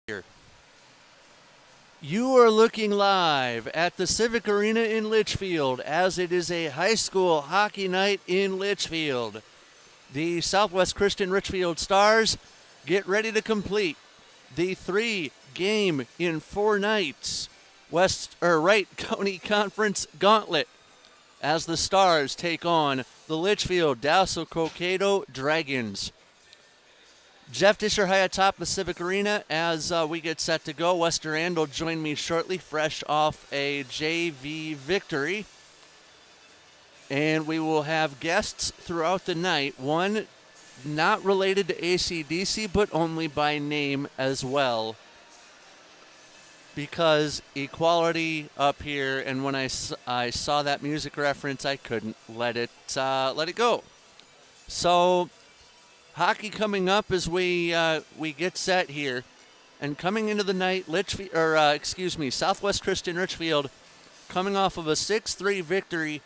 here. You are looking live at the Civic Arena in Litchfield as it is a high school hockey night in Litchfield. The Southwest Christian Richfield Stars get ready to complete the 3-game in 4 nights Wright County Conference Gauntlet as the Stars take on the Litchfield Dassel-Cokato Dragons. Jeff Disher high atop the Civic Arena as we get set to go. West Durand will join me shortly, fresh off a JV victory. And we will have guests throughout the night, one not related to ACDC, but only by name as well. Because equality up here, and when I saw that music reference, I couldn't let it go. So hockey coming up as we get set here, and coming into the night, Southwest Christian Richfield, coming off of a 6-3 victory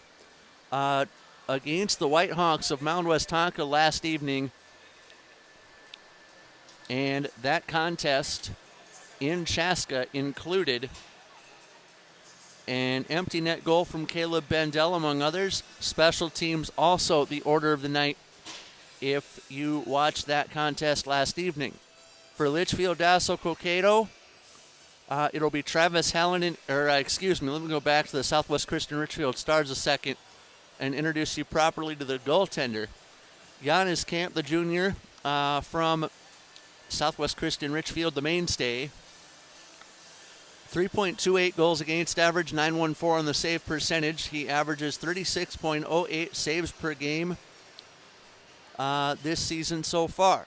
against the White Hawks of Mound West Tonka last evening, and that contest in Chaska included an empty net goal from Caleb Bendel, among others. Special teams also the order of the night if you watched that contest last evening. For Litchfield Dassel-Cokato, it'll be Travis Hallinan, let me go back to the Southwest Christian Richfield Stars a second and introduce you properly to the goaltender. Giannis Camp, the junior, from Southwest Christian Richfield, the mainstay. 3.28 goals against average, 914 on the save percentage. He averages 36.08 saves per game this season so far.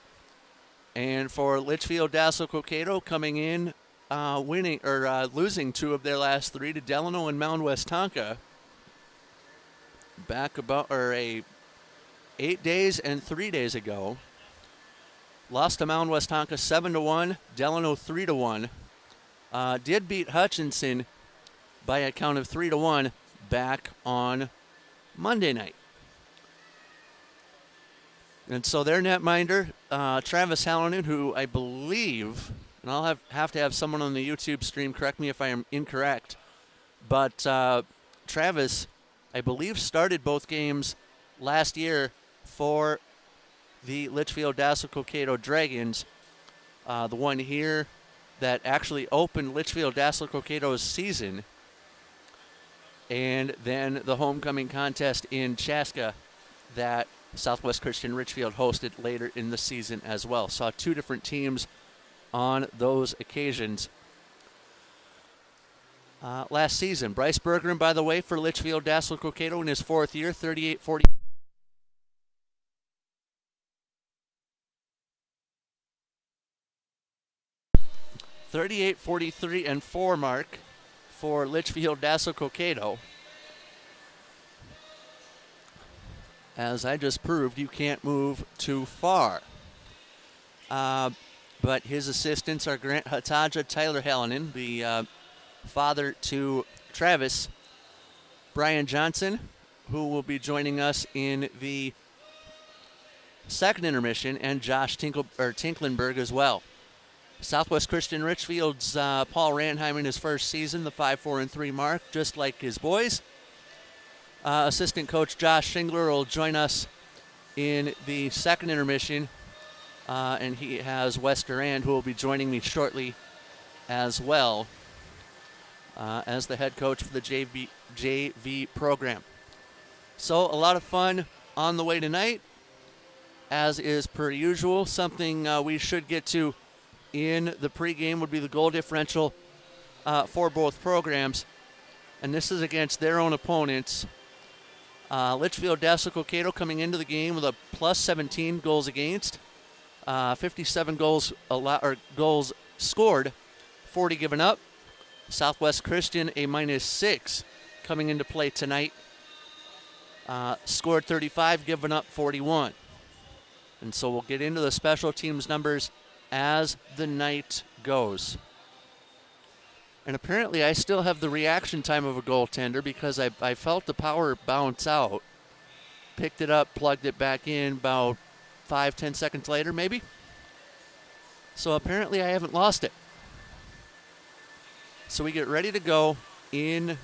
And for Litchfield Dassel-Cokato, coming in losing 2 of their last 3 to Delano and Mound West Tonka back 8 days and 3 days ago. Lost to Mound West Tonka 7-1, Delano 3-1. Did beat Hutchinson by a count of 3-1 back on Monday night. And so their netminder, Travis Hallinan, who I believe, and I'll have to have someone on the YouTube stream correct me if I am incorrect, but Travis, I believe, started both games last year for the Litchfield Dassel-Cokato Dragons. The one here that actually opened Litchfield Dassel-Cokato's season, and then the homecoming contest in Chaska that Southwest Christian Richfield hosted later in the season as well. Saw 2 different teams on those occasions last season. Bryce Bergeron, by the way, for Litchfield Dassel-Cokato in his 4th year, 38-40. 38-43-4 mark for Litchfield Dassel-Cokato. As I just proved, you can't move too far. But his assistants are Grant Hataja, Tyler Hallinan, the father to Travis, Brian Johnson, who will be joining us in the second intermission, and Josh Tinklenberg as well. Southwest Christian Richfield's Paul Ranheim in his first season, the 5-4-3 mark, just like his boys. Assistant coach Josh Shingler will join us in the second intermission, and he has West Durand, who will be joining me shortly as well as the head coach for the JV program. So a lot of fun on the way tonight, as is per usual. Something we should get to in the pregame would be the goal differential for both programs, and this is against their own opponents. Litchfield Dassel-Cokato coming into the game with a plus 17 goals against, 57 goals scored, 40 given up. Southwest Christian a -6 coming into play tonight, scored 35, given up 41. And so we'll get into the special teams numbers as the night goes. And apparently I still have the reaction time of a goaltender because I felt the power bounce out. Picked it up, plugged it back in about 5-10 seconds later maybe. So apparently I haven't lost it. So we get ready to go in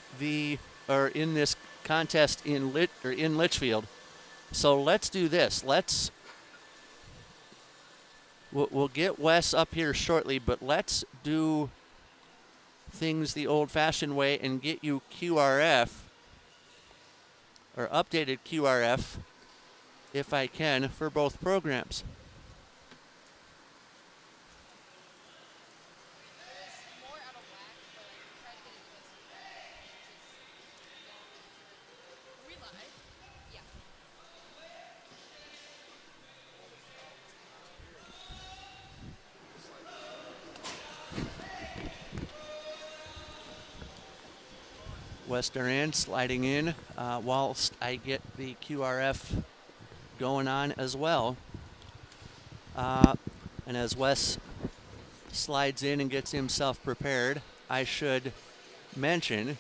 this contest in Litchfield. So let's do this. We'll get Wes up here shortly, but let's do things the old-fashioned way and get you QRF, or updated QRF, if I can, for both programs. Wes Duran sliding in whilst I get the QRF going on as well. And as Wes slides in and gets himself prepared, I should mention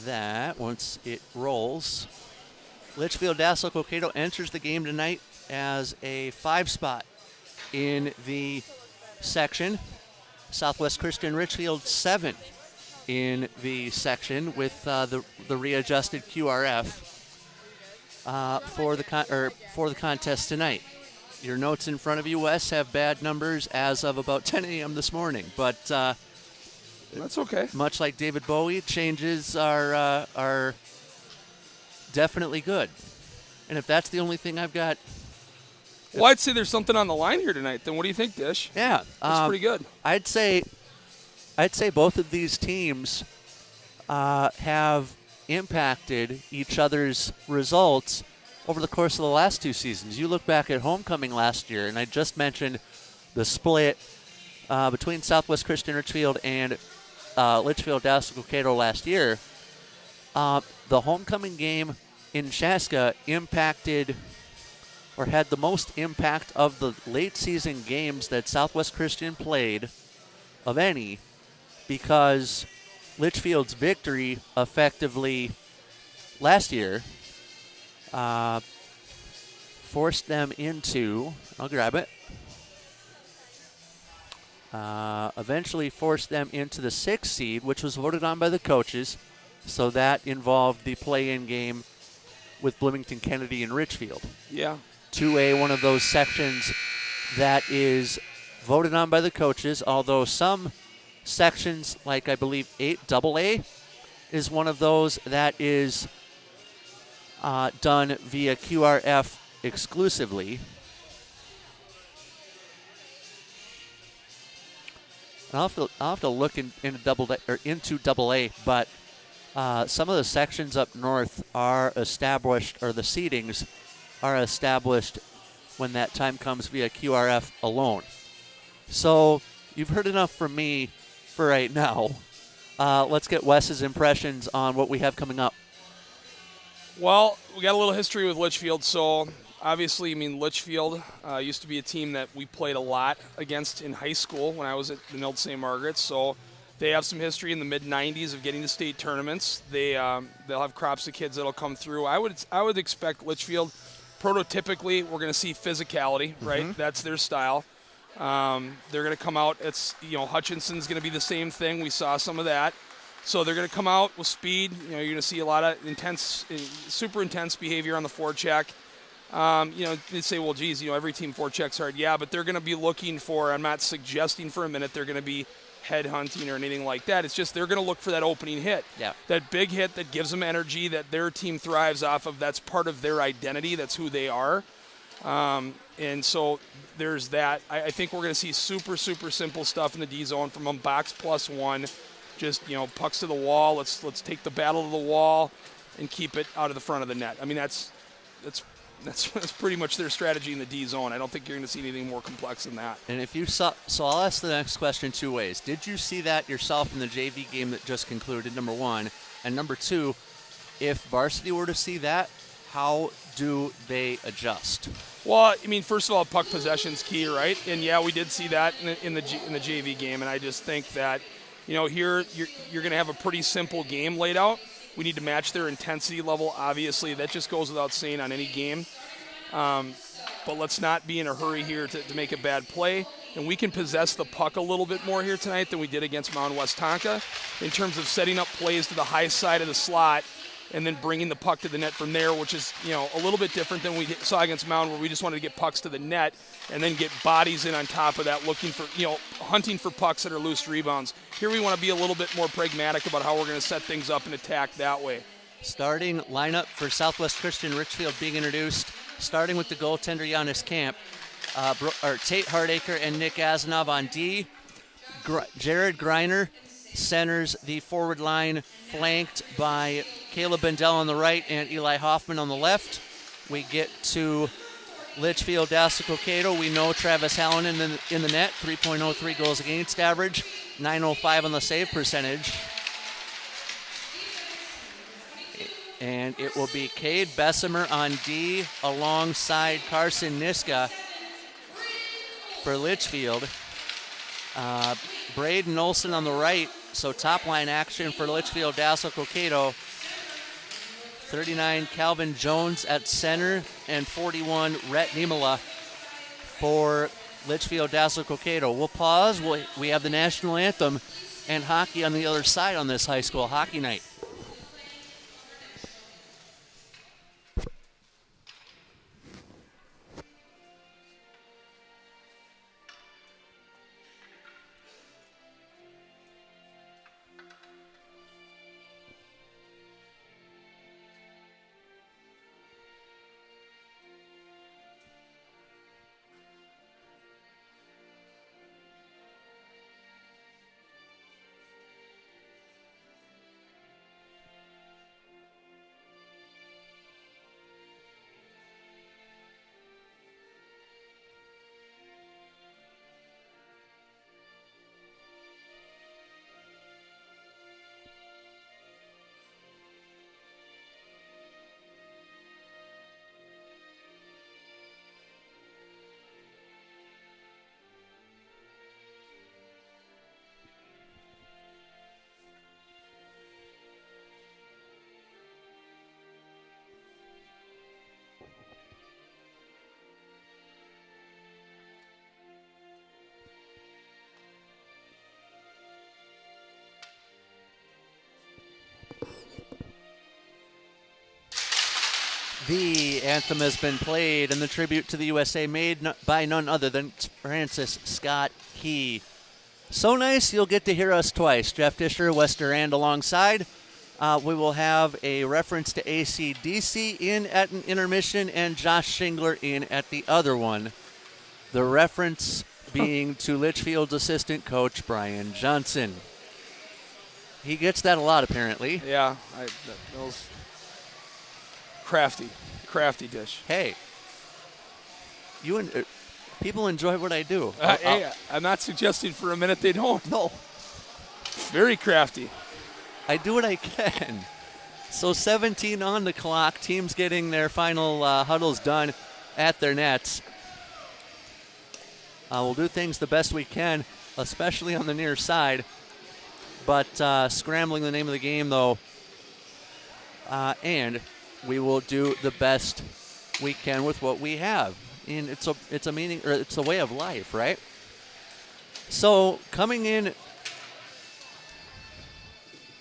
that once it rolls, Litchfield Dassel-Cokato enters the game tonight as a 5 spot in the section. Southwest Christian Richfield 7 in the section with the readjusted QRF for the contest tonight. Your notes in front of you, Wes, have bad numbers as of about 10 a.m. this morning, but that's okay. Much like David Bowie, changes are definitely good. And if that's the only thing I've got, well, I'd say there's something on the line here tonight. Then what do you think, Dish? Yeah, that's pretty good. I'd say both of these teams have impacted each other's results over the course of the last 2 seasons. You look back at homecoming last year, and I just mentioned the split between Southwest Christian Richfield and Litchfield Dassel-Cokato last year. The homecoming game in Chaska impacted, or had the most impact of the late season games that Southwest Christian played of any, because Litchfield's victory effectively last year forced them into, I'll grab it, eventually forced them into the 6th seed, which was voted on by the coaches. So that involved the play-in game with Bloomington Kennedy and Richfield. Yeah. 2A, one of those sections that is voted on by the coaches, although some sections, like I believe 8AA, is one of those that is done via QRF exclusively. I'll have to look into AA, but some of the sections up north are established, or the seedings are established when that time comes via QRF alone. So you've heard enough from me for right now. Let's get Wes's impressions on what we have coming up. Well, we got a little history with Litchfield. So obviously, I mean, Litchfield used to be a team that we played a lot against in high school when I was at the Mild St. Margaret's. So they have some history in the mid-'90s of getting to state tournaments. They'll have crops of kids that'll come through. I would expect Litchfield, prototypically, we're going to see physicality, right? Mm-hmm. That's their style. They're going to come out. Hutchinson's going to be the same thing. We saw some of that. So they're going to come out with speed. You're going to see a lot of super intense behavior on the forecheck. They say, well, geez, every team forechecks hard. Yeah, but they're going to be looking for, I'm not suggesting for a minute they're going to be head hunting or anything like that. It's just they're going to look for that opening hit. Yeah. That big hit that gives them energy, that their team thrives off of. That's part of their identity. That's who they are. And so there's that. I think we're going to see super, super simple stuff in the D zone from them. Box +1, just, pucks to the wall. Let's take the battle to the wall and keep it out of the front of the net. I mean, that's pretty much their strategy in the D zone. I don't think you're going to see anything more complex than that. And if you saw, so I'll ask the next question 2 ways. Did you see that yourself in the JV game that just concluded, number 1? And number 2, if Varsity were to see that, how do they adjust? Well, I mean, first of all, puck possession's key, right? And yeah, we did see that in the JV game, and I just think that, here you're going to have a pretty simple game laid out. We need to match their intensity level, obviously. That just goes without saying on any game. But let's not be in a hurry here to make a bad play. and we can possess the puck a little bit more here tonight than we did against Mount West Tonka in terms of setting up plays to the high side of the slot and then bringing the puck to the net from there, which is, a little bit different than we saw against Mound, where we just wanted to get pucks to the net and then get bodies in on top of that, looking for, hunting for pucks that are loose rebounds. Here we want to be a little bit more pragmatic about how we're going to set things up and attack that way. Starting lineup for Southwest Christian Richfield being introduced, starting with the goaltender Giannis Camp, Tate Hardacre and Nick Asanov on D. Jared Greiner centers the forward line, flanked by Caleb Bendel on the right and Eli Hoffman on the left. We get to Litchfield, Dassel-Cokato. We know Travis Hallinan in the net, 3.03 goals against average, 905 on the save percentage. And it will be Cade Bessemer on D alongside Carson Niska for Litchfield. Braden Olson on the right, so top line action for Litchfield, Dassel-Cokato. 39 Calvin Jones at center, and 41 Rhett Niemela for Litchfield, Dassel-Cokato. We'll pause. We have the national anthem and hockey on the other side on this high school hockey night. The anthem has been played, and the tribute to the USA made by none other than Francis Scott Key. So nice, you'll get to hear us twice. Jeff Disher, Wes Durand alongside. We will have a reference to AC/DC in at an intermission and Josh Shingler in at the other one. The reference being to Litchfield's assistant coach, Brian Johnson. He gets that a lot, apparently. Yeah, that was crafty dish. Hey, people enjoy what I do. Hey, I'm not suggesting for a minute they don't. No. Very crafty. I do what I can. So 17 on the clock. Teams getting their final huddles done at their nets. We'll do things the best we can, especially on the near side. But scrambling the name of the game, though. And we will do the best we can with what we have. And it's a way of life, right? So coming in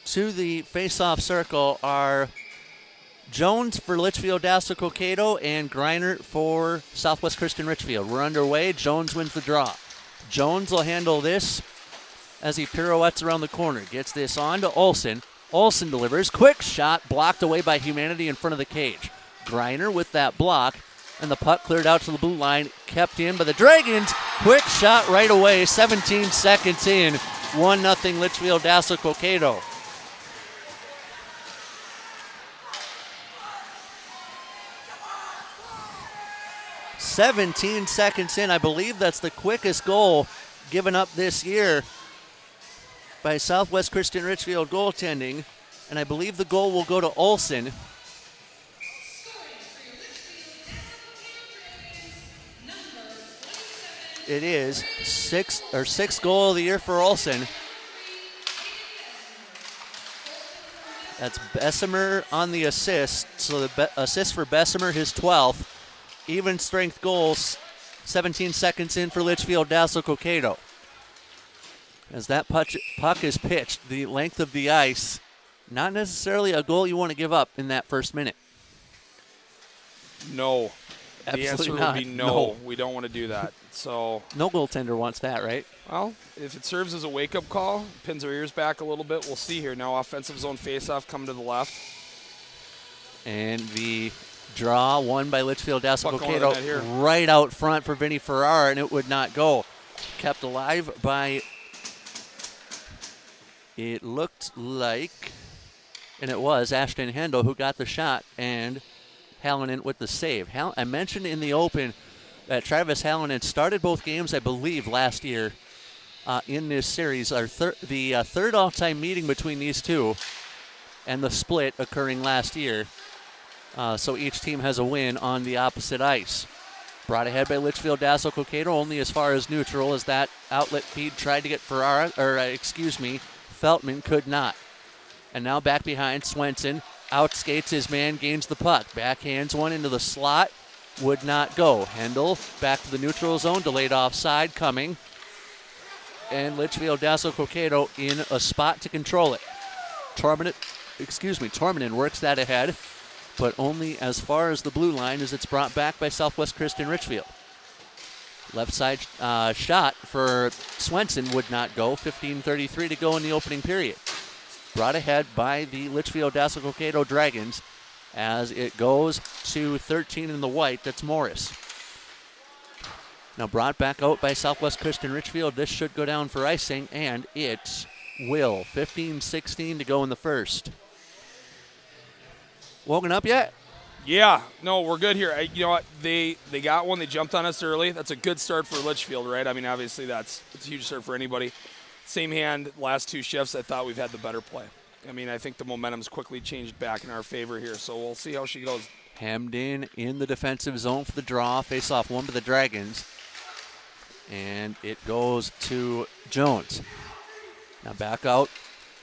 to the face-off circle are Jones for Litchfield, Dassel-Cokato, and Greiner for Southwest Christian Richfield. We're underway. Jones wins the draw. Jones will handle this as he pirouettes around the corner. Gets this on to Olson. Olson delivers. Quick shot blocked away by Humanity in front of the cage. Greiner with that block, and the puck cleared out to the blue line. Kept in by the Dragons. Quick shot right away. 17 seconds in. 1-0 Litchfield, Dassel-Cokato. "17 seconds in." I believe that's the quickest goal given up this year by Southwest Christian Richfield goaltending, and I believe the goal will go to Olson. It is sixth goal of the year for Olson. That's Bessemer on the assist, so the assist for Bessemer, his 12th. Even strength goals 17 seconds in for Litchfield, Dassel-Cokato. As that puck is pitched, the length of the ice, not necessarily a goal you want to give up in that first minute. No. Absolutely the answer not. would be no. We don't want to do that. So no goaltender wants that, right? Well, if it serves as a wake-up call, pins our ears back a little bit, we'll see here. Now offensive zone face-off coming to the left. And the draw won by Litchfield, Dassel-Cokato right out front for Vinny Ferrara, and it would not go. Kept alive by, it looked like, and it was Ashton Hendel who got the shot, and Hallinan with the save. I mentioned in the open that Travis Hallinan started both games, I believe, last year in this series. The third all-time meeting between these two, and the split occurring last year. So each team has a win on the opposite ice. Brought ahead by Litchfield, Dassel-Cokato, only as far as neutral, as that outlet feed tried to get Feltman could not. And now back behind, Swenson outskates his man, gains the puck. Backhands one into the slot, would not go. Hendel back to the neutral zone, delayed offside coming. And Litchfield, Dassel-Cokato in a spot to control it. Tormanen works that ahead, but only as far as the blue line as it's brought back by Southwest Christian Richfield. Left side shot for Swenson would not go. 15:33 to go in the opening period. Brought ahead by the Litchfield Dassel-Cokato Dragons as it goes to 13 in the white. That's Morris. Now brought back out by Southwest Christian Richfield. This should go down for icing, and it will. 15:16 to go in the first. Woken up yet? Yeah, no, we're good here. You know what? They got one. They jumped on us early. That's a good start for Litchfield, right? I mean, obviously it's a huge start for anybody. Same hand, last two shifts, I thought we've had the better play. I mean, I think the momentum's quickly changed back in our favor here, so we'll see how she goes. Hemmed in the defensive zone for the draw. Face off one by the Dragons. And it goes to Jones. Now back out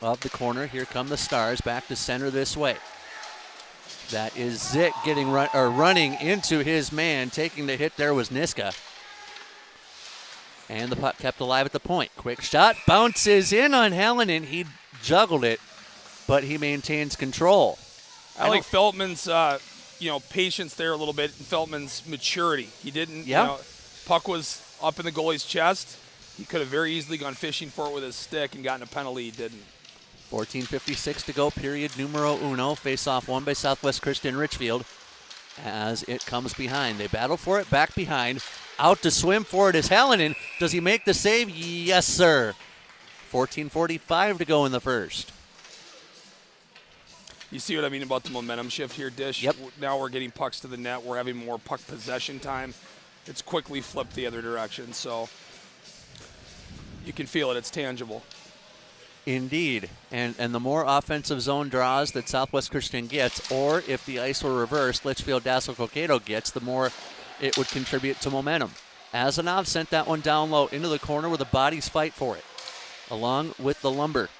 of the corner. Here come the Stars. Back to center this way. That is Zick running into his man. Taking the hit there was Niska. And the puck kept alive at the point. Quick shot. Bounces in on Hallinan. He juggled it, but he maintains control. I like Feltman's patience there a little bit, and Feltman's maturity. He didn't, puck was up in the goalie's chest. He could have very easily gone fishing for it with his stick and gotten a penalty. He didn't. 14:56 to go, period numero uno. Face-off won by Southwest Christian Richfield as it comes behind. They battle for it, back behind. Out to swim for it is Hallinan. Does he make the save? Yes, sir. 14:45 to go in the first. You see what I mean about the momentum shift here, Dish? Yep. Now we're getting pucks to the net. We're having more puck possession time. It's quickly flipped the other direction, so you can feel it. It's tangible. Indeed, and the more offensive zone draws that Southwest Christian gets, or if the ice were reversed, Litchfield Dassel-Cokato gets, the more it would contribute to momentum. Azanov sent that one down low into the corner where the bodies fight for it, along with the Lumber.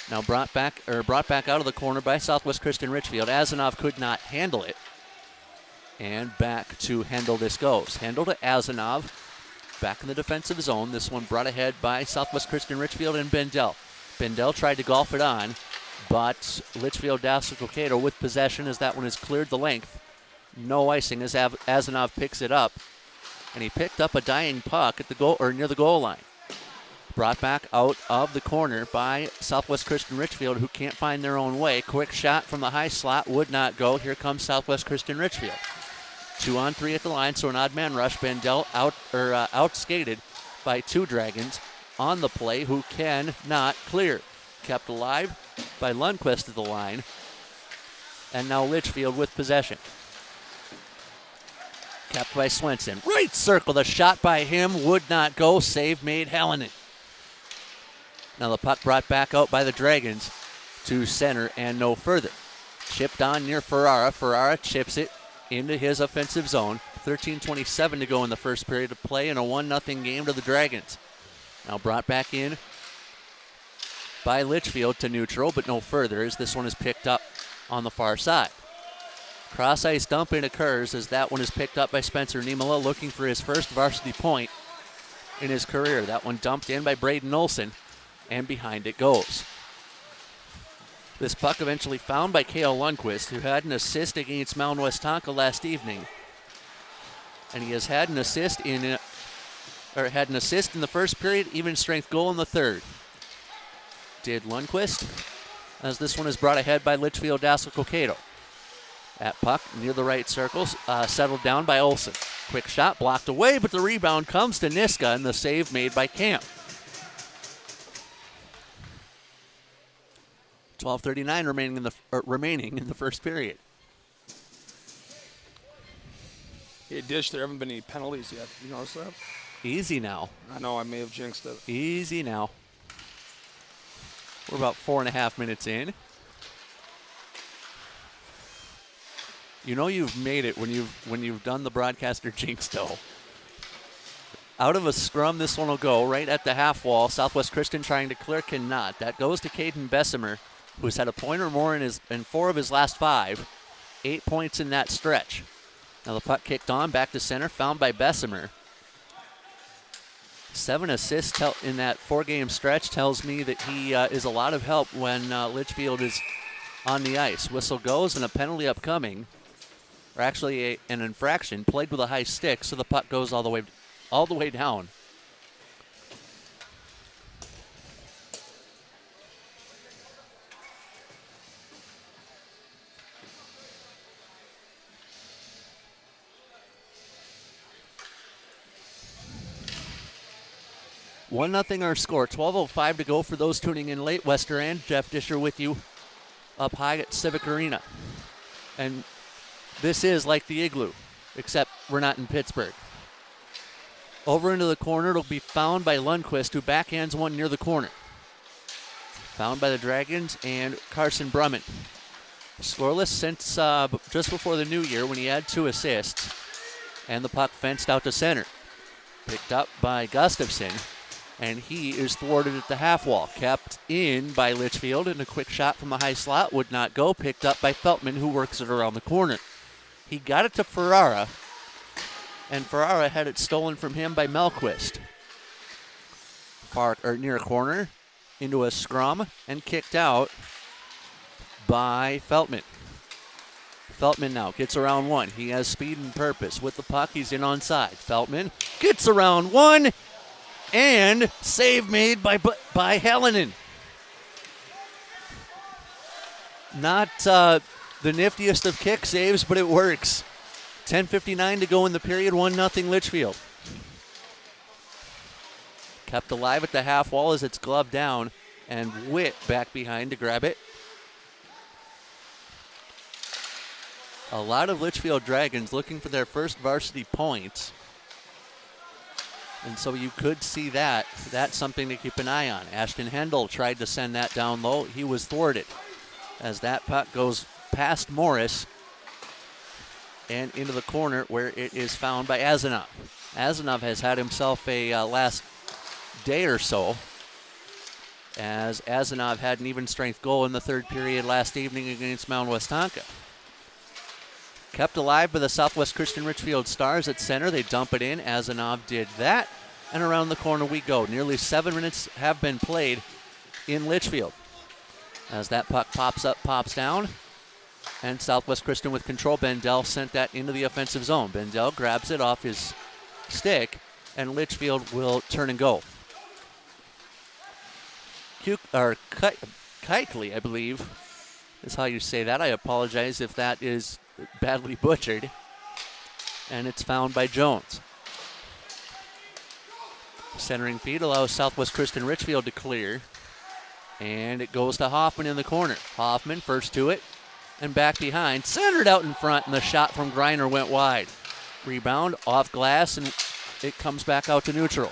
Now brought back out of the corner by Southwest Christian Richfield. Azanov could not handle it, and back to Hendel this goes. Hendel to Azanov, back in the defensive zone. This one brought ahead by Southwest Christian Richfield and Bendel. Bendel tried to golf it on, but Litchfield Dassel-Cokato with possession as that one has cleared the length. No icing as Azanov picks it up, and he picked up a dying puck at the goal or near the goal line. Brought back out of the corner by Southwest Christian Richfield, who can't find their own way. Quick shot from the high slot would not go. Here comes Southwest Christian Richfield. 2-on-3 at the line, so an odd man rush. Bendel outskated by two Dragons on the play who cannot clear. Kept alive by Lundquist at the line. And now Litchfield with possession. Kept by Swenson. Right circle, the shot by him would not go. Save made Hallinan. Now the puck brought back out by the Dragons to center and no further. Chipped on near Ferrara. Ferrara chips it into his offensive zone. 13:27 to go in the first period of play, and a 1-0 game to the Dragons. Now brought back in by Litchfield to neutral, but no further as this one is picked up on the far side. Cross-ice dump in occurs as that one is picked up by Spencer Niemela, looking for his first varsity point in his career. That one dumped in by Braden Olson, and behind it goes. This puck eventually found by Cale Lundquist, who had an assist against Mount Westonka last evening. And he has had an assist in the first period, even strength goal in the third. Did Lundquist, as this one is brought ahead by Litchfield Dassel-Cokato. That puck near the right circle, settled down by Olson. Quick shot blocked away, but the rebound comes to Niska, and the save made by Camp. 12:39 remaining in the first period. Hey, Dish, there haven't been any penalties yet. You notice that? Easy now. I know, I may have jinxed it. Easy now. We're about 4.5 minutes in. You know you've made it when you've done the broadcaster jinx, though. Out of a scrum, this one will go right at the half wall. Southwest Christian trying to clear, cannot. That goes to Caden Bessemer, who's had a point or more in 4 of his last 5. 8 points in that stretch. Now the puck kicked on, back to center, found by Bessemer. 7 assists in that 4-game stretch tells me that he is a lot of help when Litchfield is on the ice. Whistle goes and a penalty upcoming. Or actually an infraction, played with a high stick, so the puck goes all the way down. One 0 our score. 12:05 to go for those tuning in late. West End, Jeff Disher with you up high at Civic Arena. And this is like the Igloo, except we're not in Pittsburgh. Over into the corner, it'll be found by Lundquist, who backhands one near the corner. Found by the Dragons and Carson Brumman. Scoreless since just before the new year when he had 2 assists. And the puck fenced out to center. Picked up by Gustafson, and he is thwarted at the half wall. Kept in by Litchfield, and a quick shot from the high slot would not go. Picked up by Feltman, who works it around the corner. He got it to Ferrara, and Ferrara had it stolen from him by Melquist. Near a corner, into a scrum, and kicked out by Feltman. Feltman now gets around one. He has speed and purpose. With the puck, he's in onside. Feltman gets around one, and save made by Hallinan. Not the niftiest of kick saves, but it works. 10:59 to go in the period, 1-0 Litchfield. Kept alive at the half wall as it's gloved down, and Witt back behind to grab it. A lot of Litchfield Dragons looking for their first varsity points. And so you could see that. That's something to keep an eye on. Ashton Hendel tried to send that down low. He was thwarted as that puck goes past Morris and into the corner where it is found by Azanov. Azanov has had himself a last day or so, as Azanov had an even strength goal in the third period last evening against Mount Westonka. Kept alive by the Southwest Christian Richfield Stars at center. They dump it in. Azanov did that, and around the corner we go. Nearly 7 minutes have been played in Litchfield. As that puck pops up, pops down, and Southwest Christian with control. Bendel sent that into the offensive zone. Bendel grabs it off his stick, and Litchfield will turn and go. Keikley, I believe, is how you say that. I apologize if that is badly butchered. And it's found by Jones. Centering feed allows Southwest Christian Richfield to clear. And it goes to Hoffman in the corner. Hoffman first to it and back behind. Centered out in front, and the shot from Greiner went wide. Rebound off glass, and it comes back out to neutral.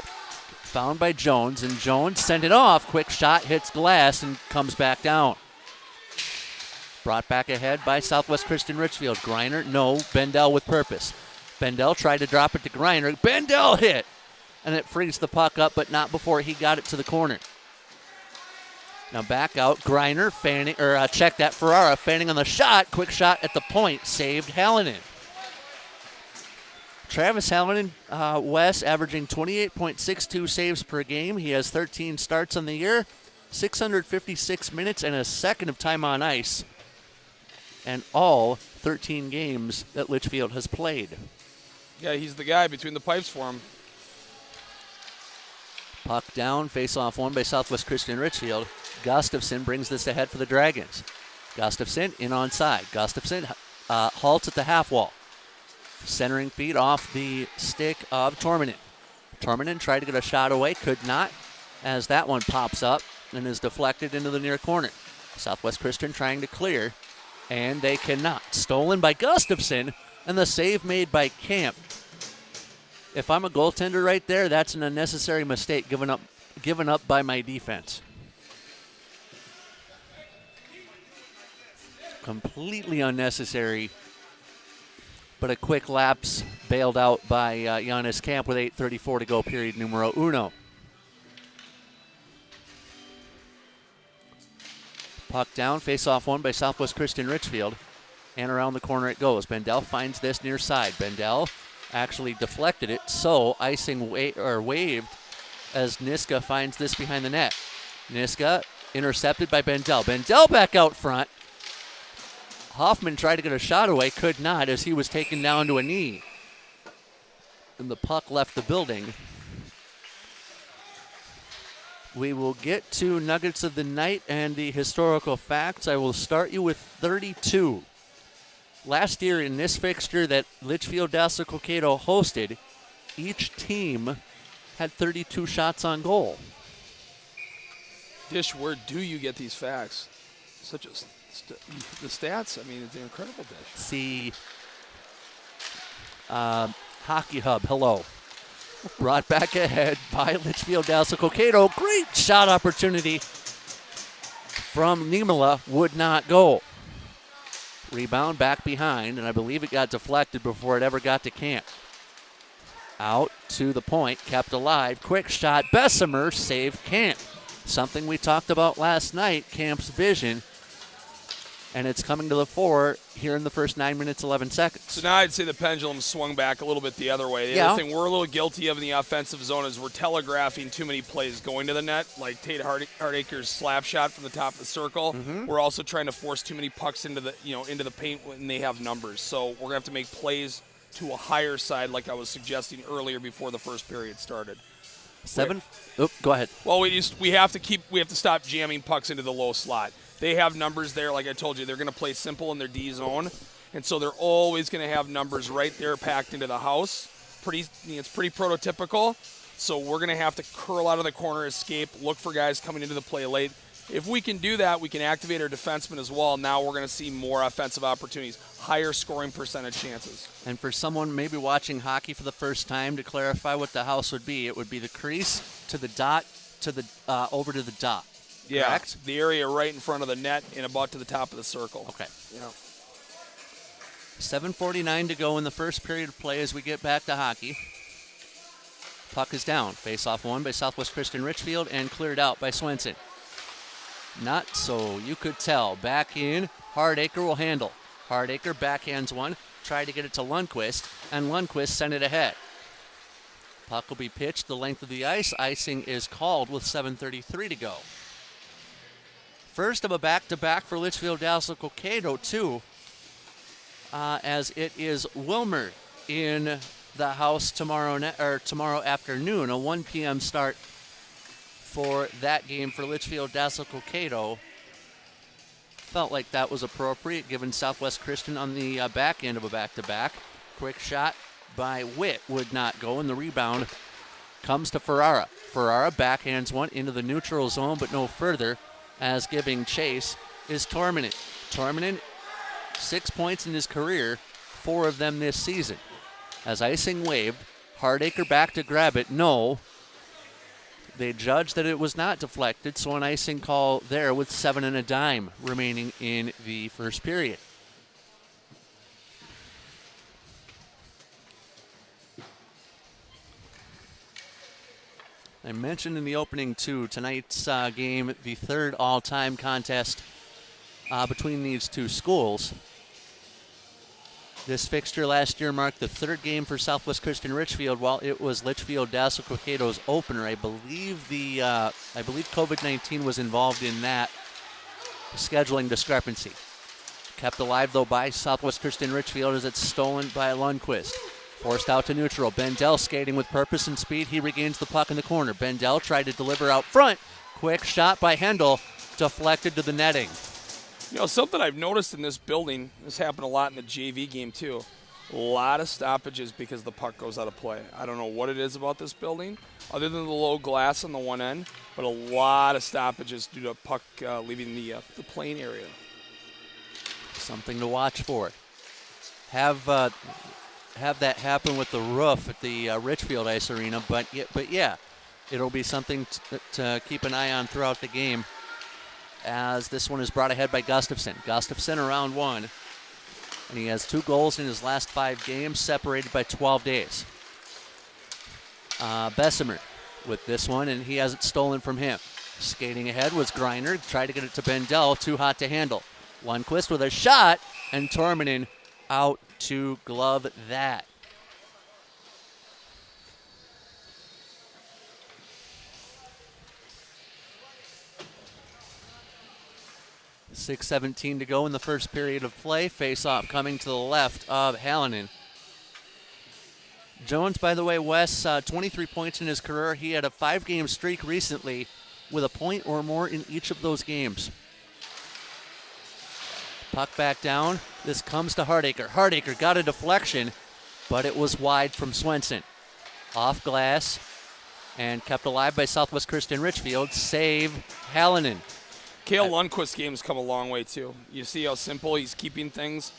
Found by Jones, and Jones sent it off. Quick shot, hits glass, and comes back down. Brought back ahead by Southwest Christian Richfield. Greiner, no. Bendel with purpose. Bendel tried to drop it to Greiner. Bendel hit, and it frees the puck up, but not before he got it to the corner. Now back out, Griner, fanning, or check that, Ferrara, fanning on the shot, quick shot at the point, saved Hallinan. Travis Hallinan, Wes, averaging 28.62 saves per game. He has 13 starts on the year, 656 minutes and a second of time on ice, and all 13 games that Litchfield has played. Yeah, he's the guy between the pipes for him. Puck down, face-off won by Southwest Christian Richfield. Gustafson brings this ahead for the Dragons. Gustafson in onside. Gustafson halts at the half wall. Centering feed off the stick of Torminen. Torminen tried to get a shot away, could not, as that one pops up and is deflected into the near corner. Southwest Christian trying to clear, and they cannot. Stolen by Gustafson, and the save made by Camp. If I'm a goaltender right there, that's an unnecessary mistake given up by my defense. Completely unnecessary, but a quick lapse bailed out by Giannis Camp with 8:34 to go, period numero uno. Puck down, face-off won by Southwest Christian Richfield, and around the corner it goes. Bendel finds this near side. Bendel actually deflected it, so icing waved as Niska finds this behind the net. Niska intercepted by Bendel. Bendel back out front. Hoffman tried to get a shot away, could not, as he was taken down to a knee. And the puck left the building. We will get to Nuggets of the Night and the historical facts. I will start you with 32. Last year in this fixture that Litchfield Dassel-Cokato hosted, each team had 32 shots on goal. Dish, where do you get these facts? Such a the stats, I mean, it's incredible, Dish. See, Hockey Hub, hello. Brought back ahead by Litchfield Dassel-Cokato. Great shot opportunity from Niemela, would not go. Rebound back behind, and I believe it got deflected before it ever got to Camp. Out to the point, kept alive. Quick shot, Bessemer saved Camp. Something we talked about last night, Camp's vision. And it's coming to the fore here in the first 9 minutes, 11 seconds. So now I'd say the pendulum swung back a little bit the other way. The other thing we're a little guilty of in the offensive zone is we're telegraphing too many plays going to the net, like Tate Hardacre's slap shot from the top of the circle. Mm-hmm. We're also trying to force too many pucks into the paint when they have numbers. So we're going to have to make plays to a higher side, like I was suggesting earlier before the first period started. Go ahead. Well, we have to stop jamming pucks into the low slot. They have numbers there, like I told you. They're going to play simple in their D zone, and so they're always going to have numbers right there packed into the house. It's pretty prototypical, so we're going to have to curl out of the corner, escape, look for guys coming into the play late. If we can do that, we can activate our defensemen as well. Now we're going to see more offensive opportunities, higher scoring percentage chances. And for someone maybe watching hockey for the first time, to clarify what the house would be, it would be the crease to the dot to the over to the dot. Yeah, correct? The area right in front of the net and about to the top of the circle. Okay. Yeah. 7:49 to go in the first period of play as we get back to hockey. Puck is down. Face-off won by Southwest Christian Richfield and cleared out by Swenson. Not so you could tell. Back in, Hardacre will handle. Hardacre backhands one, tried to get it to Lundqvist, and Lundqvist sent it ahead. Puck will be pitched the length of the ice. Icing is called with 7:33 to go. First of a back-to-back for Litchfield Dassel-Cokato, too, as it is Wilmer in the house tomorrow afternoon, a 1 p.m. start for that game for Litchfield Dassel-Cokato. Felt like that was appropriate given Southwest Christian on the back end of a back-to-back. Quick shot by Witt would not go, and the rebound comes to Ferrara. Ferrara backhands one into the neutral zone, but no further, as giving chase is Torminen. Torminen, 6 points in his career, 4 of them this season. As icing waved, Hardacre back to grab it. No. They judged that it was not deflected, so an icing call there with 7 and a dime remaining in the first period. I mentioned in the opening, too, tonight's game, the third all-time contest between these two schools. This fixture last year marked the third game for Southwest Christian Litchfield, while it was Litchfield Dassel-Cokato's opener. I believe COVID-19 was involved in that scheduling discrepancy. Kept alive, though, by Southwest Christian Litchfield as it's stolen by Lundquist. Forced out to neutral. Bendel skating with purpose and speed. He regains the puck in the corner. Bendel tried to deliver out front. Quick shot by Hendel. Deflected to the netting. You know, something I've noticed in this building, this happened a lot in the JV game too, a lot of stoppages because the puck goes out of play. I don't know what it is about this building, other than the low glass on the one end, but a lot of stoppages due to puck leaving the playing area. Something to watch for. Have that happen with the roof at the Litchfield Ice Arena, but yeah, it'll be something to keep an eye on throughout the game, as this one is brought ahead by Gustafson. Gustafson around one, and he has 2 goals in his last 5 games, separated by 12 days. Bessemer with this one, and he has it stolen from him. Skating ahead was Greiner, tried to get it to Bendel, too hot to handle. Lundquist with a shot, and Tormanen out to glove that. .6:17 to go in the first period of play. Face-off coming to the left of Hallinan. Jones, by the way, Wes, 23 points in his career. He had a 5-game streak recently with a point or more in each of those games. Puck back down. This comes to Hardacre. Hardacre got a deflection, but it was wide from Swenson. Off glass and kept alive by Southwest Christian Litchfield. Save Hallinan. Cale Lundquist's game's come a long way, too. You see how simple he's keeping things.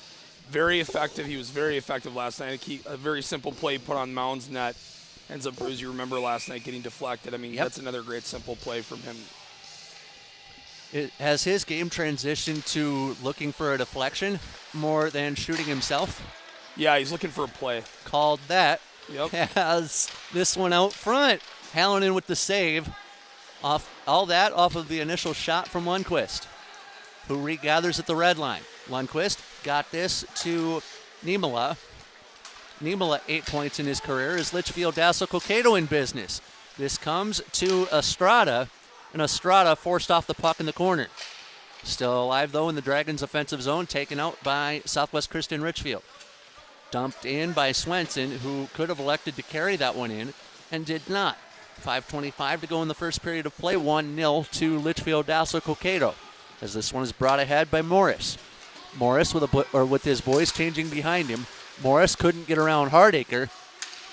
Very effective. He was very effective last night. A very simple play put on Mound's net. Ends up, as you remember last night, getting deflected. I mean, That's another great simple play from him. Has his game transitioned to looking for a deflection more than shooting himself? Yeah, he's looking for a play. Called that. Yep. Has this one out front. Hallinan with the save. Off of the initial shot from Lundquist, who regathers at the red line. Lundquist got this to Niemela. Niemela, 8 points in his career. Is Litchfield Dassel-Cokato in business? This comes to Estrada, and Estrada forced off the puck in the corner. Still alive, though, in the Dragons' offensive zone, taken out by Southwest Christian Litchfield. Dumped in by Swenson, who could have elected to carry that one in and did not. 5:25 to go in the first period of play. 1-0 to Litchfield Dassel-Cokato, as this one is brought ahead by Morris. Morris with his boys changing behind him. Morris couldn't get around Hardacre,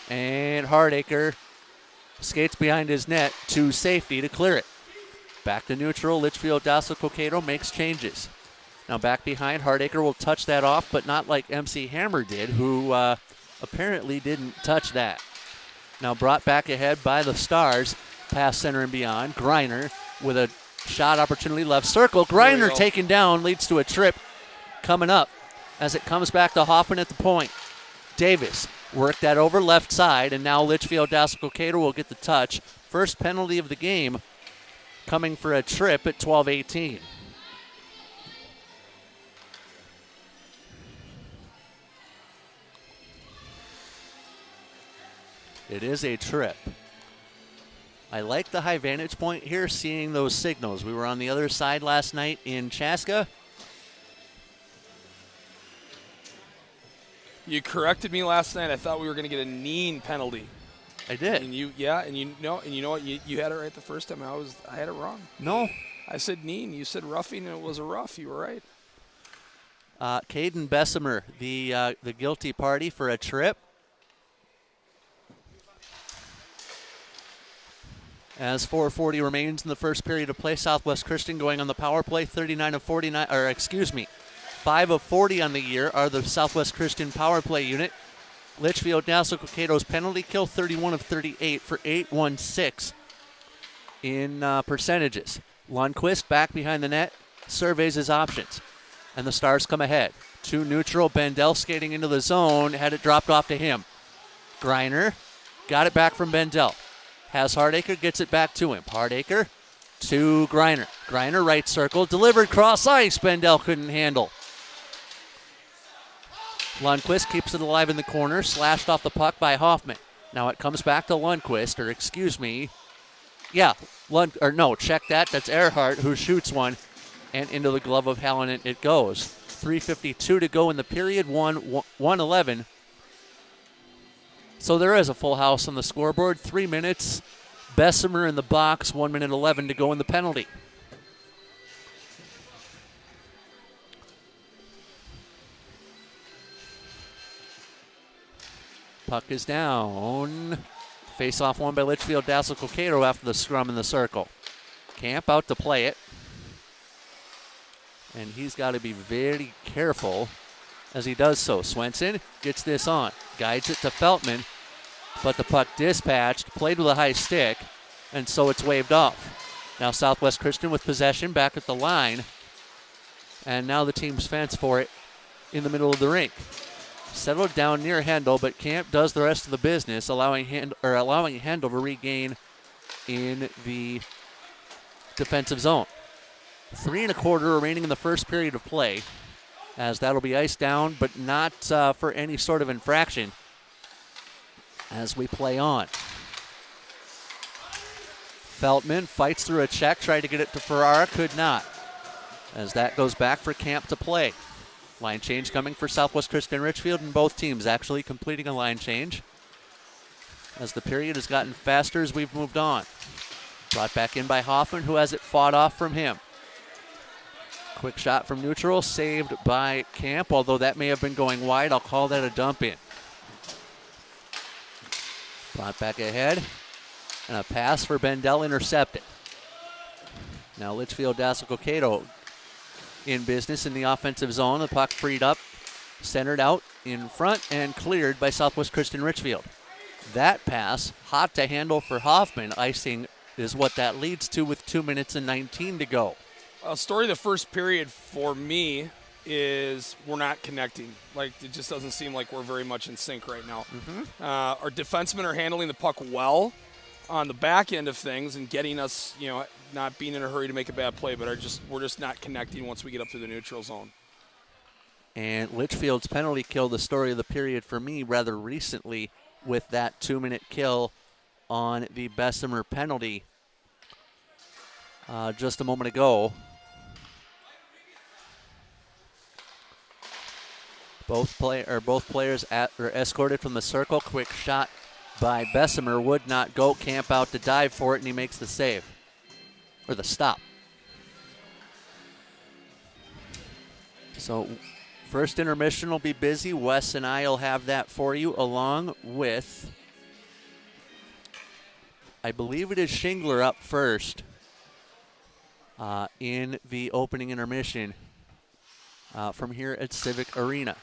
and Hardacre skates behind his net to safety to clear it. Back to neutral. Litchfield Dassel-Cokato makes changes. Now back behind, Hardacre will touch that off, but not like MC Hammer did, who apparently didn't touch that. Now brought back ahead by the Stars, past center and beyond. Greiner with a shot opportunity left circle. Greiner taken down, leads to a trip coming up as it comes back to Hoffman at the point. Davis worked that over left side, and now Litchfield Dassel-Cokato will get the touch. First penalty of the game coming for a trip at 12:18. It is a trip. I like the high vantage point here, seeing those signals. We were on the other side last night in Chaska. You corrected me last night. I thought we were going to get a Neen penalty. I did. And you know what? You had it right the first time. I had it wrong. No. I said Neen. You said roughing, and it was a rough. You were right. Caden Bessemer, the guilty party for a trip. As 4:40 remains in the first period of play, Southwest Christian going on the power play, 39 of 49, 5 of 40 on the year are the Southwest Christian power play unit. Litchfield Dassel-Cokato's penalty kill, 31 of 38 for 8-1-6 in percentages. Lundquist back behind the net, surveys his options, and the Stars come ahead. To neutral, Bendel skating into the zone, had it dropped off to him. Greiner got it back from Bendel. Has Hardacre, gets it back to him. Hardacre to Greiner. Greiner right circle, delivered cross ice. Bendel couldn't handle. Lundqvist keeps it alive in the corner, slashed off the puck by Hoffman. Now it comes back to Lundqvist, or excuse me. Yeah, check that. That's Earhart who shoots one, and into the glove of Hallinan it goes. 3:52 to go in the period, 1-11. So there is a full house on the scoreboard. 3 minutes. Bessemer in the box, 1 minute 11 to go in the penalty. Puck is down. Face-off won by Litchfield. Dassel-Cokato after the scrum in the circle. Camp out to play it. And he's got to be very careful as he does so. Swenson gets this on. Guides it to Feltman. But the puck dispatched. Played with a high stick. And so it's waved off. Now Southwest Christian with possession back at the line. And now the team's fence for it in the middle of the rink. Settled down near Hendel, but Camp does the rest of the business, allowing Hendel to regain in the defensive zone. 3 1/4 remaining in the first period of play, as that'll be iced down, but not for any sort of infraction as we play on. Feltman fights through a check, tried to get it to Ferrara, could not, as that goes back for Camp to play. Line change coming for Southwest Christian Richfield, and both teams actually completing a line change as the period has gotten faster as we've moved on. Brought back in by Hoffman, who has it fought off from him. Quick shot from neutral, saved by Camp, although that may have been going wide. I'll call that a dump in. Brought back ahead, and a pass for Bendel intercepted. Now Litchfield Dassel-Cokato in business in the offensive zone. The puck freed up, centered out in front, and cleared by Southwest Christian Richfield. That pass, hot to handle for Hoffman. Icing is what that leads to with 2 minutes and 19 to go. Story of the first period for me is we're not connecting. Like, it just doesn't seem like we're very much in sync right now. Our defensemen are handling the puck well on the back end of things and getting us, not being in a hurry to make a bad play, but we're just not connecting once we get up to the neutral zone. And Litchfield's penalty kill, the story of the period for me rather recently, with that 2-minute kill on the Bessemer penalty just a moment ago. Both players are escorted from the circle. Quick shot by Bessemer would not go. Camp out to dive for it, and he makes the save. Or the stop. So first intermission will be busy. Wes and I will have that for you, along with, I believe it is Shingler up first in the opening intermission from here at Civic Arena.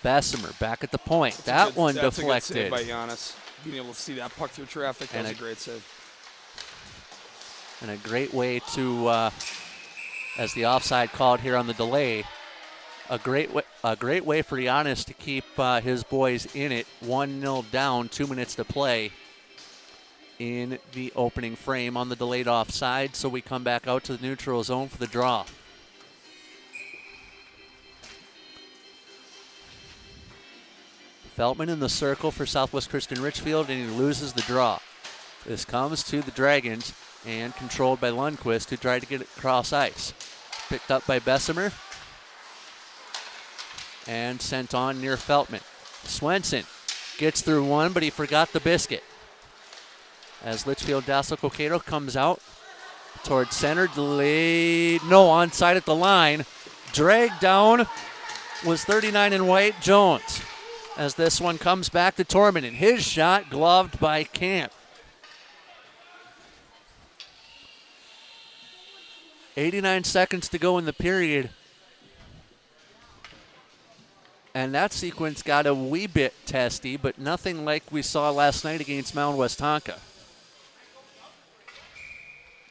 Bessemer back at the point. That's deflected. That's a good save by Giannis. Being able to see that puck through traffic, that was a great save. And a great way to, as the offside called here on the delay, a great way for Giannis to keep his boys in it. 1-0 down, 2 minutes to play in the opening frame on the delayed offside. So we come back out to the neutral zone for the draw. Feltman in the circle for Southwest Christian Richfield, and he loses the draw. This comes to the Dragons and controlled by Lundqvist, who tried to get it across ice. Picked up by Bessemer and sent on near Feltman. Swenson gets through one, but he forgot the biscuit. As Litchfield Dassel-Cokato comes out towards center, delayed, onside at the line. Dragged down was 39 in white, Jones. As this one comes back to Torminen. His shot gloved by Camp. 89 seconds to go in the period. And that sequence got a wee bit testy, but nothing like we saw last night against Mount Westonka.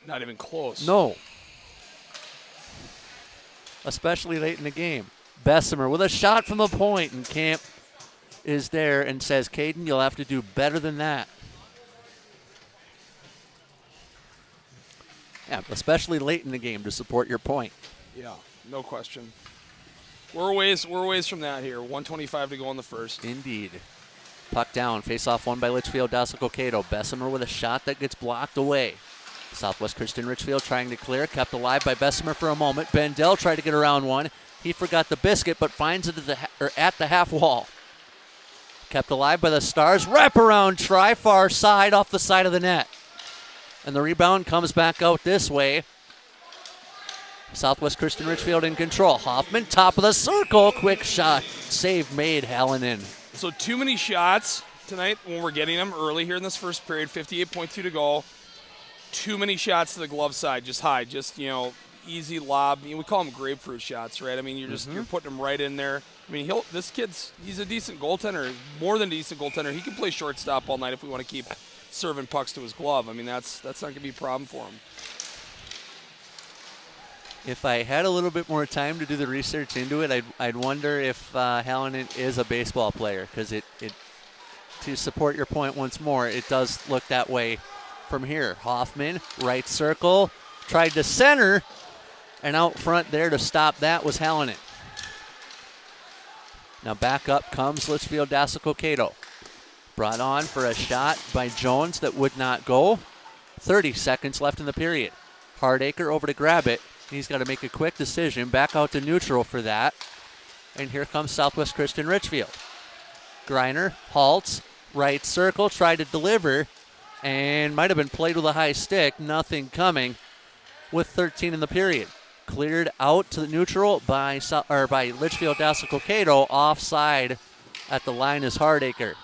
Not even close. No. Especially late in the game. Bessemer with a shot from the point, and Camp is there and says, Caden, you'll have to do better than that. Yeah, especially late in the game to support your point. Yeah, no question. We're a ways from that here. 1:25 to go in the first. Indeed. Puck down. Face-off won by Litchfield. Dassel-Cokato. Bessemer with a shot that gets blocked away. Southwest Christian Richfield trying to clear. Kept alive by Bessemer for a moment. Bendel tried to get around one. He forgot the biscuit, but finds it at the half wall. Kept alive by the Stars. Wraparound try, far side, off the side of the net. And the rebound comes back out this way. Southwest Christian Richfield in control. Hoffman, top of the circle. Quick shot. Save made. Hallinan. So too many shots tonight when we're getting them early here in this first period. 58.2 to go. Too many shots to the glove side. Just high. Just, easy lob. We call them grapefruit shots, right? I mean, you're putting them right in there. I mean, he's a decent goaltender, more than a decent goaltender. He can play shortstop all night if we want to keep serving pucks to his glove. I mean, that's not going to be a problem for him. If I had a little bit more time to do the research into it, I'd wonder if Hallinan is a baseball player, because it to support your point once more, it does look that way from here. Hoffman, right circle, tried to center, and out front there to stop that was Hallinan. Now back up comes Litchfield Dassel-Cokato. Brought on for a shot by Jones that would not go. 30 seconds left in the period. Hardacre over to grab it. He's got to make a quick decision. Back out to neutral for that. And here comes Southwest Christian Richfield. Greiner halts. Right circle. Tried to deliver. And might have been played with a high stick. Nothing coming with 13 in the period. Cleared out to the neutral by Litchfield Dassel-Cokato. Offside at the line is Hardacre.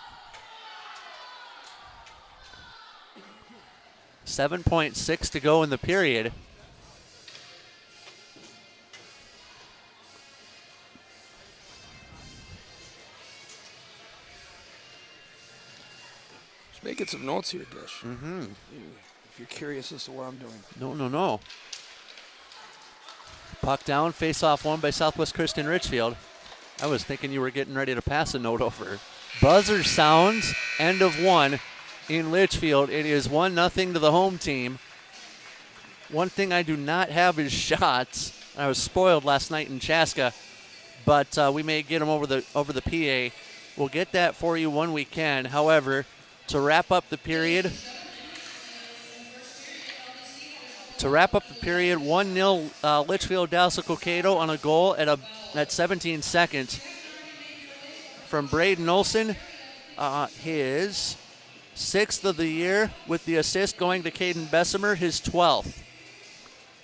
7.6 to go in the period. Just making some notes here, Dish. If you're curious as to what I'm doing. No. Puck down, face-off won by Southwest Christian Richfield. I was thinking you were getting ready to pass a note over. Buzzer sounds, end of one in Litchfield. It is 1-0 to the home team. One thing I do not have is shots. I was spoiled last night in Chaska, but we may get them over the PA. We'll get that for you when we can. However, to wrap up the period, 1-0 Litchfield Dassel-Cokato on a goal at 17 seconds from Braden Olson. His 6th of the year, with the assist going to Caden Bessemer, his 12th.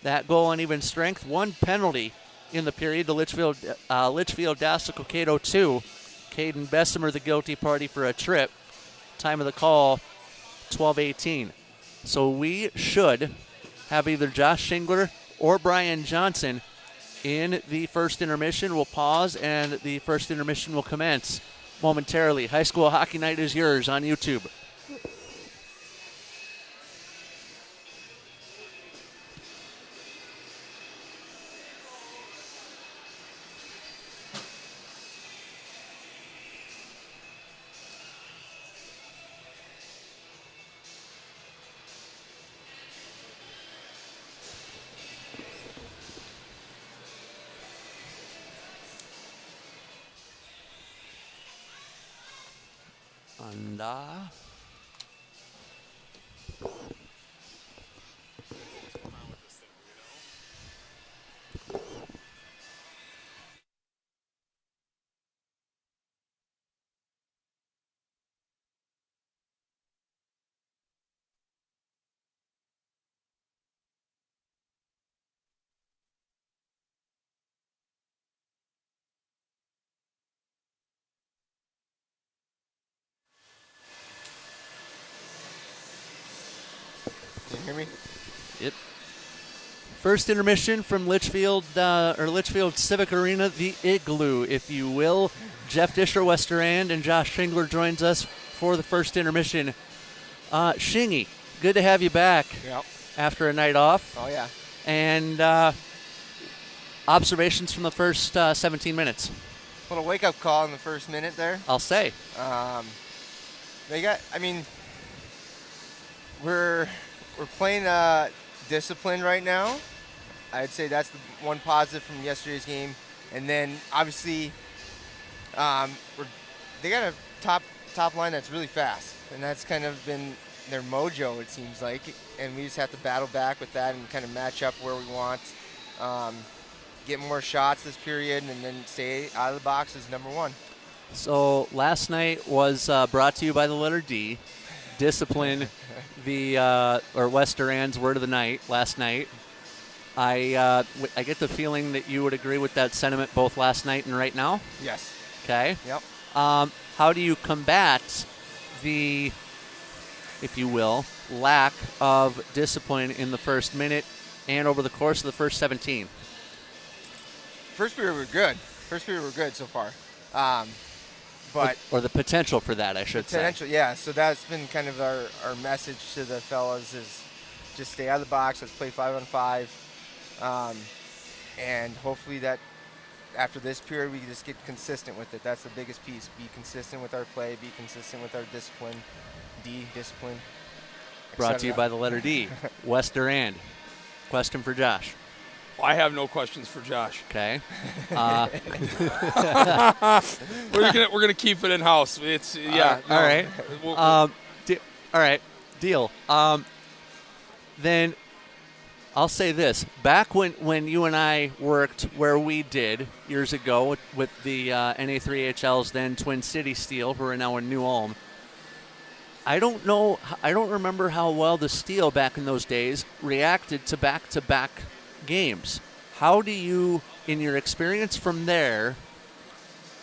That goal on even strength. One penalty in the period to Litchfield Dassel-Cokato 2. Caden Bessemer the guilty party for a trip. Time of the call, 12:18. So we should have either Josh Shingler or Brian Johnson in the first intermission. We'll pause, and the first intermission will commence momentarily. High School Hockey Night is yours on YouTube. Can you hear me? Yep. First intermission from Litchfield Civic Arena, the Igloo, if you will. Jeff Disher, Westerand, and Josh Shingler joins us for the first intermission. Shingy, good to have you back. Yep. After a night off. Oh, yeah. And observations from the first 17 minutes. Little wake-up call in the first minute there. I'll say. We're playing discipline right now. I'd say that's the one positive from yesterday's game. And then obviously, they got a top line that's really fast, and that's kind of been their mojo, it seems like. And we just have to battle back with that and kind of match up where we want. Get more shots this period, and then stay out of the box is number one. So last night was brought to you by the letter D. Discipline, or West Durand's word of the night last night. I get the feeling that you would agree with that sentiment both last night and right now. Yes. Okay. Yep. How do you combat the, if you will, lack of discipline in the first minute and over the course of the first 17? First period were good. So far. But or the potential for that, I should say. Potential, yeah. So that's been kind of our message to the fellas is just stay out of the box. Let's play 5-on-5. And hopefully that after this period, we can just get consistent with it. That's the biggest piece. Be consistent with our play. Be consistent with our discipline. Discipline. Brought to you by the letter D. West Durand. Question for Josh. I have no questions for Josh. Okay. We're gonna keep it in house. It's all right. All right. Deal. Then I'll say this: back when you and I worked where we did years ago with the NA3HLs, then Twin City Steel, who are now in New Ulm. I don't remember how well the Steel back in those days reacted to back-to-back games. How do you, in your experience from there,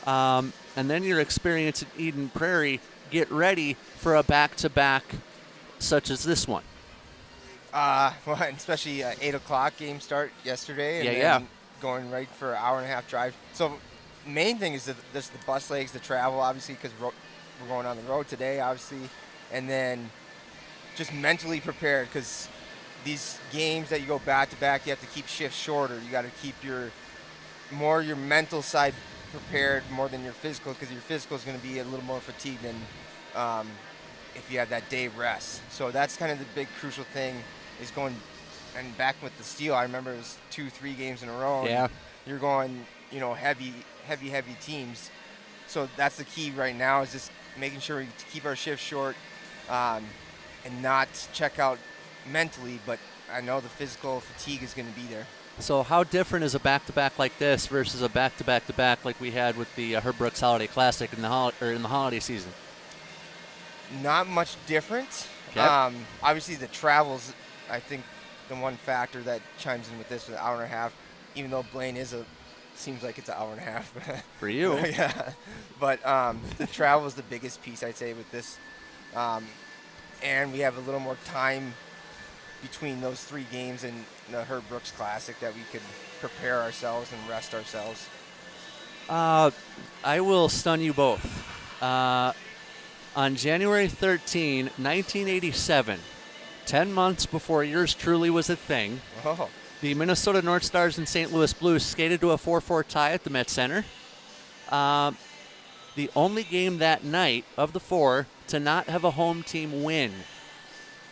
and then your experience at Eden Prairie, get ready for a back-to-back such as this one? Well, especially 8 o'clock game start yesterday, and then going right for an hour-and-a-half drive. So main thing is the bus legs, the travel, obviously, because we're going on the road today, obviously, and then just mentally prepared, because these games that you go back-to-back, you have to keep shifts shorter. You got to keep your mental side prepared more than your physical, because your physical is going to be a little more fatigued than if you have that day rest. So that's kind of the big crucial thing is going, and back with the Steel, I remember it was 2-3 games in a row. Yeah. You're going, heavy teams. So that's the key right now is just making sure we keep our shifts short and not check out mentally, but I know the physical fatigue is going to be there. So how different is a back-to-back like this versus a back-to-back-to-back like we had with the Herb Brooks Holiday Classic in the holiday season? Not much different. Okay. Obviously, the travels, I think, the one factor that chimes in with this was an hour and a half, even though Blaine seems like it's an hour and a half. For you. Yeah. But the travel is the biggest piece, I'd say, with this. And we have a little more time between those 3 games and the Herb Brooks Classic that we could prepare ourselves and rest ourselves. I will stun you both. On January 13, 1987, 10 months before yours truly was a thing, the Minnesota North Stars and St. Louis Blues skated to a 4-4 tie at the Met Center. The only game that night of the 4 to not have a home team win.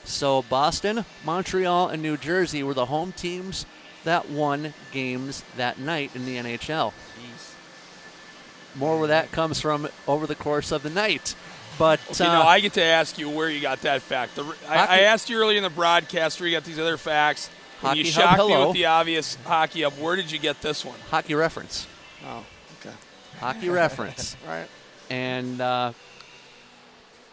So Boston, Montreal, and New Jersey were the home teams that won games that night in the NHL. Jeez. More where that comes from over the course of the night. But okay, now I get to ask you where you got that fact. I asked you earlier in the broadcast where you got these other facts. When you shocked me with the obvious Hockey Hub, where did you get this one? Hockey Reference. Oh, okay. Hockey Reference. All right. And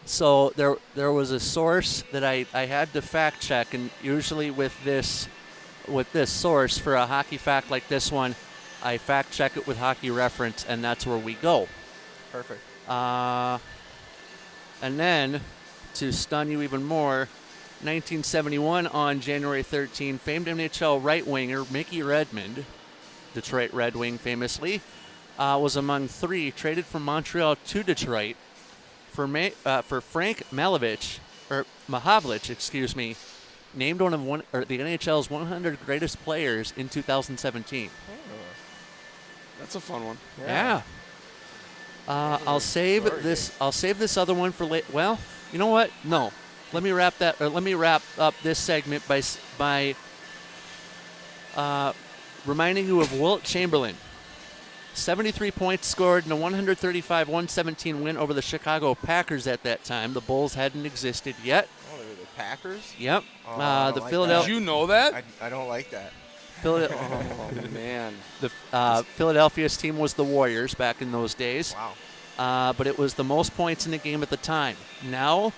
so there was a source that I had to fact check, and usually with this source for a hockey fact like this one, I fact check it with Hockey Reference, and that's where we go. Perfect. And then, to stun you even more, 1971 on January 13, famed NHL right winger Mickey Redmond, Detroit Red Wing famously, was among 3 traded from Montreal to Detroit for Frank Mahovlich, named one of the NHL's 100 greatest players in 2017. Oh, that's a fun one. Yeah. I'll save this other one for late. Well, you know what? No. Let me wrap up this segment by reminding you of Wilt Chamberlain. 73 points scored in a 135-117 win over the Chicago Packers at that time. The Bulls hadn't existed yet. Oh, they were the Packers? Yep. The Philadelphia. Did you know that? I don't like that. Oh, man. The Philadelphia's team was the Warriors back in those days. Wow. But it was the most points in the game at the time. Now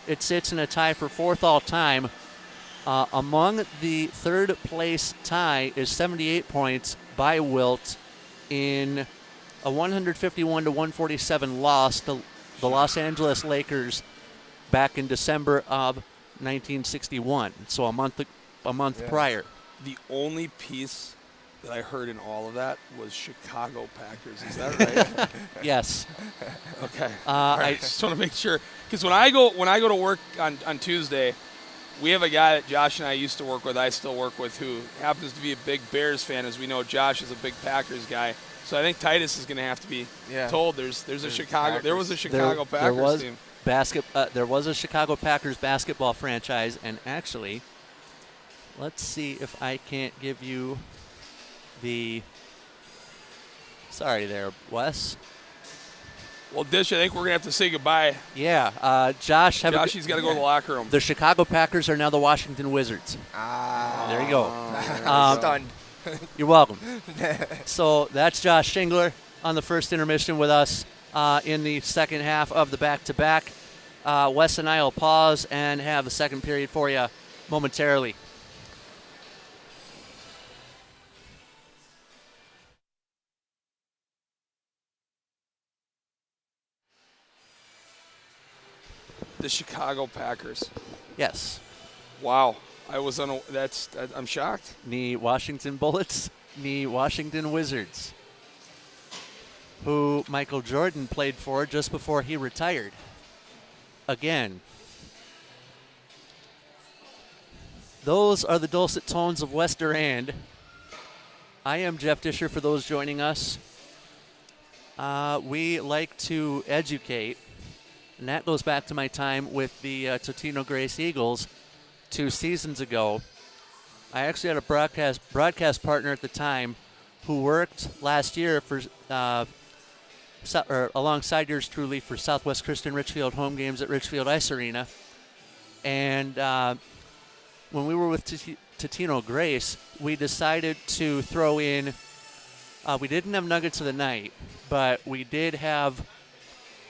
it sits in a tie for fourth all-time. Among the third-place tie is 78 points by Wilt in a 151-147 loss to the Los Angeles Lakers back in December of 1961. So a month prior. The only piece that I heard in all of that was Chicago Packers. Is that right? Yes. Okay. I just want to make sure, because when I go to work on Tuesday, we have a guy that Josh and I used to work with, I still work with, who happens to be a big Bears fan. As we know, Josh is a big Packers guy. So I think Titus is going to have to be told there's a Chicago. Packers. There was a Chicago Packers team. There was a Chicago Packers basketball franchise, and actually, let's see if I can't give you the. Sorry there, Wes. Well, Dish, I think we're going to have to say goodbye. Yeah, Josh. He's got to go to the locker room. The Chicago Packers are now the Washington Wizards. There you go. Stunned. You're welcome. So that's Josh Shingler on the first intermission with us in the second half of the back-to-back. Wes and I will pause and have the second period for you momentarily. The Chicago Packers. Yes. Wow. I'm shocked. The Washington Bullets, the Washington Wizards, who Michael Jordan played for just before he retired. Again. Those are the dulcet tones of Wes Durand. I am Jeff Disher for those joining us. We like to educate. And that goes back to my time with the Totino Grace Eagles 2 seasons ago. I actually had a broadcast partner at the time who worked last year for alongside yours truly for Southwest Christian Richfield home games at Richfield Ice Arena. And when we were with Totino Grace, we decided to throw in, we didn't have Nuggets of the Night, but we did have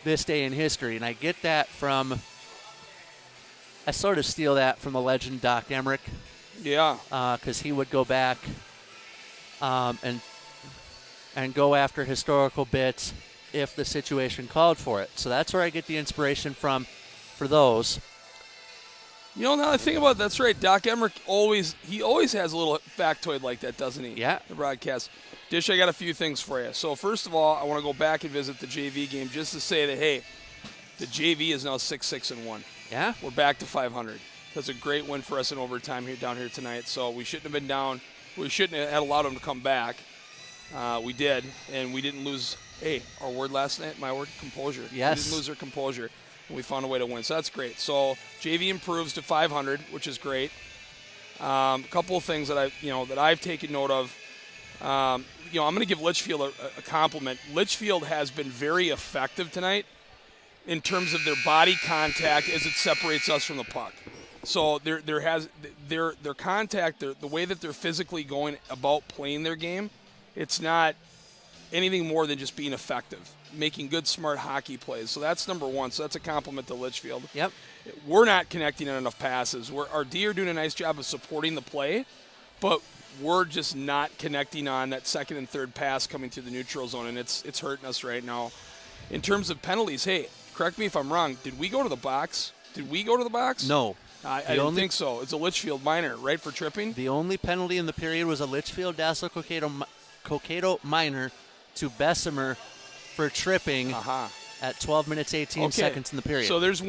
This Day in History, and I get that from, I sort of steal that from the legend Doc Emmerich. Yeah. Because he would go back and go after historical bits if the situation called for it. So that's where I get the inspiration from for those. You know, now I think about it, that's right. Doc Emmerich always has a little factoid like that, doesn't he? Yeah. The broadcast. Dish, I got a few things for you. So first of all, I want to go back and visit the JV game just to say that, hey, the JV is now 6-6-1. Yeah. We're back to 500. That's a great win for us in overtime down here tonight. So we shouldn't have been down. We shouldn't have allowed them to come back. We did, and we didn't lose. Hey, our word last night, my word, composure. Yes. We didn't lose our composure, and we found a way to win. So that's great. So JV improves to 500, which is great. A couple of things that I've taken note of. I'm going to give Litchfield a compliment. Litchfield has been very effective tonight in terms of their body contact as it separates us from the puck. So their contact, the way that they're physically going about playing their game, it's not anything more than just being effective, making good, smart hockey plays. So that's number one. So that's a compliment to Litchfield. Yep. We're not connecting on enough passes. Our D are doing a nice job of supporting the play, but we're just not connecting on that second and third pass coming through the neutral zone, and it's hurting us right now. In terms of penalties, hey, correct me if I'm wrong. Did we go to the box? No. I don't think so. It's a Litchfield minor, right, for tripping? The only penalty in the period was a Litchfield Dassel-Cokato minor to Bessemer for tripping at 12 minutes 18 seconds in the period. So there's a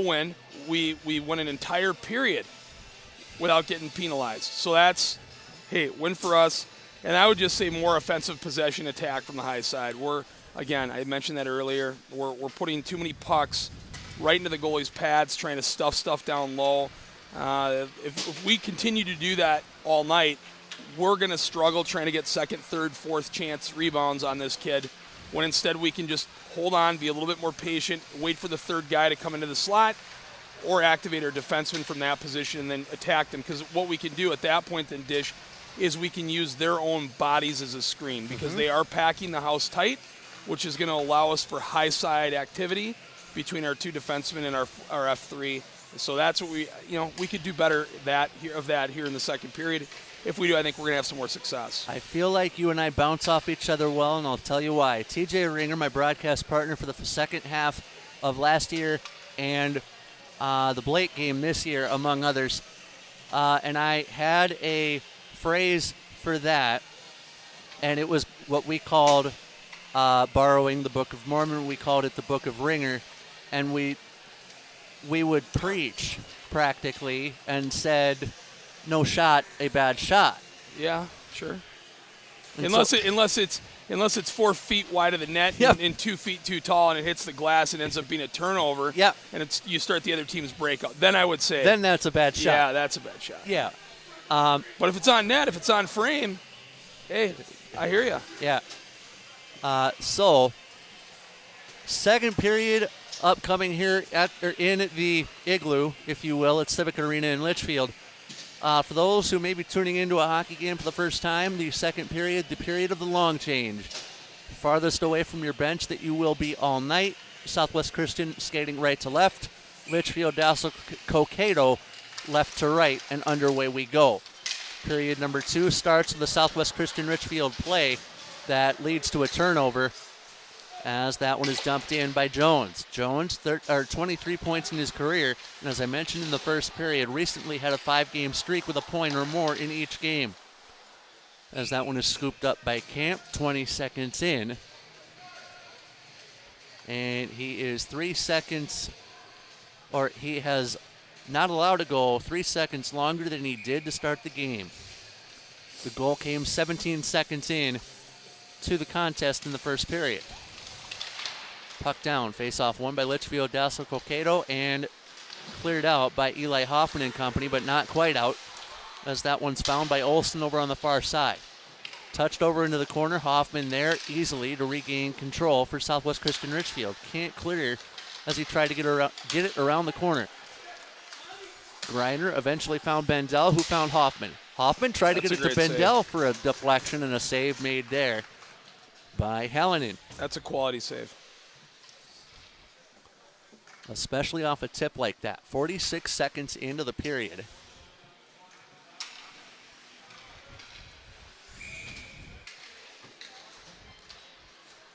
win. We won an entire period without getting penalized. So that's, hey, win for us. And I would just say more offensive possession attack from the high side. Again, I mentioned that earlier. We're putting too many pucks right into the goalie's pads, trying to stuff stuff down low. If we continue to do that all night, we're going to struggle trying to get second, third, fourth chance rebounds on this kid, when instead we can just hold on, be a little bit more patient, wait for the third guy to come into the slot, or activate our defenseman from that position and then attack them. Because what we can do at that point then, Dish, is we can use their own bodies as a screen, because they are packing the house tight, which is going to allow us for high side activity between our two defensemen and our F3. So that's what we could do better of that here in the second period. If we do, I think we're going to have some more success. I feel like you and I bounce off each other well, and I'll tell you why. TJ Ringer, my broadcast partner for the second half of last year and the Blake game this year, among others, and I had a phrase for that, and it was what we called, borrowing the Book of Mormon, we called it the Book of Ringer, and we would preach practically and said, no shot, a bad shot. Yeah, sure. And unless it's 4 feet wide of the net and 2 feet too tall, and it hits the glass and ends up being a turnover. Yeah. And you start the other team's breakout. Then I would say. Then that's a bad shot. Yeah, that's a bad shot. Yeah. But if it's on net, if it's on frame, hey, I hear you. Yeah. So, second period upcoming here in the Igloo, if you will, at Civic Arena in Litchfield. For those who may be tuning into a hockey game for the first time, the second period, the period of the long change. Farthest away from your bench that you will be all night. Southwest Christian skating right to left. Litchfield, Dassel-Cokato left to right, and underway we go. Period number 2 starts with the Southwest Christian Litchfield play that leads to a turnover, as that one is dumped in by Jones. Jones, 23 points in his career, and as I mentioned in the first period, recently had a 5-game streak with a point or more in each game. As that one is scooped up by Camp, 20 seconds in. And he is 3 seconds, or he has not allowed to go 3 seconds longer than he did to start the game. The goal came 17 seconds in to the contest in the first period. Puck down, face-off won by Litchfield, Dassel-Cokato, and cleared out by Eli Hoffman and company, but not quite out, as that one's found by Olsen over on the far side. Touched over into the corner, Hoffman there easily to regain control for Southwest Christian Litchfield. Can't clear as he tried to get it around the corner. Griner eventually found Bendel, who found Hoffman. Hoffman tried to get it to Bendel for a deflection, and a save made there by Hallinan. That's a quality save. Especially off a tip like that. 46 seconds into the period.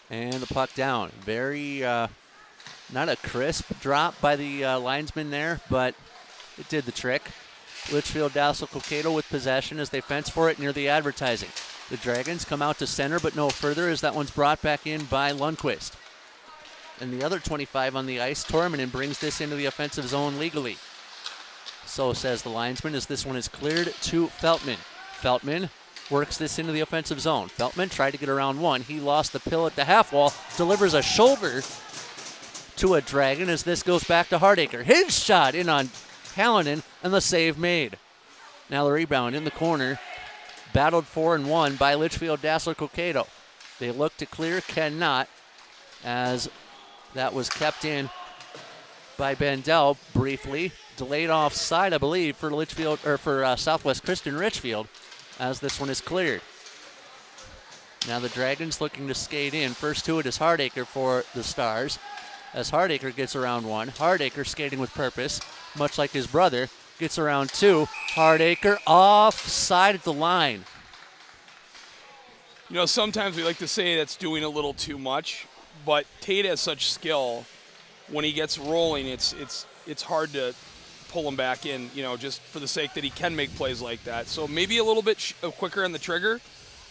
And the puck down. Very, not a crisp drop by the linesman there, but it did the trick. Litchfield, Dassel-Cokato with possession as they fence for it near the advertising. The Dragons come out to center, but no further, as that one's brought back in by Lundqvist. And the other 25 on the ice, Tormanen, brings this into the offensive zone legally. So says the linesman, as this one is cleared to Feltman. Feltman works this into the offensive zone. Feltman tried to get around one. He lost the pill at the half wall, delivers a shoulder to a Dragon as this goes back to Hardacre. His shot in on Hallinan, and the save made. Now the rebound in the corner, battled for and won by Litchfield, Dassel-Cokato. They look to clear, cannot, as that was kept in by Bendel briefly. Delayed offside, I believe, for Litchfield, or for Southwest Christian Litchfield, as this one is cleared. Now the Dragons looking to skate in. First to it is Hardacre for the Stars, as Hardacre gets around one. Hardacre skating with purpose, much like his brother, gets around two. Hardacre offside at the line. You know, sometimes we like to say that's doing a little too much, but Tate has such skill. When he gets rolling, it's hard to pull him back in, you know, just for the sake that he can make plays like that. So maybe a little bit quicker on the trigger,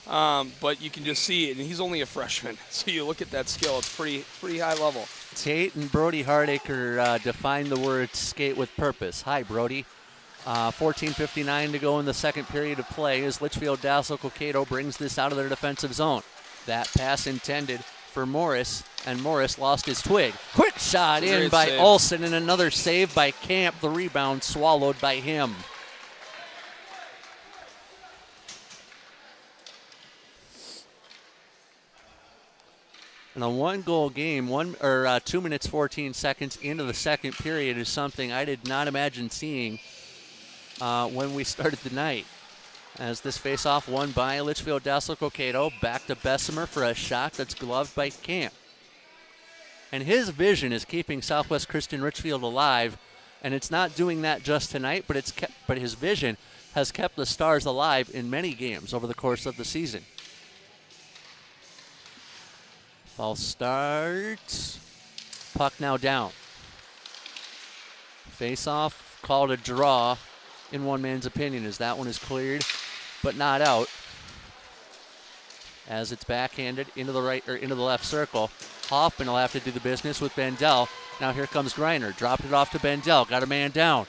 but you can just see it, and he's only a freshman. So you look at that skill, it's pretty high level. Tate and Brody Hardacre define the word skate with purpose. Hi, Brody. 14:59 to go in the second period of play as Litchfield, Dassel-Cokato brings this out of their defensive zone. That pass intended for Morris, and Morris lost his twig. Quick shot in by Olsen, and another save by Camp. The rebound swallowed by him. And a one-goal game, 2 minutes 14 seconds into the second period is something I did not imagine seeing when we started the night. As this face-off won by Litchfield Dassel-Cokato, back to Bessemer for a shot that's gloved by Camp. And his vision is keeping Southwest Christian Richfield alive, and it's not doing that just tonight, but his vision has kept the Stars alive in many games over the course of the season. False start. Puck now down. Face-off called a draw in one man's opinion as that one is cleared, but not out. As it's backhanded into the right or into the left circle. Hoffman will have to do the business with Bendel. Now here comes Greiner. Dropped it off to Bendel. Got a man down.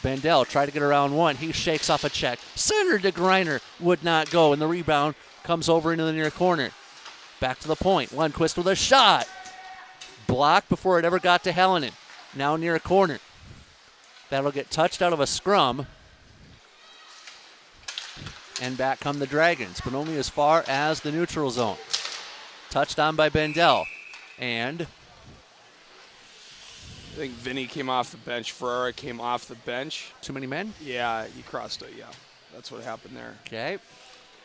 Bendel tried to get around one. He shakes off a check. Centered to Greiner. Would not go. And the rebound comes over into the near corner. Back to the point. Lundqvist with a shot. Blocked before it ever got to Helenen. Now near a corner. That'll get touched out of a scrum. And back come the Dragons, but only as far as the neutral zone. Touched on by Bendel. And I think Vinny came off the bench. Ferrara came off the bench. Too many men? Yeah, he crossed it, yeah. That's what happened there. Okay.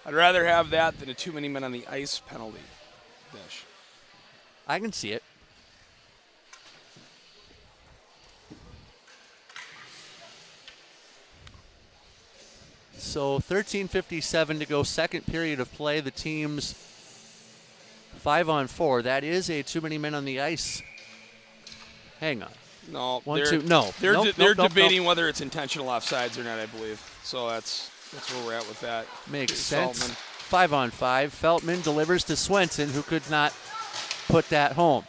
I'd rather have that than a too many men on the ice penalty. Dish. I can see it. So 13:57 to go, second period of play. The team's 5-on-4. That is a too many men on the ice. Hang on. No, They're debating whether it's intentional offsides or not, I believe. So that's where we're at with that. Makes sense. 5-on-5. Feltman delivers to Swenson, who could not put that home.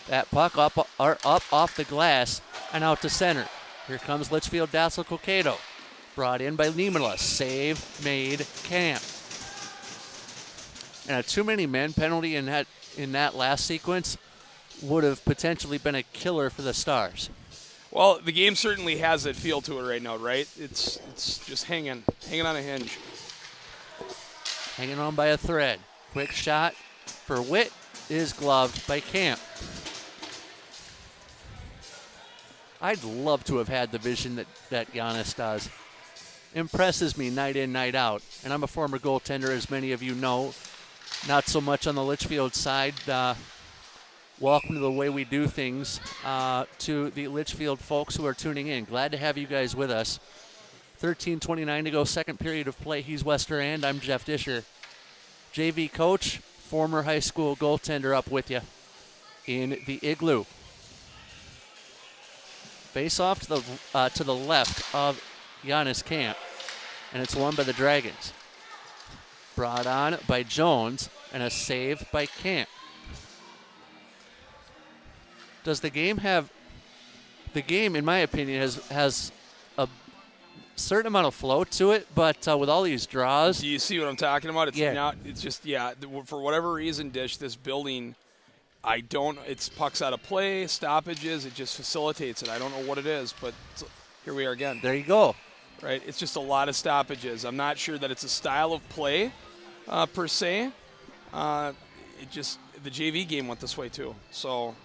That puck up off the glass and out to center. Here comes Litchfield Dassel-Cokato. Brought in by Niemela. Save made Camp. And a too many men penalty in that last sequence would have potentially been a killer for the Stars. Well, the game certainly has that feel to it right now, right? It's just hanging on a hinge. Hanging on by a thread. Quick shot for Witt is gloved by Camp. I'd love to have had the vision that Giannis does. Impresses me night in, night out. And I'm a former goaltender, as many of you know. Not so much on the Litchfield side. Welcome to the way we do things to the Litchfield folks who are tuning in. Glad to have you guys with us. 13:29 to go, second period of play. He's Wester and I'm Jeff Disher. JV coach, former high school goaltender up with you in the Igloo. Face off to the left of Giannis Camp, and it's won by the Dragons. Brought on by Jones, and a save by Camp. Does the game have... The game, in my opinion, has a certain amount of flow to it, but with all these draws... Do you see what I'm talking about? Yeah. For whatever reason, Dish, this building, it's pucks out of play, stoppages, it just facilitates it. I don't know what it is, but here we are again. There you go. Right, it's just a lot of stoppages. I'm not sure that it's a style of play per se. The JV game went this way too. So,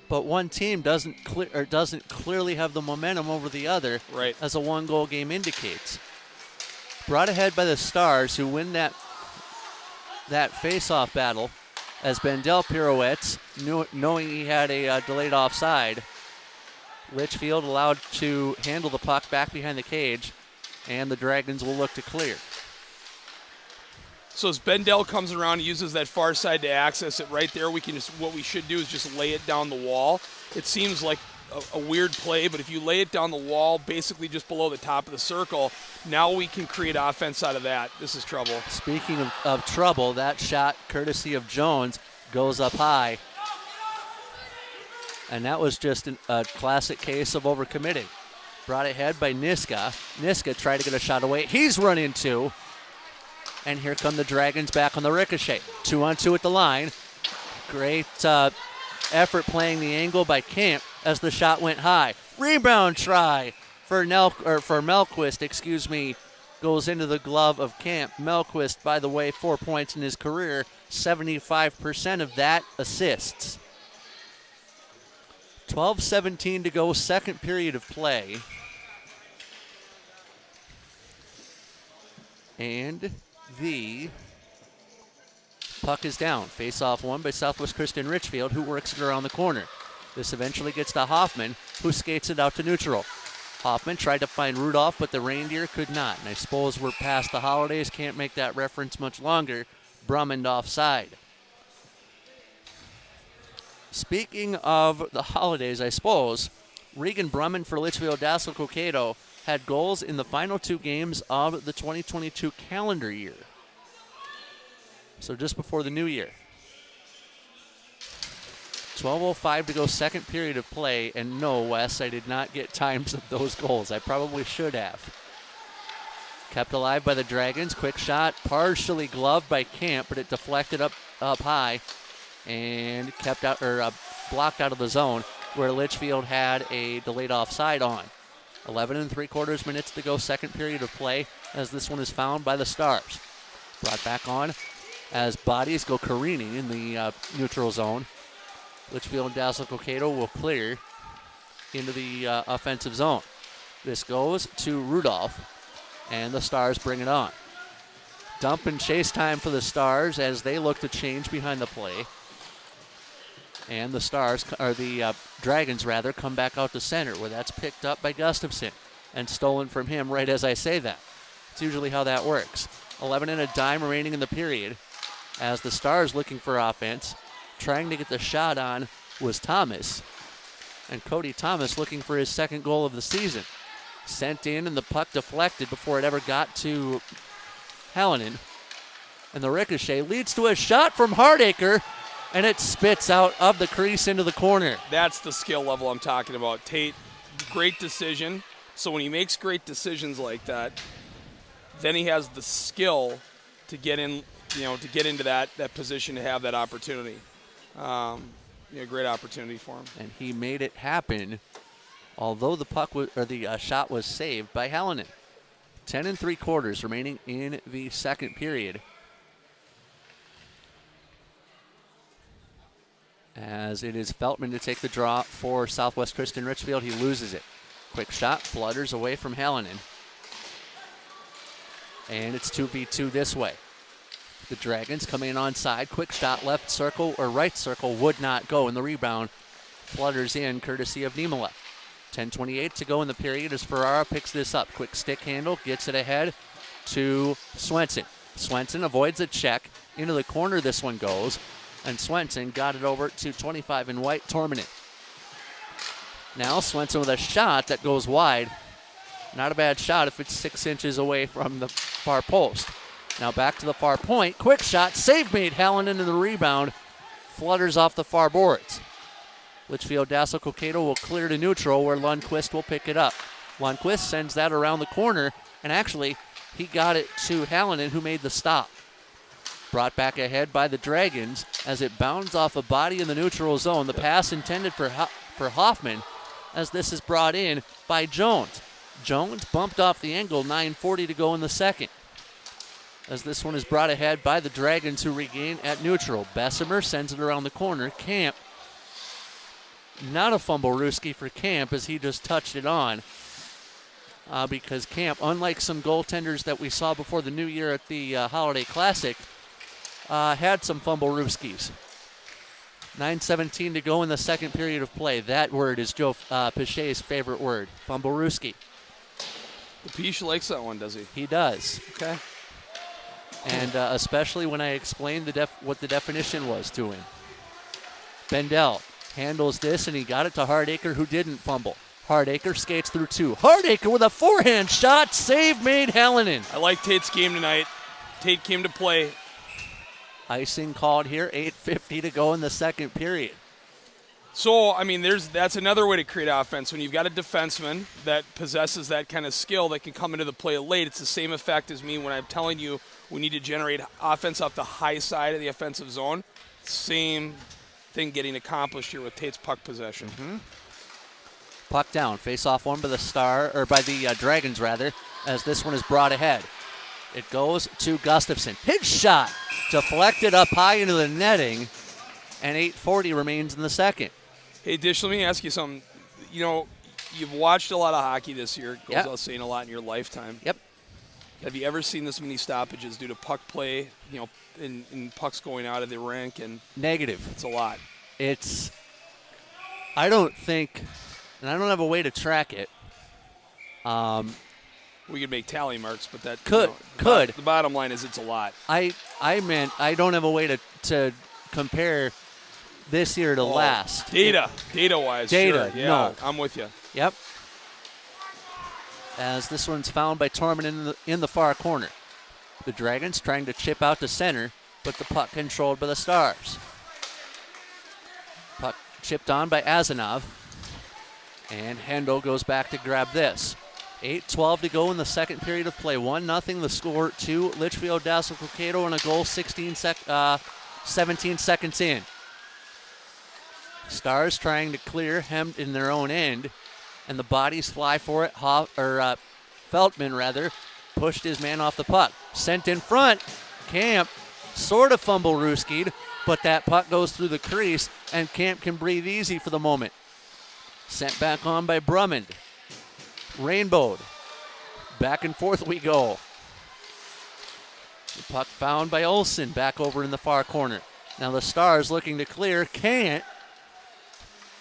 but one team doesn't clearly have the momentum over the other, right, as a one-goal game indicates. Brought ahead by the Stars, who win that face-off battle, as Bendel pirouettes, knowing he had a delayed offside. Litchfield allowed to handle the puck back behind the cage, and the Dragons will look to clear. So as Bendel comes around, uses that far side to access it right there, what we should do is just lay it down the wall. It seems like a weird play, but if you lay it down the wall, basically just below the top of the circle, now we can create offense out of that. This is trouble. Speaking of trouble, that shot, courtesy of Jones, goes up high. And that was just a classic case of overcommitting. Brought ahead by Niska. Niska tried to get a shot away. He's run into. And here come the Dragons back on the ricochet. 2-on-2 at the line. Great effort playing the angle by Camp as the shot went high. Rebound try for Melquist, goes into the glove of Camp. Melquist, by the way, 4 points in his career, 75% of that assists. 12:17 to go, second period of play. And the puck is down. Face-off won by Southwest Christian Litchfield, who works it around the corner. This eventually gets to Hoffman, who skates it out to neutral. Hoffman tried to find Rudolph, but the Reindeer could not. And I suppose we're past the holidays, can't make that reference much longer. Brummond offside. Speaking of the holidays, I suppose, Regan Brummond for Litchfield Dassel-Cokato had goals in the final 2 games of the 2022 calendar year. So just before the new year. 12:05 to go, second period of play. And no, Wes, I did not get times of those goals. I probably should have. Kept alive by the Dragons. Quick shot, partially gloved by Camp, but it deflected up high and kept out or blocked out of the zone where Litchfield had a delayed offside on. 11 3/4 minutes to go, second period of play, as this one is found by the Stars. Brought back on as bodies go careening in the neutral zone. Litchfield and Dassel-Cokato will clear into the offensive zone. This goes to Rudolph, and the Stars bring it on. Dump and chase time for the Stars as they look to change behind the play. And the Stars, or the Dragons rather, come back out to center, where that's picked up by Gustafson and stolen from him right as I say that. It's usually how that works. 11 and a dime remaining in the period as the Stars looking for offense. Trying to get the shot on was Thomas. And Cody Thomas looking for his second goal of the season. Sent in and the puck deflected before it ever got to Hallinan. And the ricochet leads to a shot from Hardacre, and it spits out of the crease into the corner. That's the skill level I'm talking about. Tate, great decision. So when he makes great decisions like that, then he has the skill to get in, to get into that position to have that opportunity. Great opportunity for him. And he made it happen, although the puck the shot was saved by Hallinan. 10 3/4 remaining in the second period. As it is Feltman to take the draw for Southwest Christian Litchfield, he loses it. Quick shot, flutters away from Hallinan. And it's 2v2 this way. The Dragons coming in onside. Quick shot, left circle or right circle, would not go. And the rebound flutters in courtesy of Niemela. 10:28 to go in the period as Ferrara picks this up. Quick stick handle, gets it ahead to Swenson. Swenson avoids a check. Into the corner this one goes. And Swenson got it over to 25 in white, Torminen. Now Swenson with a shot that goes wide. Not a bad shot if it's 6 inches away from the far post. Now back to the far point. Quick shot, save made. Hallinan in the rebound. Flutters off the far boards. Litchfield Dassel-Cokato will clear to neutral where Lundquist will pick it up. Lundquist sends that around the corner, and actually he got it to Hallinan, who made the stop. Brought back ahead by the Dragons as it bounds off a body in the neutral zone. The pass intended for Hoffman as this is brought in by Jones. Jones bumped off the angle, 9:40 to go in the second. As this one is brought ahead by the Dragons, who regain at neutral. Bessemer sends it around the corner. Camp, not a fumble-rooski for Camp as he just touched it on. Because Camp, unlike some goaltenders that we saw before the new year at the Holiday Classic, had some fumble-rooskis. 9:17 to go in the second period of play. That word is Joe Pichet's favorite word, fumble-rooski. Piche likes that one, does he? He does. Okay. And especially when I explained what the definition was to him. Bendel handles this, and he got it to Hardacre, who didn't fumble. Hardacre skates through 2. Hardacre with a forehand shot. Save made Hallinan. I like Tate's game tonight. Tate came to play. Icing called here. 8:50 to go in the second period. So, that's another way to create offense. When you've got a defenseman that possesses that kind of skill that can come into the play late, it's the same effect as me when I'm telling you we need to generate offense off the high side of the offensive zone. Same thing getting accomplished here with Tate's puck possession. Mm-hmm. Puck down. Face-off one by the Dragons rather. as this one is brought ahead. It goes to Gustafson. His shot deflected up high into the netting, and 8:40 remains in the second. Hey, Dish, let me ask you something. You know, you've watched a lot of hockey this year. It goes without saying a lot in your lifetime. Yep. Have you ever seen this many stoppages due to puck play, you know, in pucks going out of the rink? And negative. It's a lot. I don't think, and I don't have a way to track it. We could make tally marks, but that could. The bottom line is it's a lot. I meant I don't have a way to compare this year to last. Data-wise, data, sure. Yeah, no. I'm with you. Yep. As this one's found by Torman in the far corner. The Dragons trying to chip out to center, but the puck controlled by the Stars. Puck chipped on by Azanov, and Hendo goes back to grab this. 8:12 to go in the second period of play. 1-0 the score to Litchfield Dassel-Cokato, and a goal 17 seconds in. Stars trying to clear, hemmed in their own end, and the bodies fly for it. Feltman pushed his man off the puck. Sent in front. Camp sort of fumble-rooskied, but that puck goes through the crease, and Camp can breathe easy for the moment. Sent back on by Brummond. Rainbowed. Back and forth we go. The puck found by Olsen back over in the far corner. Now the Stars looking to clear, can't.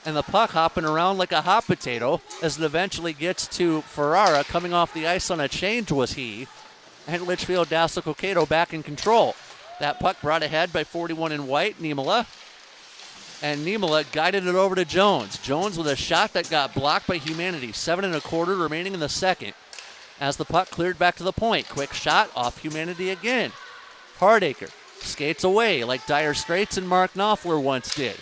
And the puck hopping around like a hot potato as it eventually gets to Ferrara. Coming off the ice on a change was he. And Litchfield Dassel-Cokato back in control. That puck brought ahead by 41 in white, Niemela. And Niemela guided it over to Jones. Jones with a shot that got blocked by Humanity. 7 1/4 remaining in the second. As the puck cleared back to the point. Quick shot off Humanity again. Hardacre skates away like Dire Straits and Mark Knopfler once did.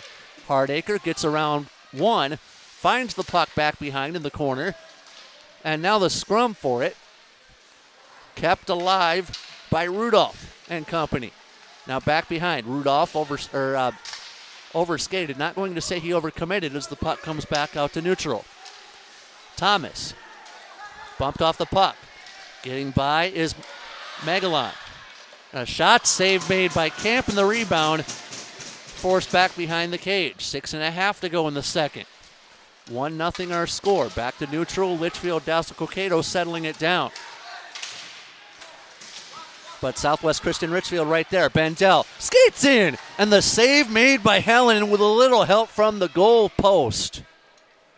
Hardacre gets around one, finds the puck back behind in the corner, and now the scrum for it, kept alive by Rudolph and company. Now back behind, Rudolph overskated. Not going to say he overcommitted as the puck comes back out to neutral. Thomas bumped off the puck. Getting by is Magellan. A shot save made by Camp, and the rebound forced back behind the cage. 6.5 to go in the second. 1-0 our score. Back to neutral. Litchfield Dassel-Cokato settling it down. But Southwest Christian Richfield right there. Bendel skates in, and the save made by Helen with a little help from the goal post.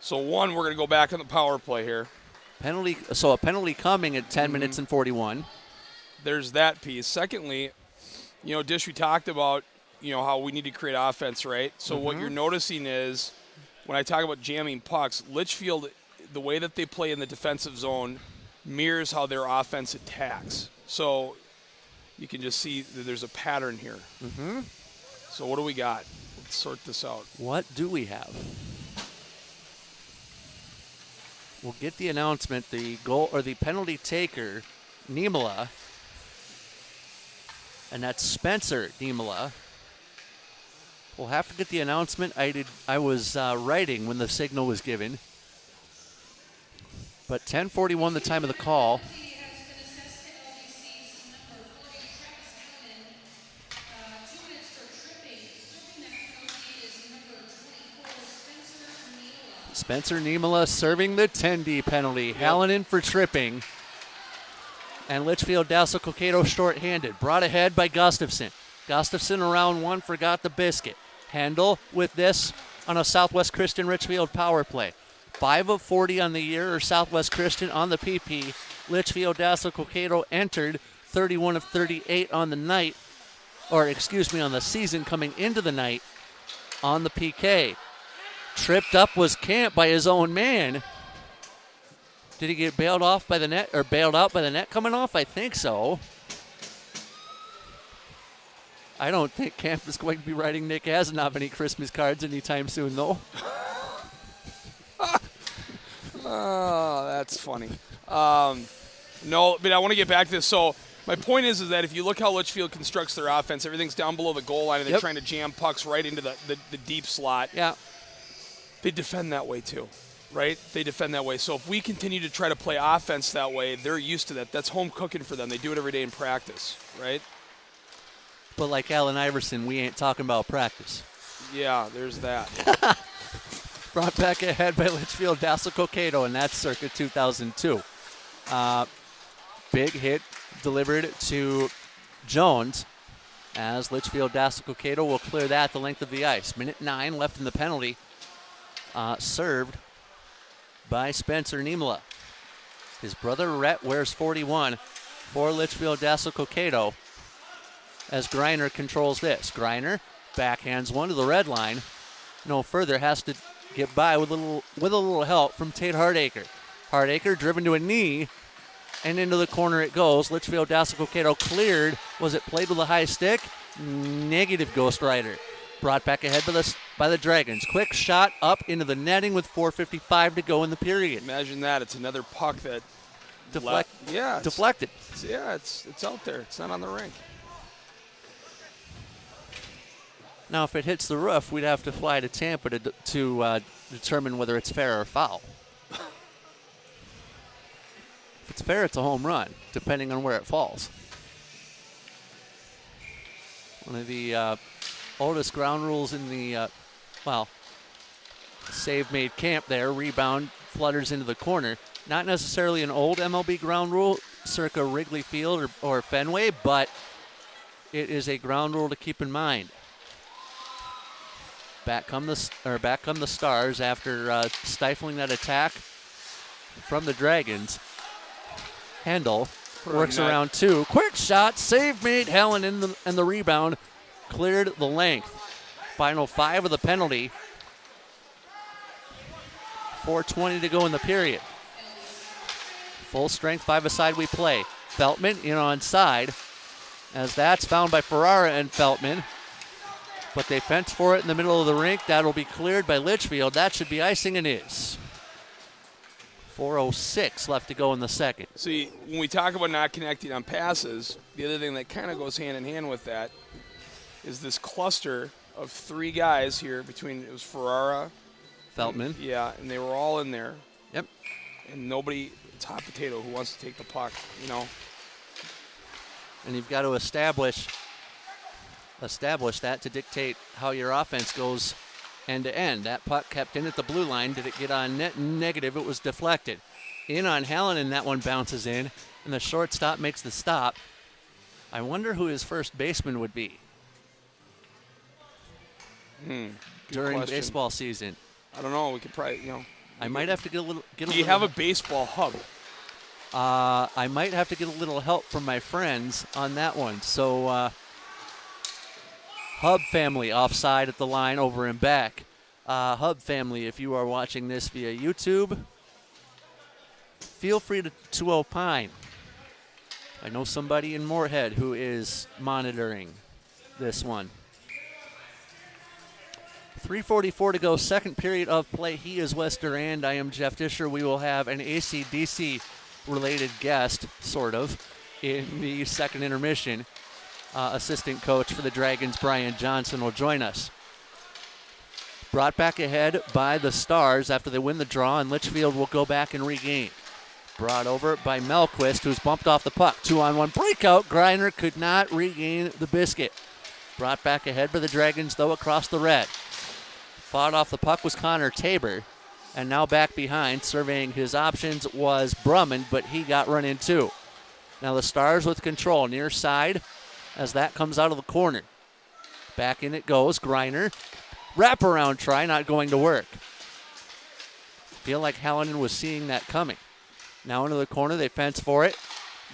So we're going to go back on the power play here. So a penalty coming at 10 minutes and 41. There's that piece. Secondly, Dish, we talked about, how we need to create offense, right? So what you're noticing is when I talk about jamming pucks, Litchfield, the way that they play in the defensive zone mirrors how their offense attacks. So you can just see that there's a pattern here. So what do we got? Let's sort this out. What do we have? We'll get the announcement. The goal or the penalty taker, Niemela, and that's Spencer Niemela. We'll have to get the announcement. I was writing when the signal was given. But 10:41 the time of the call. Spencer Niemela serving the 10D penalty. Hallinan for tripping. And Litchfield Dassel-Cokato shorthanded. Brought ahead by Gustafson. Gustafson around one, forgot the biscuit. Handel with this on a Southwest Christian Richfield power play. 5 of 40 on the year, or Southwest Christian on the PP. Litchfield Dassel-Cokato entered 31 of 38 on the night, on the season coming into the night on the PK. Tripped up was Camp by his own man. Did he get bailed out by the net coming off? I think so. I don't think Camp is going to be writing Nick Azanov any Christmas cards anytime soon, though. Oh, that's funny. No, but I want to get back to this. So my point is that if you look how Litchfield constructs their offense, everything's down below the goal line, and they're trying to jam pucks right into the deep slot. Yeah. They defend that way, too. right? They defend that way. So if we continue to try to play offense that way, they're used to that. That's home cooking for them. They do it every day in practice, right? But like Allen Iverson, we ain't talking about practice. Yeah, there's that. Brought back ahead by Litchfield Dassel-Cokato, and that's circa 2002. Big hit delivered to Jones as Litchfield Dassel-Cokato will clear that the length of the ice. Minute 9 left in the penalty. Served by Spencer Niemela. His brother Rhett wears 41 for Litchfield Dassel-Cokato as Greiner controls this. Greiner backhands one to the red line. No further, has to get by with a little help from Tate Hardacre. Hardacre driven to a knee, and into the corner it goes. Litchfield Dassel-Cokato cleared. Was it played with a high stick? Negative, Ghost Rider. Brought back ahead by the Dragons. Quick shot up into the netting with 4:55 to go in the period. Imagine that. It's another puck that deflected. It's out there. It's not on the rink. Now, if it hits the roof, we'd have to fly to Tampa to determine whether it's fair or foul. If it's fair, it's a home run, depending on where it falls. One of the oldest ground rules in the, save made camp there. Rebound flutters into the corner. Not necessarily an old MLB ground rule, circa Wrigley Field or Fenway, but it is a ground rule to keep in mind. Back come the Stars after stifling that attack from the Dragons. Hendel works around two. Quick shot, save made. Helen and the rebound cleared the length. Final 5 of the penalty. 4:20 to go in the period. Full strength 5-a-side we play. Feltman in on side as that's found by Ferrara and Feltman. But they fence for it in the middle of the rink. That'll be cleared by Litchfield. That should be icing and is. 4:06 left to go in the second. See, when we talk about not connecting on passes, the other thing that kind of goes hand in hand with that is this cluster of 3 guys here between, it was Ferrara. Feltman. And they were all in there. Yep. And nobody, it's hot potato who wants to take the puck, And you've got to establish that to dictate how your offense goes end to end. That puck kept in at the blue line. Did it get on net? Negative. It was deflected. In on Helen, and that one bounces in, and the shortstop makes the stop. I wonder who his first baseman would be during baseball season. I don't know. We could probably, I might have to get a little. Do you have a baseball hub? I might have to get a little help from my friends on that one. So, Hub family offside at the line over and back. Hub family, if you are watching this via YouTube, feel free to opine. I know somebody in Moorhead who is monitoring this one. 3:44 to go, second period of play. He is Wes Durand. I am Jeff Disher. We will have an AC/DC-related guest, sort of, in the second intermission. Assistant coach for the Dragons, Brian Johnson, will join us. Brought back ahead by the Stars after they win the draw, and Litchfield will go back and regain. Brought over by Melquist, who's bumped off the puck. 2-on-1 breakout. Greiner could not regain the biscuit. Brought back ahead by the Dragons, though, across the red. Fought off the puck was Connor Tabor, and now back behind, surveying his options, was Brumman, but he got run into. Now the Stars with control, near side, as that comes out of the corner. Back in it goes, Greiner. Wraparound try, not going to work. Feel like Hallinan was seeing that coming. Now into the corner, they fence for it.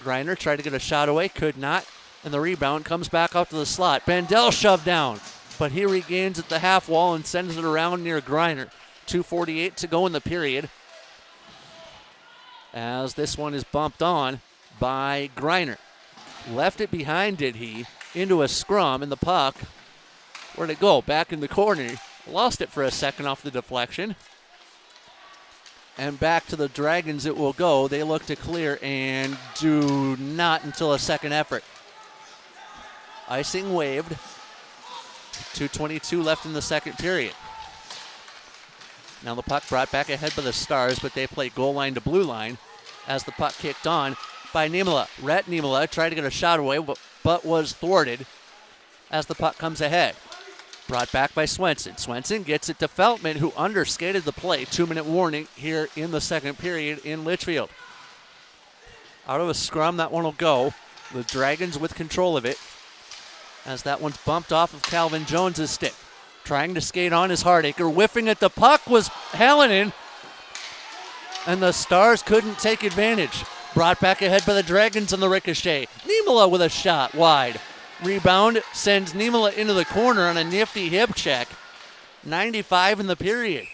Greiner tried to get a shot away, could not, and the rebound comes back out to the slot. Bendel shoved down, but he regains at the half wall and sends it around near Greiner. 2:48 to go in the period, as this one is bumped on by Greiner. Left it behind, did he, into a scrum, and the puck, where'd it go? Back in the corner. Lost it for a second off the deflection. And back to the Dragons it will go. They look to clear and do not until a second effort. Icing waved. 2:22 left in the second period. Now the puck brought back ahead by the Stars, but they play goal line to blue line as the puck kicked on by Niemela. Rhett Niemela tried to get a shot away, but was thwarted as the puck comes ahead. Brought back by Swenson. Swenson gets it to Feltman, who underskated the play. 2-minute warning here in the second period in Litchfield. Out of a scrum, that one will go. The Dragons with control of it as that one's bumped off of Calvin Jones's stick. Trying to skate on is Hardacre. Whiffing at the puck was Hallinan, and the Stars couldn't take advantage. Brought back ahead by the Dragons on the ricochet. Niemela with a shot wide. Rebound sends Niemela into the corner on a nifty hip check. 95 in the period.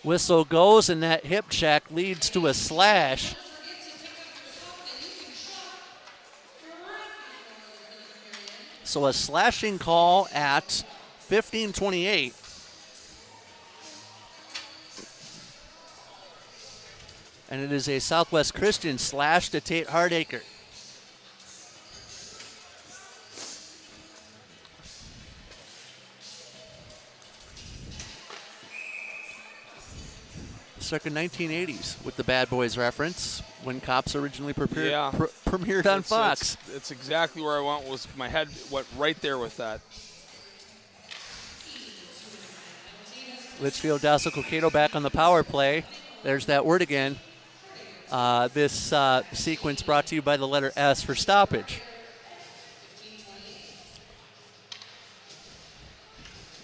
Whistle goes, and that hip check leads to a slash. So a slashing call at 15:28. And it is a Southwest Christian slash to Tate Hardacre. Circa 1980s with the Bad Boys reference when Cops originally premiered on Fox. It's exactly where I went. My head went right there with that. Litchfield, Dassel-Cokato back on the power play. There's that word again. This sequence brought to you by the letter S for stoppage.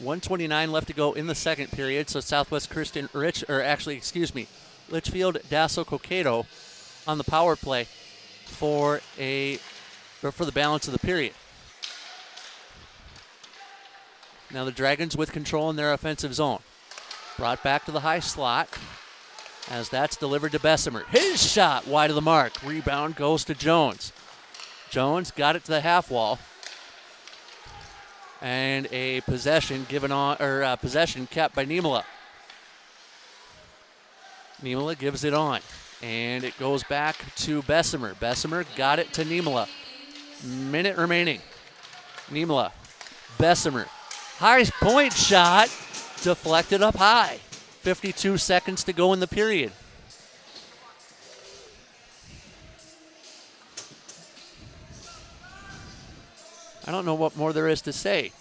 1:29 left to go in the second period, so Southwest Christian, Litchfield, Dassel-Cokato on the power play for the balance of the period. Now the Dragons with control in their offensive zone. Brought back to the high slot as that's delivered to Bessemer. His shot wide of the mark. Rebound goes to Jones. Jones got it to the half wall. And a possession possession kept by Niemela. Niemela gives it on, and it goes back to Bessemer. Bessemer got it to Niemela. Minute remaining. Niemela, Bessemer, high point shot, deflected up high. 52 seconds to go in the period. I don't know what more there is to say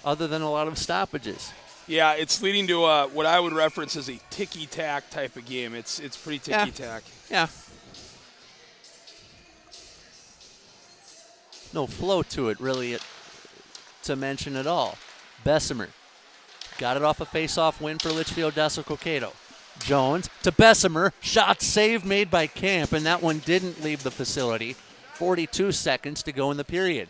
other than a lot of stoppages. Yeah, it's leading to what I would reference as a ticky-tack type of game. It's pretty ticky-tack. Yeah. No flow to it, really, to mention at all. Bessemer got it off a face-off win for Litchfield, Dassel-Cokato. Jones to Bessemer. Shot save made by Camp, and that one didn't leave the facility. 42 seconds to go in the period.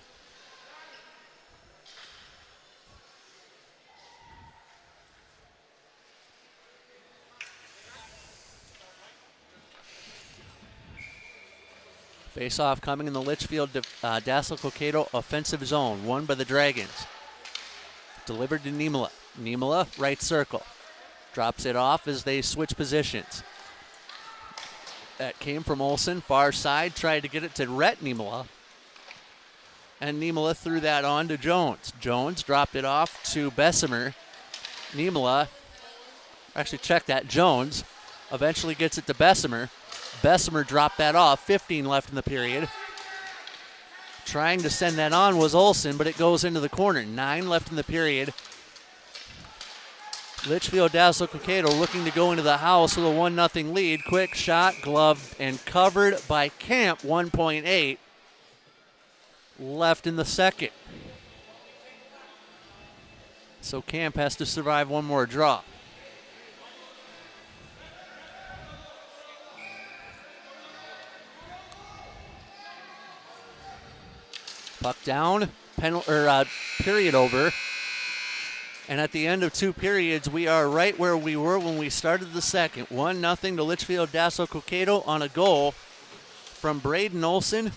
Face-off coming in the Litchfield Dassel-Cokato offensive zone, won by the Dragons. Delivered to Niemela. Niemela, right circle. Drops it off as they switch positions. That came from Olsen, far side, tried to get it to Rhett Niemela. And Niemela threw that on to Jones. Jones dropped it off to Bessemer. Niemela, actually check that, Jones eventually gets it to Bessemer. Bessemer dropped that off, 15 left in the period. Trying to send that on was Olsen, but it goes into the corner. 9 left in the period. Litchfield Dassel-Cokato looking to go into the house with a 1-0 lead. Quick shot, gloved and covered by Camp. 1.8 left in the second. So Camp has to survive one more draw. Puck down, period over. And at the end of 2 periods, we are right where we were when we started the second. 1-0 to Litchfield Dassel-Cokato on a goal from Braden Olsen.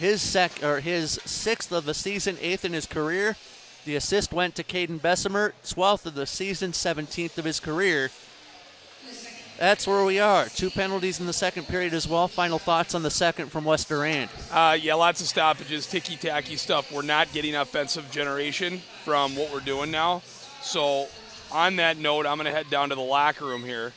His 6th of the season, 8th in his career. The assist went to Caden Bessemer, 12th of the season, 17th of his career. That's where we are. 2 penalties in the second period as well. Final thoughts on the second from West Durand. Yeah, lots of stoppages, ticky-tacky stuff. We're not getting offensive generation from what we're doing now. So on that note, I'm going to head down to the locker room here.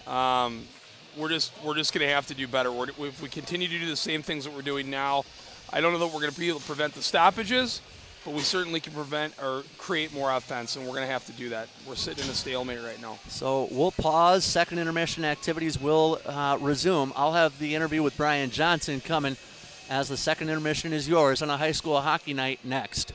We're just going to have to do better. If we continue to do the same things that we're doing now, I don't know that we're going to be able to prevent the stoppages, but we certainly can prevent or create more offense, and we're going to have to do that. We're sitting in a stalemate right now. So we'll pause. Second intermission activities will resume. I'll have the interview with Brian Johnson coming as the second intermission is yours on a high school hockey night next.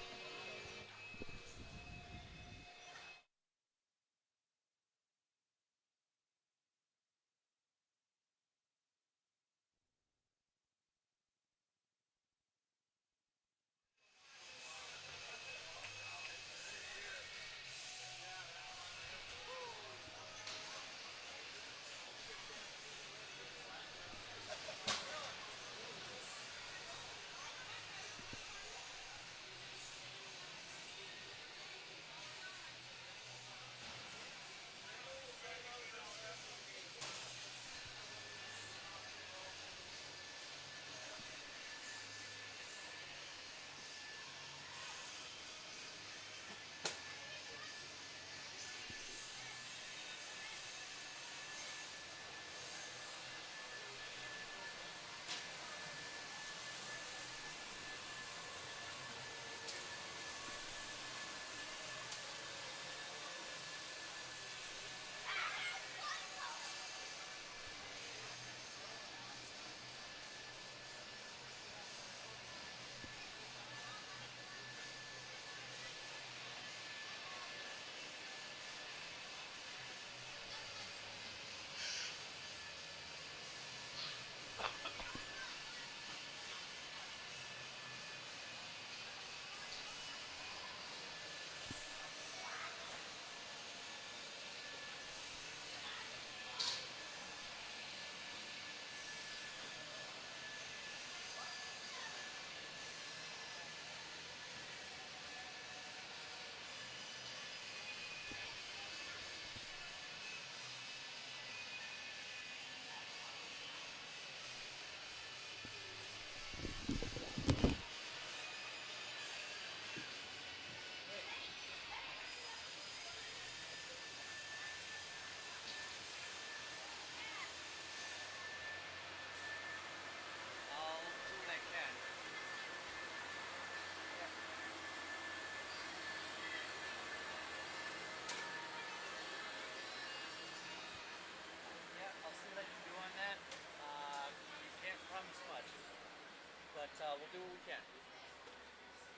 We'll do what we can.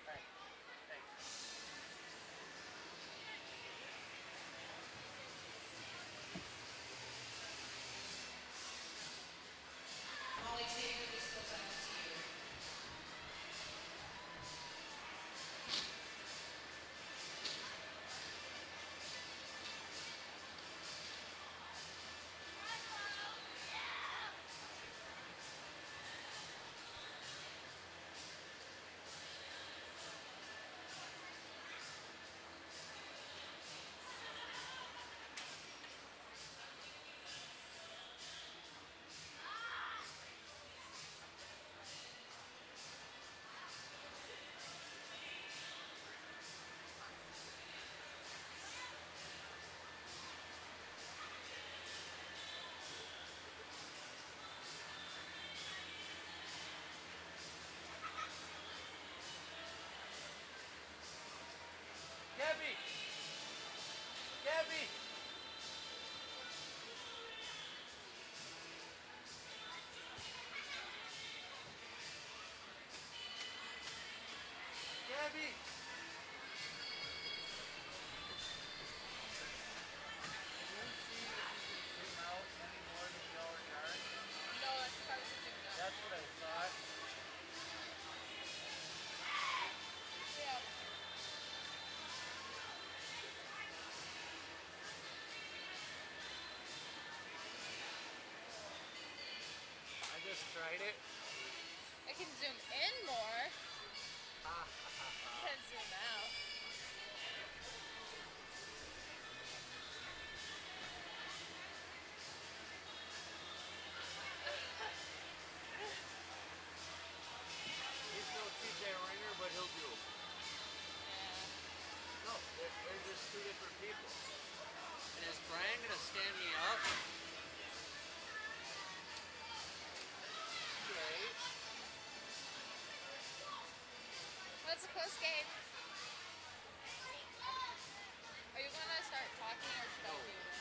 All right. Thanks. Tried it. I can zoom in more. I can't zoom out. He's no TJ Ringer, but he'll do. Yeah. No, they're just two different people. Is Brian gonna stand me up? Great. What's a close game? Are you gonna start talking or should I do it?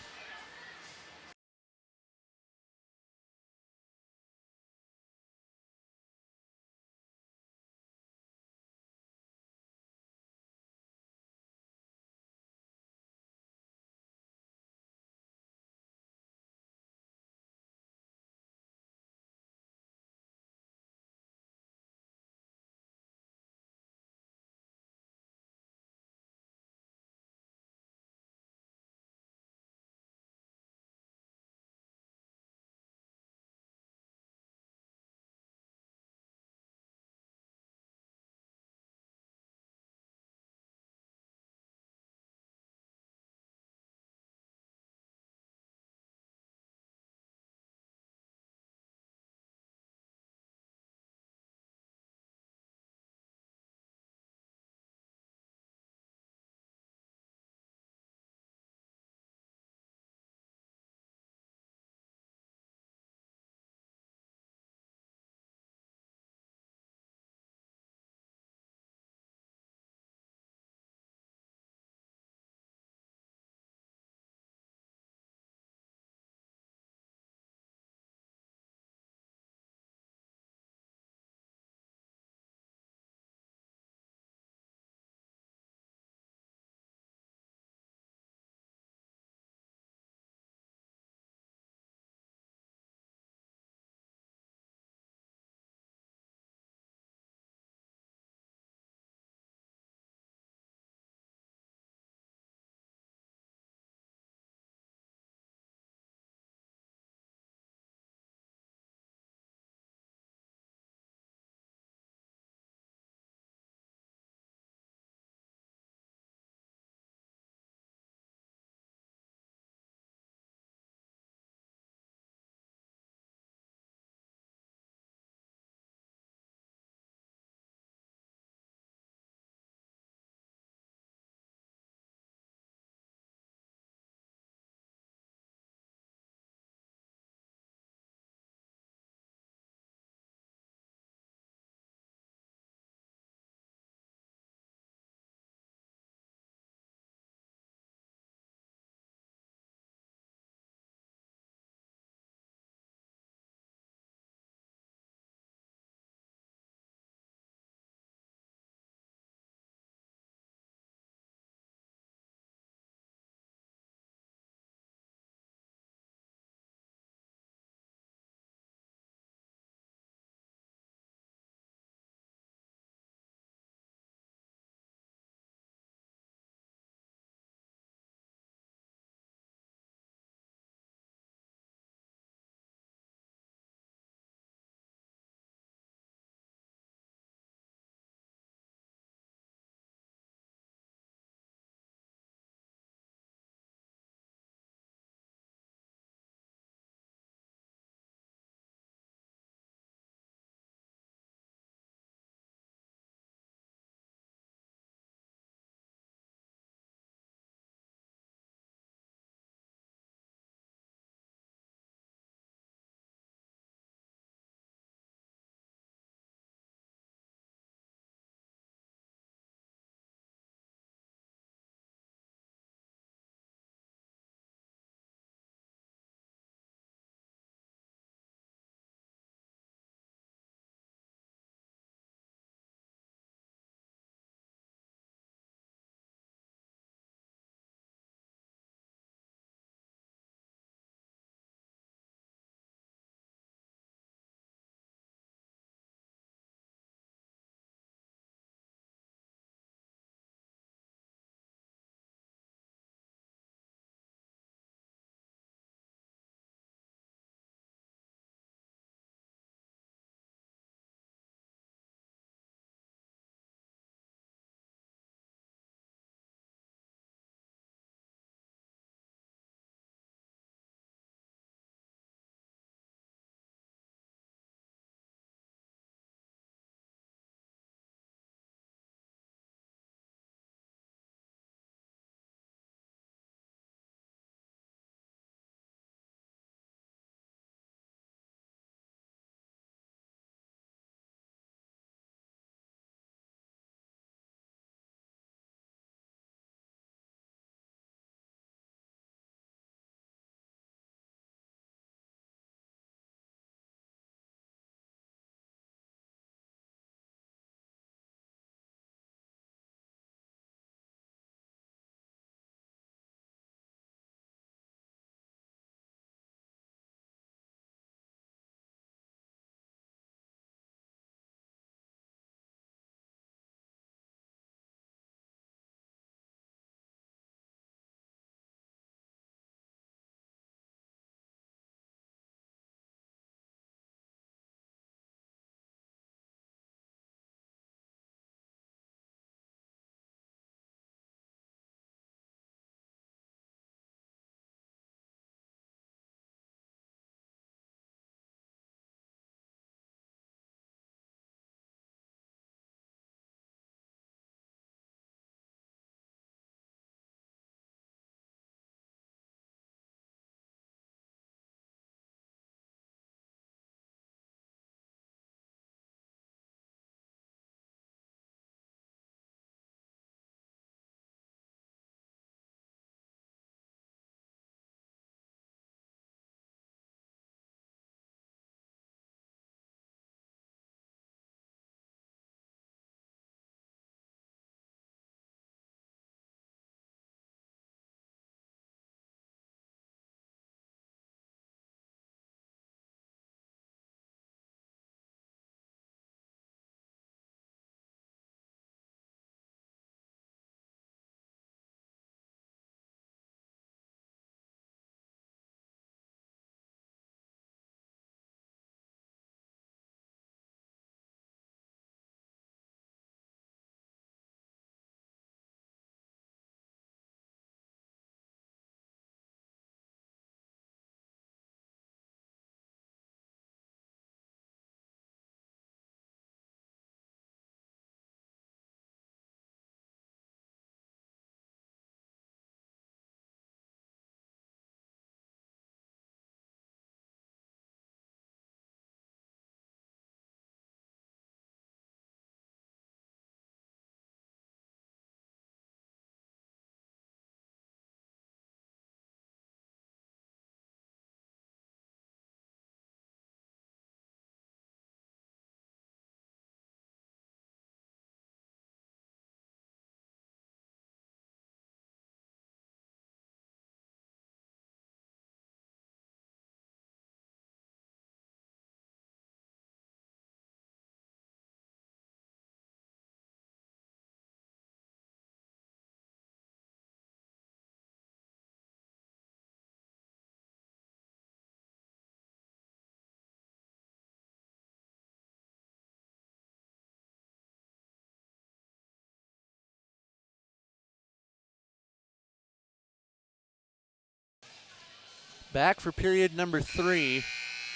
Back for period number 3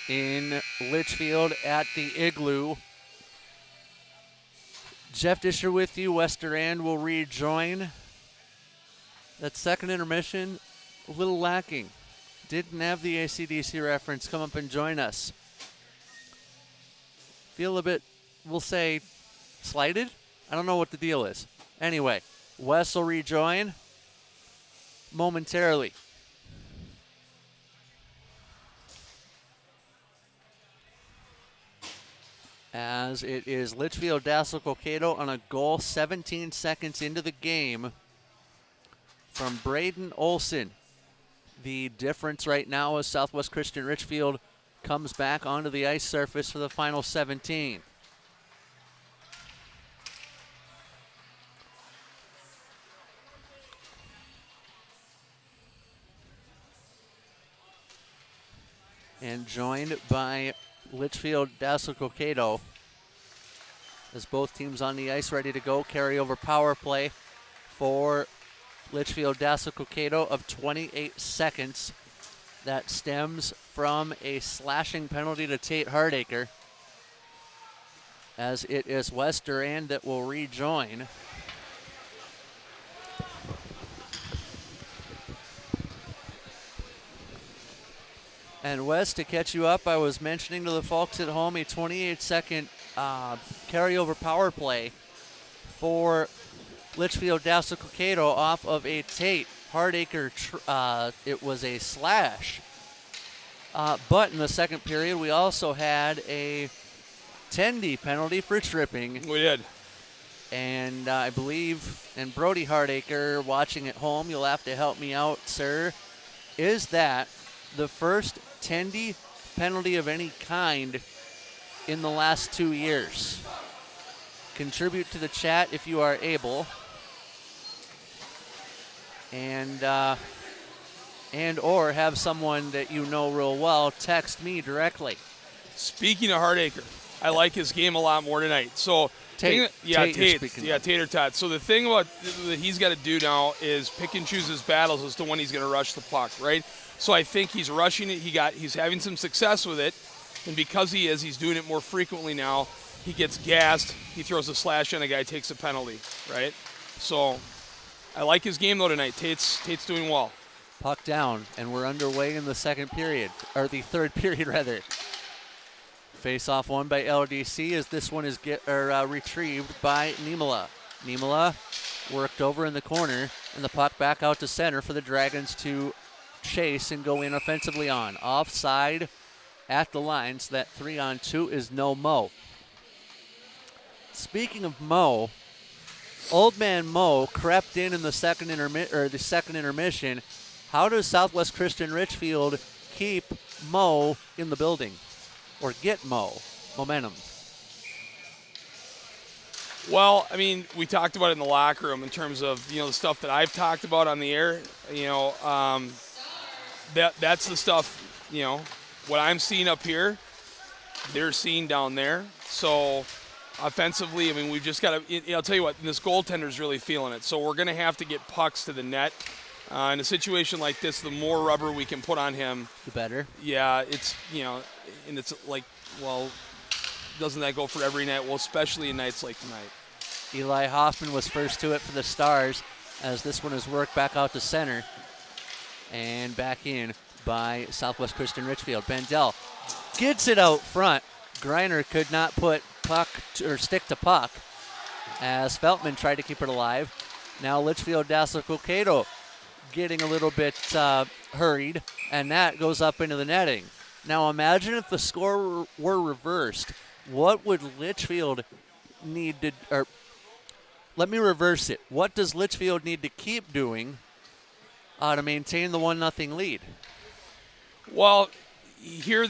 in Litchfield at the Igloo. Jeff Disher with you. West Durand will rejoin. That second intermission, a little lacking. Didn't have the AC/DC reference come up and join us. Feel a bit, we'll say, slighted? I don't know what the deal is. Anyway, West will rejoin momentarily. As it is Litchfield Dassel-Cokato on a goal 17 seconds into the game from Braden Olson. The difference right now is Southwest Christian Richfield comes back onto the ice surface for the final 17. And joined by Litchfield Dassel-Cokato as both teams on the ice ready to go. Carryover power play for Litchfield Dassel-Cokato of 28 seconds. That stems from a slashing penalty to Tate Hardacre, as it is West Durand that will rejoin. And Wes, to catch you up, I was mentioning to the folks at home a 28-second carryover power play for Litchfield Dassel-Cokato off of a Tate Hardacre. It was a slash. But in the second period, we also had a Tendy penalty for tripping. We did. And I believe, and Brody Hardacre watching at home, you'll have to help me out, sir. Is that the first Tendy penalty of any kind in the last 2 years? Contribute to the chat if you are able. And or have someone that you know real well text me directly. Speaking of Hardacre, I like his game a lot more tonight. So Tate. Tater Tot. So the thing about that he's got to do now is pick and choose his battles as to when he's going to rush the puck, right? So I think he's rushing it. He's having some success with it, and because he's doing it more frequently now. He gets gassed. He throws a slash and a guy takes a penalty, right? So I like his game though tonight. Tate's doing well. Puck down, and we're underway in the second period, or the third period rather. Face-off won by LDC as this one is retrieved by Niemela. Niemela worked over in the corner, and the puck back out to center for the Dragons to chase and go in offensively on. Offside at the line, so that 3-on-2 is no Mo. Speaking of Mo, Old Man Mo crept in the second intermission. How does Southwest Christian Richfield keep Mo in the building, or get Mo momentum? Well, I mean, we talked about it in the locker room in terms of the stuff that I've talked about on the air. That's the stuff. What I'm seeing up here, they're seeing down there. So offensively, I mean, we've just got to. I'll tell you what, this goaltender's really feeling it. So we're going to have to get pucks to the net. In a situation like this, the more rubber we can put on him, the better. Yeah, it's and it's like, well, doesn't that go for every night? Well, especially in nights like tonight. Eli Hoffman was first to it for the Stars, as this one is worked back out to center and back in by Southwest Christian Richfield. Bendel gets it out front. Greiner could not put stick to puck as Feltman tried to keep it alive. Now Litchfield Dassel-Cokato getting a little bit hurried, and that goes up into the netting. Now imagine if the score were reversed. What would Litchfield need to, or let me reverse it. What does Litchfield need to keep doing to maintain the 1-0 lead? Well, here,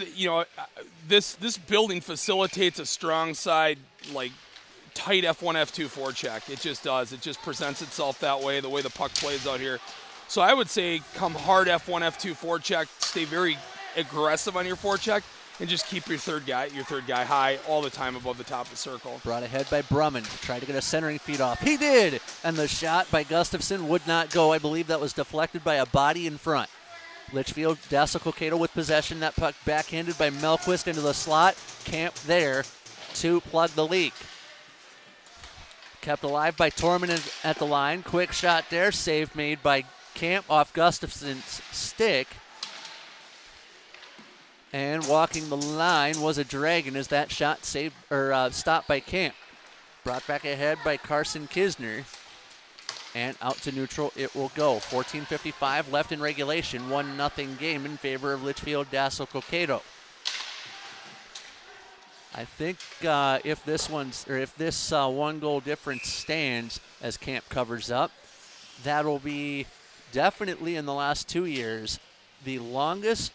this building facilitates a strong side, like tight F1, F2 forecheck. It just does. It just presents itself that way, the way the puck plays out here. So I would say come hard F1, F2 forecheck, stay very aggressive on your forecheck, and just keep your third guy high all the time above the top of the circle. Brought ahead by Brumman. Tried to get a centering feed off. He did! And the shot by Gustafson would not go. I believe that was deflected by a body in front. Litchfield, Dassel-Cokato with possession. That puck backhanded by Melquist into the slot. Camp there to plug the leak. Kept alive by Torman at the line. Quick shot there. Save made by Camp off Gustafson's stick. And walking the line was a Dragon as that shot saved or stopped by Camp. Brought back ahead by Carson Kisner. And out to neutral it will go. 14:55 left in regulation. 1-0 game in favor of Litchfield Dassel-Cokato. I think if this one goal difference stands as Camp covers up, that'll be definitely in the last 2 years the longest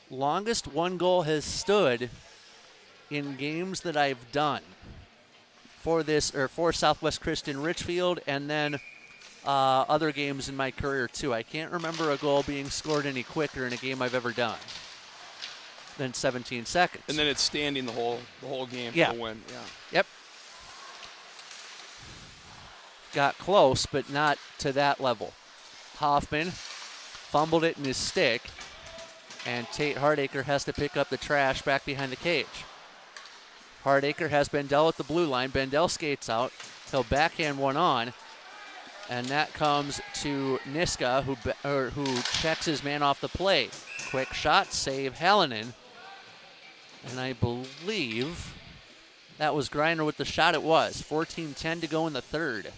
one goal has stood in games that I've done for Southwest Christian Richfield, and then other games in my career too. I can't remember a goal being scored any quicker in a game I've ever done than 17 seconds. And then it's standing the whole game yeah. for the win. Yeah. Yep. Got close, but not to that level. Hoffman fumbled it in his stick, and Tate Hardacre has to pick up the trash back behind the cage. Hardacre has Bendel at the blue line. Bendel skates out. He'll backhand one on, and that comes to Niska, who checks his man off the play. Quick shot, save Hallinan. And I believe that was Greiner with the shot. It was. 14:10 to go in the third.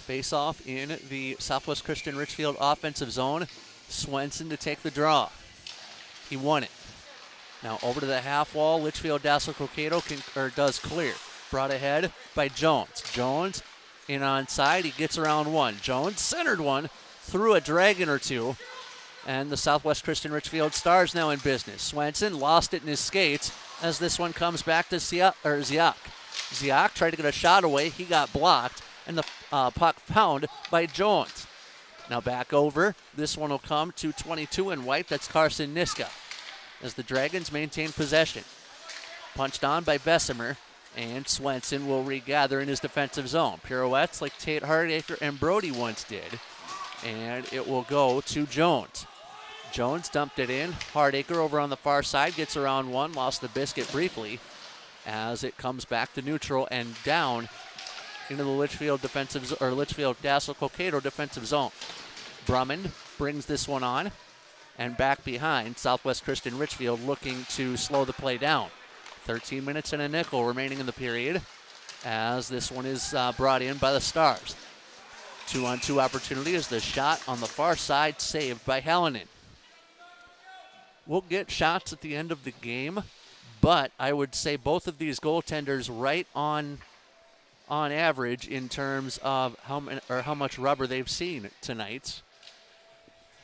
Face-off in the Southwest Christian Richfield offensive zone. Swenson to take the draw. He won it. Now over to the half wall. Litchfield Dassel-Cokato does clear. Brought ahead by Jones. Jones in onside. He gets around one. Jones centered one through a Dragon or two. And the Southwest Christian Richfield Stars now in business. Swenson lost it in his skates as this one comes back to Ziak. Ziak tried to get a shot away. He got blocked. And the puck found by Jones. Now back over. This one will come to 22 in white. That's Carson Niska as the Dragons maintain possession. Punched on by Bessemer, and Swenson will regather in his defensive zone. Pirouettes like Tate Hardacre and Brody once did. And it will go to Jones. Jones dumped it in. Hardacre over on the far side gets around one. Lost the biscuit briefly as it comes back to neutral and down into the Litchfield Dassel-Cokato defensive zone. Drummond brings this one on, and back behind, Southwest Christian Richfield looking to slow the play down. 13 minutes and a nickel remaining in the period as this one is brought in by the Stars. 2-on-2 opportunity as the shot on the far side saved by Hallinan. We'll get shots at the end of the game, but I would say both of these goaltenders right on average in terms of how much rubber they've seen tonight.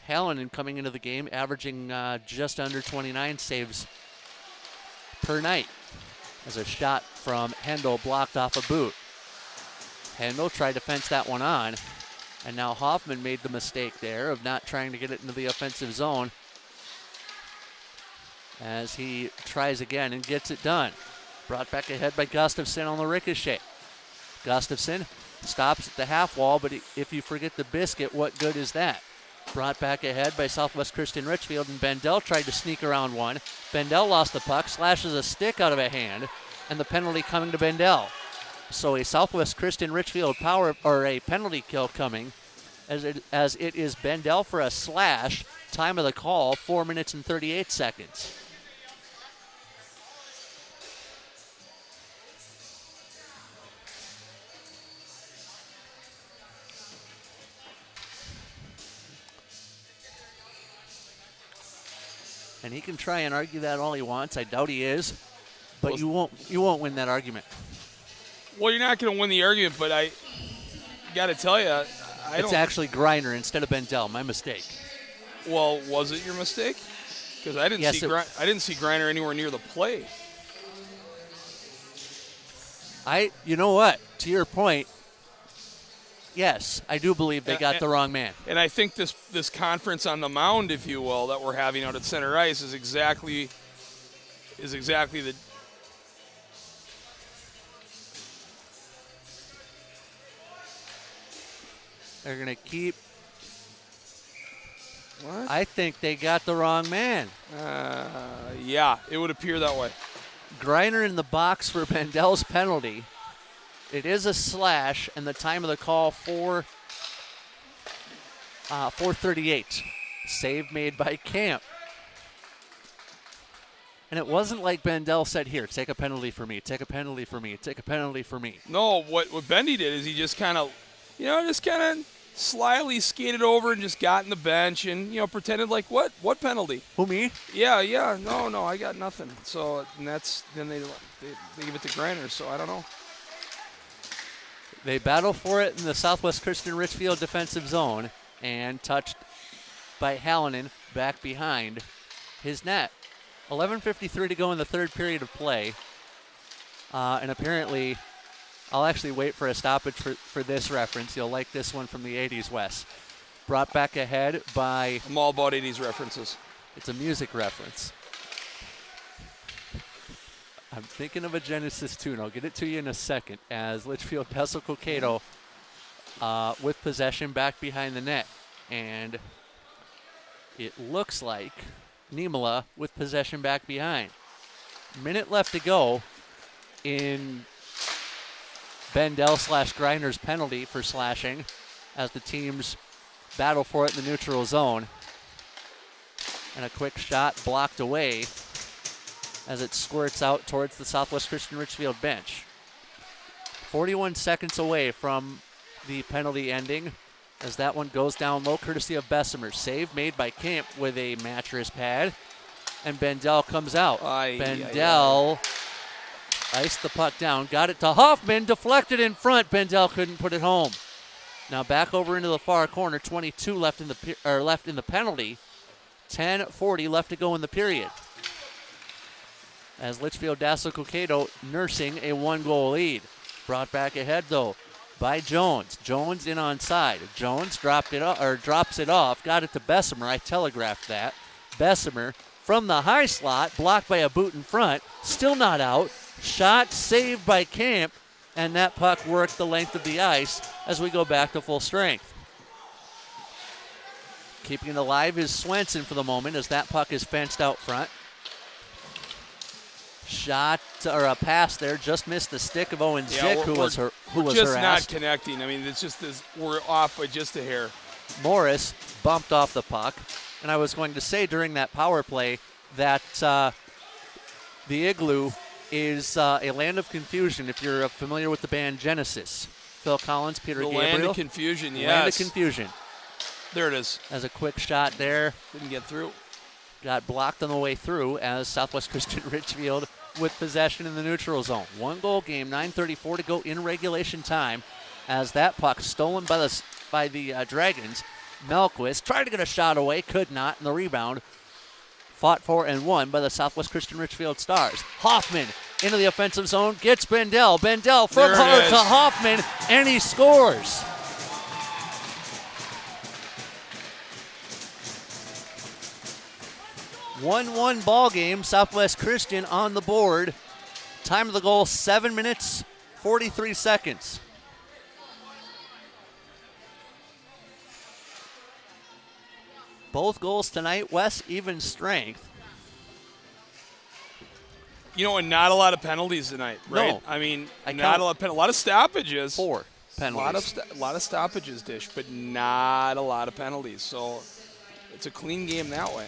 Hallinan coming into the game averaging just under 29 saves per night as a shot from Hendel blocked off a boot. Hendel tried to fence that one on, and now Hoffman made the mistake there of not trying to get it into the offensive zone as he tries again and gets it done. Brought back ahead by Gustafson on the ricochet. Gustafson stops at the half wall, but if you forget the biscuit, what good is that? Brought back ahead by Southwest Christian Richfield, and Bendel tried to sneak around one. Bendel lost the puck, slashes a stick out of a hand, and the penalty coming to Bendel. So a Southwest Christian Richfield a penalty kill coming as it is Bendel for a slash. Time of the call, 4 minutes and 38 seconds. And he can try and argue that all he wants. I doubt he is, but you won't win that argument. Well, you're not going to win the argument, but I got to tell you, it's actually Greiner instead of Bendel. My mistake. Well, was it your mistake? Because I didn't see Greiner anywhere near the play. You know what? To your point, yes, I do believe they got the wrong man. And I think this conference on the mound, if you will, that we're having out at center ice is exactly the They're going to keep. What? I think they got the wrong man. Yeah, it would appear that way. Greiner in the box for Bendel's penalty. It is a slash, and the time of the call 4:38. Save made by Camp. And it wasn't like Bendel said, here, take a penalty for me, take a penalty for me, take a penalty for me. No, what Bendy did is he just kind of, slyly skated over and just got in the bench and, pretended like, what penalty? Who, me? Yeah, no, I got nothing. So, and then they give it to Greiner, so I don't know. They battle for it in the Southwest Christian Richfield defensive zone and touched by Hallinan back behind his net. 11:53 to go in the third period of play. And apparently, I'll actually wait for a stoppage for this reference. You'll like this one from the 80s, Wes. Brought back ahead by... I'm all about 80s references. It's a music reference. I'm thinking of a Genesis tune. I'll get it to you in a second as Litchfield Dassel-Cokato with possession back behind the net. And it looks like Niemela with possession back behind. Minute left to go in Bendel/Greiner's penalty for slashing as the teams battle for it in the neutral zone. And a quick shot blocked away as it squirts out towards the Southwest Christian Richfield bench. 41 seconds away from the penalty ending as that one goes down low courtesy of Bessemer. Save made by Camp with a mattress pad. And Bendel comes out. Bendel iced the puck down, got it to Hoffman, deflected in front. Bendel couldn't put it home. Now back over into the far corner, 22 left in the penalty. 10:40 left to go in the period. As Litchfield Dassel-Cokato nursing a 1-goal lead. Brought back ahead though by Jones. Jones in on side. Jones drops it off, got it to Bessemer. I telegraphed that. Bessemer from the high slot, blocked by a boot in front, still not out. Shot saved by Camp, and that puck worked the length of the ice as we go back to full strength. Keeping it alive is Swenson for the moment as that puck is fenced out front. Shot or a pass there, just missed the stick of Owen Zick, who was just harassed. Not connecting. I mean, it's just we're off by just a hair. Morris bumped off the puck, and I was going to say during that power play that the Igloo is a land of confusion. If you're familiar with the band Genesis, Phil Collins, Peter Gabriel. Land of confusion, yes. Land of confusion. There it is. As a quick shot there. Didn't get through. Got blocked on the way through as Southwest Christian Richfield with possession in the neutral zone. 1-goal game, 9:34 to go in regulation time as that puck stolen by the Dragons. Melquist tried to get a shot away, could not, and the rebound fought for and won by the Southwest Christian Richfield Stars. Hoffman into the offensive zone, gets Bendel. Bendel from hard to Hoffman, and he scores. One ball game, Southwest Christian on the board. Time of the goal, 7 minutes, 43 seconds. Both goals tonight, Wes, even strength. And not a lot of penalties tonight, right? No. I mean, not a lot of penalties. A lot of stoppages. 4 penalties. A lot of stoppages, Dish, but not a lot of penalties. So it's a clean game that way.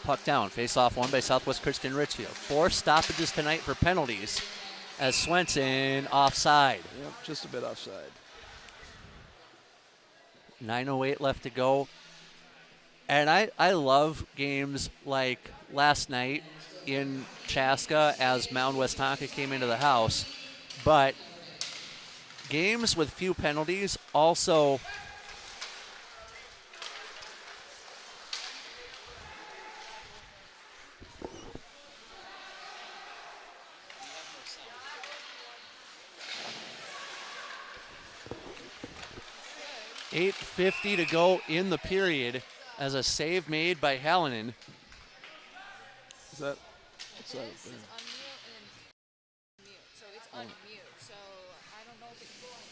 Puck down, face-off won by Southwest Christian Richfield. 4 stoppages tonight for penalties as Swenson offside. Yep, just a bit offside. 9:08 left to go. And I love games like last night in Chaska as Mound West Tonka came into the house. But games with few penalties also .850 to go in the period as a save made by Hallinan. Is that? What's that? This is unmute and mute, so it's unmute. So I don't know if it's going.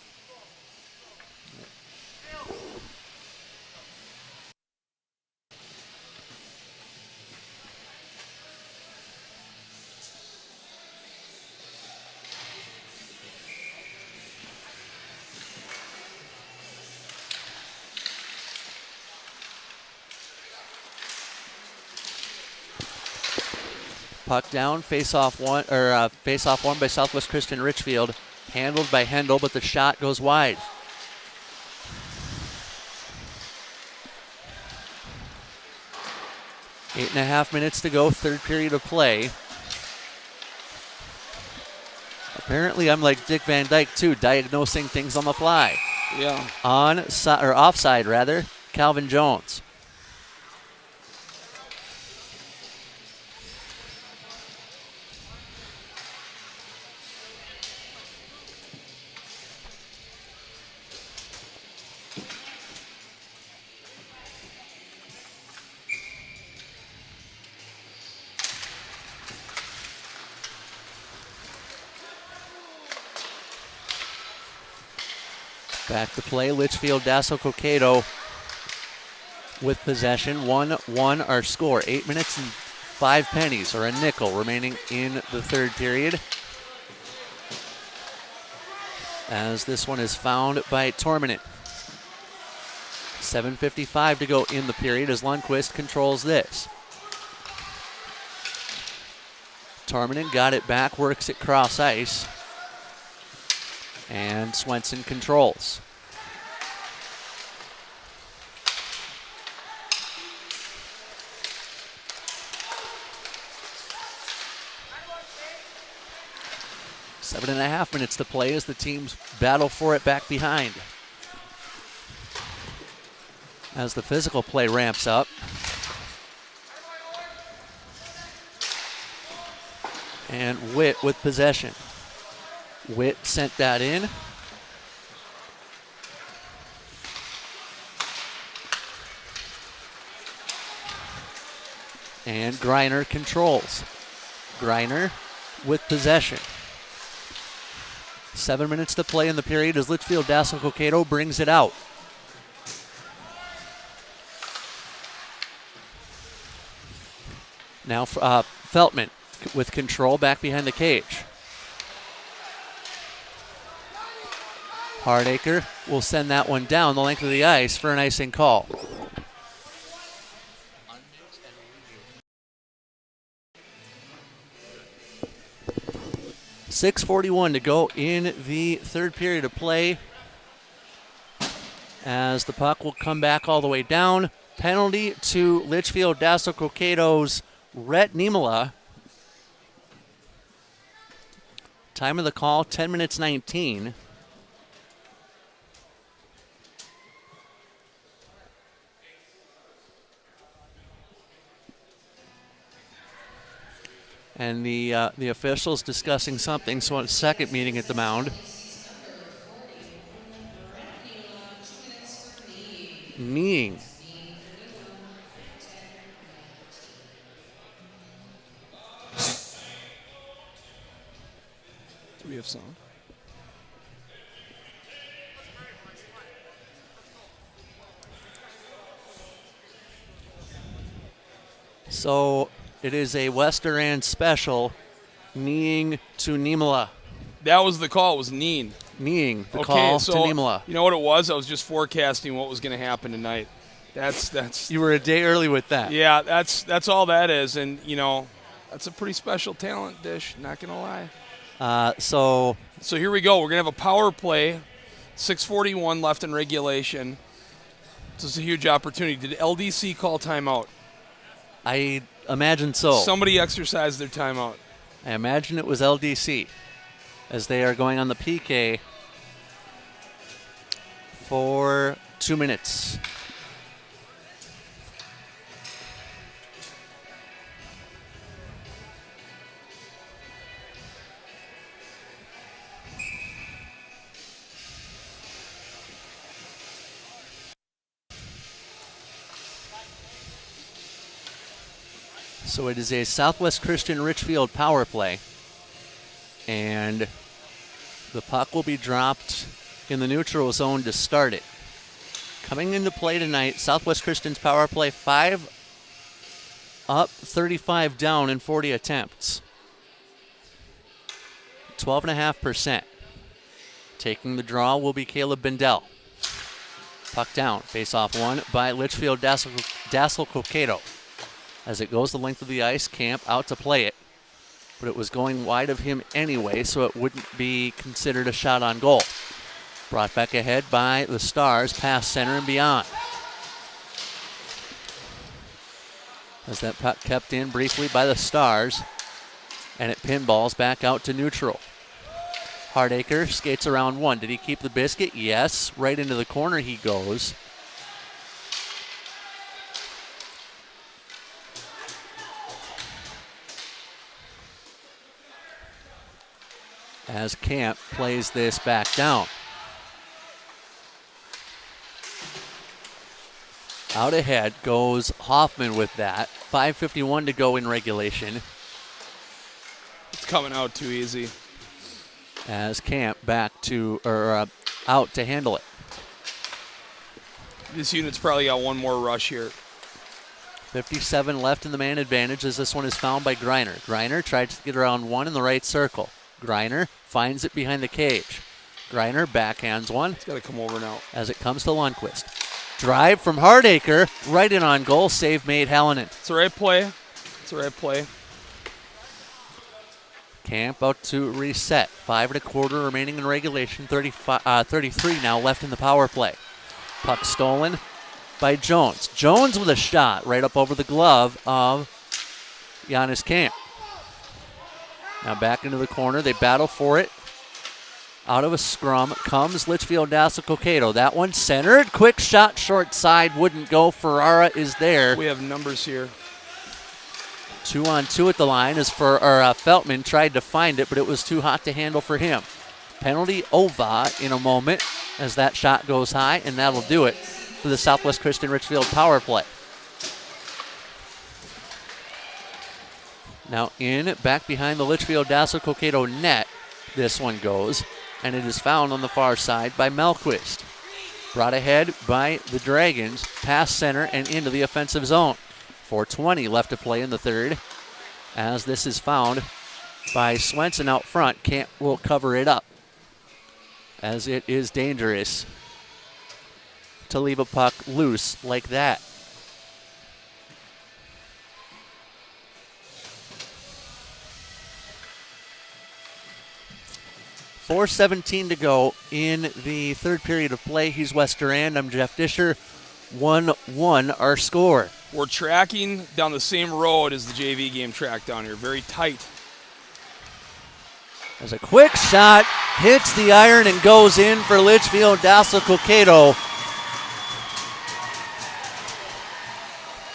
Puck down, face-off one by Southwest Christian Litchfield. Handled by Hendel, but the shot goes wide. Eight and a half minutes to go, third period of play. Apparently, I'm like Dick Van Dyke too, diagnosing things on the fly. Yeah. Offside rather, Calvin Jones. Back to play, Litchfield, Dassel-Cokato with possession. 1-1 our score. 8 minutes and 5 pennies, or a nickel, remaining in the third period. As this one is found by Torminen. 7:55 to go in the period as Lundqvist controls this. Torminen got it back, works it cross ice. And Swenson controls. Seven and a half minutes to play as the teams battle for it back behind. As the physical play ramps up. And Witt with possession. Witt sent that in. And Greiner controls. Greiner with possession. 7 minutes to play in the period as Litchfield Dassel-Cokato brings it out. Now Feltman with control back behind the cage. Hardacre will send that one down the length of the ice for an icing call. .641 to go in the third period of play. As the puck will come back all the way down. Penalty to Litchfield Dassel-Cokato's Rhett Niemela. Time of the call, 10 minutes 19. And the officials discussing something, so on a second meeting at the mound. Kneeing. Do we have sound? So it is a Westerand special, kneeing to Niemela. That was the call. It was kneeing. Kneeing, the call to Niemela. You know what it was? I was just forecasting what was going to happen tonight. That's. You were a day early with that. Yeah, that's all that is, and you know, that's a pretty special talent dish. Not going to lie. So here we go. We're going to have a power play. 6:41 left in regulation. This is a huge opportunity. Did LDC call timeout? I imagine so. Somebody exercised their timeout. I imagine it was LDC as they are going on the PK for 2 minutes. So it is a Southwest Christian Litchfield power play. And the puck will be dropped in the neutral zone to start it. Coming into play tonight, Southwest Christian's power play, 5 up, 35 down in 40 attempts. 12.5%. Taking the draw will be Caleb Bendel. Puck down, face-off one by Litchfield Dassel-Cokato. As it goes the length of the ice, Camp out to play it. but it was going wide of him anyway, so it wouldn't be considered a shot on goal. Brought back ahead by the Stars, past center and beyond. As that puck kept in briefly by the Stars, and it pinballs back out to neutral. Hardacre skates around one. Did he keep the biscuit? Yes. Right into the corner he goes. As Camp plays this back down. Out ahead goes Hoffman with that. 5:51 to go in regulation. It's coming out too easy. As Camp out to handle it. This unit's probably got one more rush here. 57 left in the man advantage as this one is found by Greiner. Greiner tried to get around one in the right circle. Greiner finds it behind the cage. Greiner backhands one. It's got to come over now. As it comes to Lundqvist. Drive from Hardacre, right in on goal, save made Hallinan. It's the right play. It's the right play. Camp out to reset. 5 1/4 remaining in regulation. 33 now left in the power play. Puck stolen by Jones. Jones with a shot right up over the glove of Giannis Camp. Now back into the corner. They battle for it. Out of a scrum comes Litchfield Dassel-Cokato. That one centered. Quick shot short side. Wouldn't go. Ferrara is there. We have numbers here. 2-on-2 at the line as Feltman tried to find it, but it was too hot to handle for him. Penalty Ova in a moment as that shot goes high, and that'll do it for the Southwest Christian Richfield power play. Now in, back behind the Litchfield Dassel-Cokato net, this one goes, and it is found on the far side by Melquist. Brought ahead by the Dragons, past center and into the offensive zone. 4:20 left to play in the third. As this is found by Swenson out front, Camp will cover it up. As it is dangerous to leave a puck loose like that. .417 to go in the third period of play. He's West Durand. I'm Jeff Disher. 1-1 our score. We're tracking down the same road as the JV game track down here. Very tight. As a quick shot hits the iron and goes in for Litchfield Dassel-Cokato.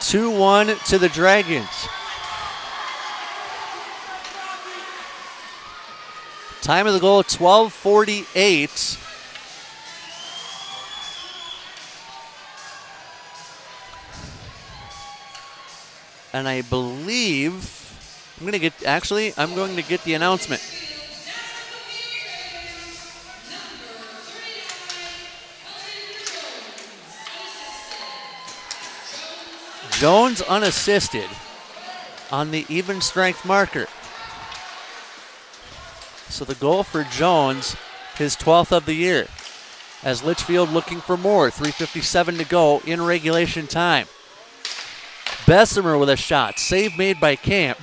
2-1 to the Dragons. Time of the goal, 12:48. And I believe I'm going to get the announcement. Jones unassisted on the even strength marker. So the goal for Jones, his 12th of the year. As Litchfield looking for more, 3:57 to go in regulation time. Bessemer with a shot, save made by Camp.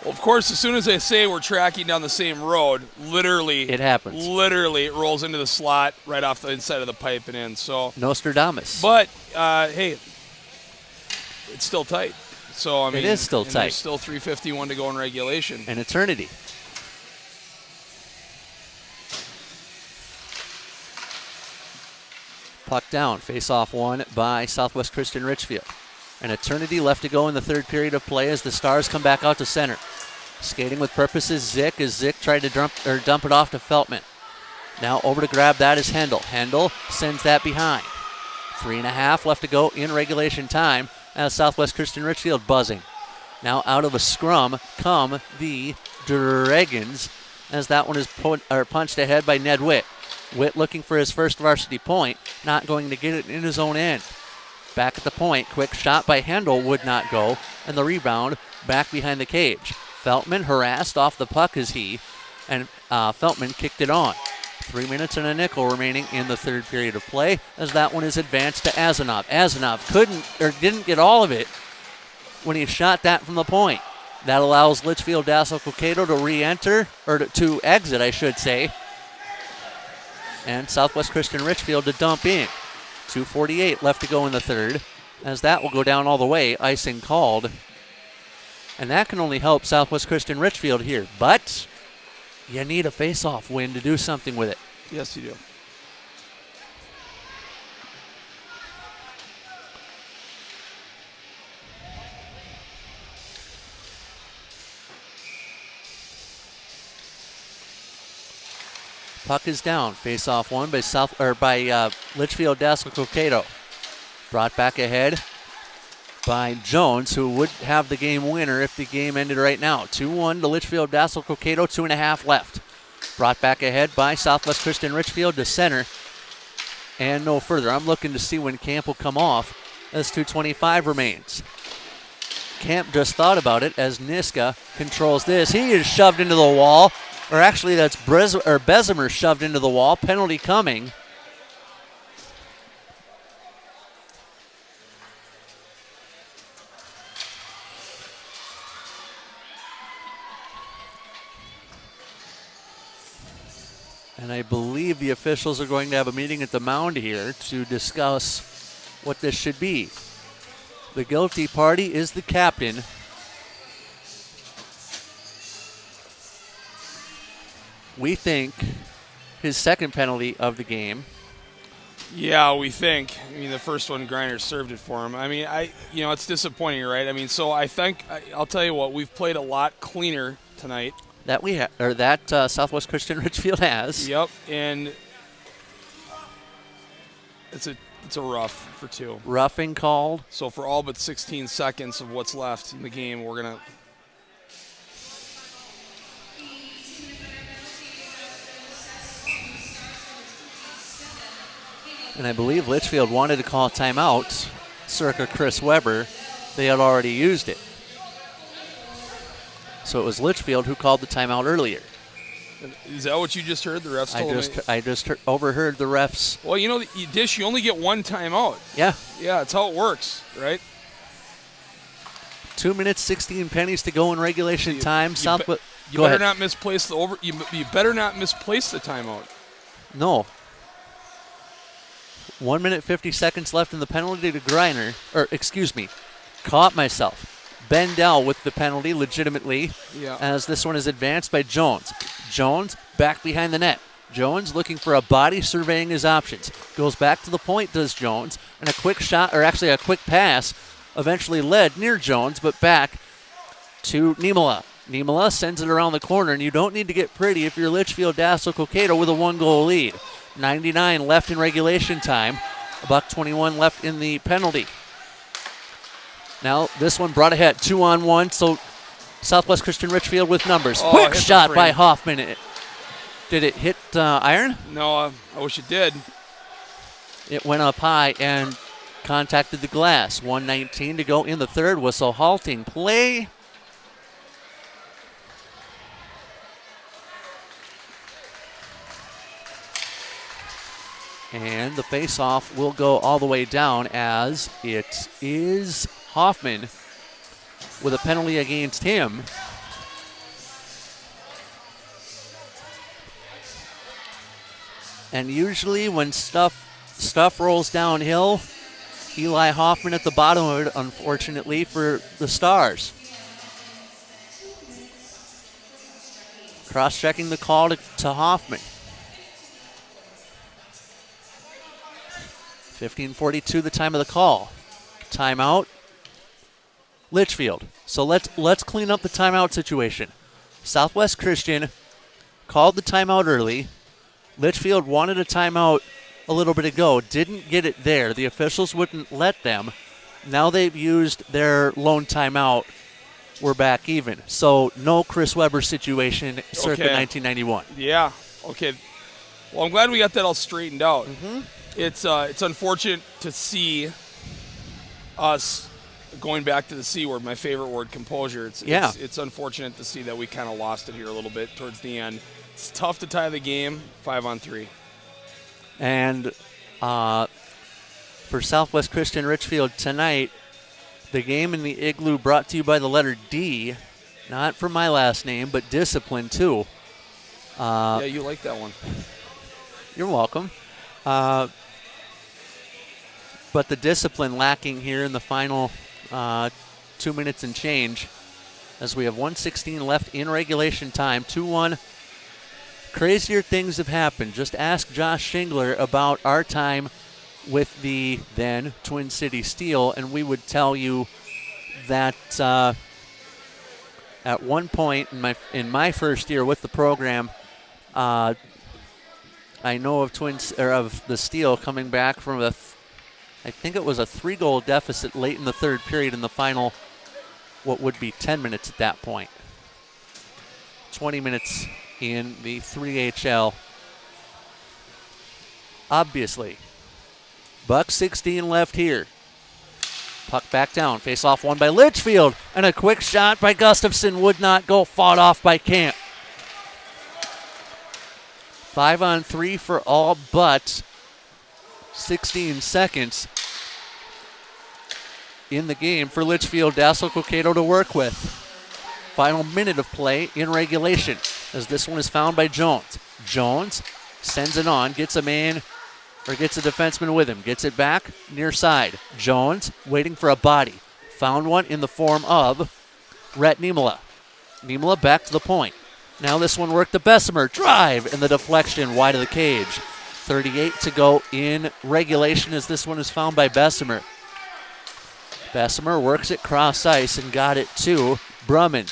Well, of course, as soon as I say we're tracking down the same road, literally it happens. Literally, it rolls into the slot right off the inside of the pipe and in. So Nostradamus. But hey, it's still tight. So I mean, it is still tight. There's still 3:51 to go in regulation. An eternity. Puck down, face-off won by Southwest Christian Richfield. An eternity left to go in the third period of play as the Stars come back out to center. Skating with purpose is Zick as Zick tried to dump it off to Feltman. Now over to grab that is Hendel. Hendel sends that behind. 3.5 left to go in regulation time as Southwest Christian Richfield buzzing. Now out of a scrum come the Dragons as that one is punched ahead by Ned Witt. Witt looking for his first varsity point, not going to get it in his own end. Back at the point, quick shot by Hendel would not go, and the rebound back behind the cage. Feltman harassed off the puck as and Feltman kicked it on. 3 minutes and a nickel remaining in the third period of play as that one is advanced to Azanov. Azanov didn't get all of it when he shot that from the point. That allows Litchfield Dassel-Cokato to re-enter, or to exit, I should say. And Southwest Christian Richfield to dump in. 2:48 left to go in the third, as that will go down all the way, icing called. And that can only help Southwest Christian Richfield here. But you need a face-off win to do something with it. Yes, you do. Puck is down. Face-off one by Litchfield Dassel-Cokato. Brought back ahead by Jones, who would have the game winner if the game ended right now. 2-1 to Litchfield Dassel-Cokato, 2.5 left. Brought back ahead by Southwest Christian Richfield to center. And no further. I'm looking to see when Camp will come off as 2:25 remains. Camp just thought about it as Niska controls this. He is shoved into the wall. Or actually, that's Bessemer shoved into the wall. Penalty coming. And I believe the officials are going to have a meeting at the mound here to discuss what this should be. The guilty party is the captain. We think his second penalty of the game. Yeah, we think. I mean, the first one, Griner served it for him. I mean, it's disappointing, right? I mean, so I think, I'll tell you what, we've played a lot cleaner tonight. That Southwest Christian Richfield has. Yep, and it's a rough for two. Roughing called. So for all but 16 seconds of what's left in the game, we're going to... And I believe Litchfield wanted to call a timeout circa Chris Weber. They had already used it. So it was Litchfield who called the timeout earlier. Is that what you just heard? The refs told me? I just overheard the refs. Well, you only get one timeout. Yeah. Yeah, that's how it works, right? 2 minutes, 16 pennies to go in regulation time. You better not misplace the You better not misplace the timeout. No. 1 minute, 50 seconds left in the penalty to Griner. Caught myself. Bendell with the penalty legitimately, as this one is advanced by Jones. Jones back behind the net. Jones looking for a body, surveying his options. Goes back to the point, does Jones, and a quick shot, or actually a quick pass, eventually led near Jones, but back to Niemela. Niemela sends it around the corner, and you don't need to get pretty if you're Litchfield Dassel-Cokato with a 1-goal lead. 99 left in regulation time. $1:21 left in the penalty. Now this one brought ahead 2-on-1, so Southwest Christian Richfield with numbers. Quick shot by Hoffman. Did it hit iron? No, I wish it did. It went up high and contacted the glass. 1:19 to go in the third. Whistle halting play. And the face-off will go all the way down as it is Hoffman with a penalty against him. And usually when stuff rolls downhill, Eli Hoffman at the bottom of it, unfortunately, for the Stars. Cross-checking the call to Hoffman. 15:42 the time of the call. Timeout. Litchfield. So let's clean up the timeout situation. Southwest Christian called the timeout early. Litchfield wanted a timeout a little bit ago. Didn't get it there. The officials wouldn't let them. Now they've used their lone timeout. We're back even. So no Chris Weber situation circa 1991. Yeah. Okay. Well, I'm glad we got that all straightened out. Mm-hmm. It's unfortunate to see us going back to the C word, my favorite word, composure. It's unfortunate to see that we kind of lost it here a little bit towards the end. It's tough to tie the game 5-on-3. And for Southwest Christian Richfield tonight, the game in the Igloo brought to you by the letter D. Not for my last name, but discipline too. Yeah, you like that one. You're welcome. But the discipline lacking here in the final 2 minutes and change, as we have 1:16 left in regulation time. 2-1. Crazier things have happened. Just ask Josh Shingler about our time with the then Twin City Steel, and we would tell you that at one point in my first year with the program, I know of of the Steel coming back from I think it was a 3-goal deficit late in the third period in the final, what would be 10 minutes at that point. 20 minutes in the 3HL. Obviously, buck 16 left here. Puck back down, face off one by Litchfield, and a quick shot by Gustafson would not go, fought off by Camp. 5-on-3 for all but 16 seconds in the game for Litchfield. Dassel-Cokato to work with. Final minute of play in regulation, as this one is found by Jones. Jones sends it on, gets a defenseman with him, gets it back near side. Jones waiting for a body. Found one in the form of Rhett Niemela. Niemela back to the point. Now this one worked to Bessemer. Drive, and the deflection wide of the cage. 38 to go in regulation, as this one is found by Bessemer. Bessemer works it cross ice and got it to Brumman.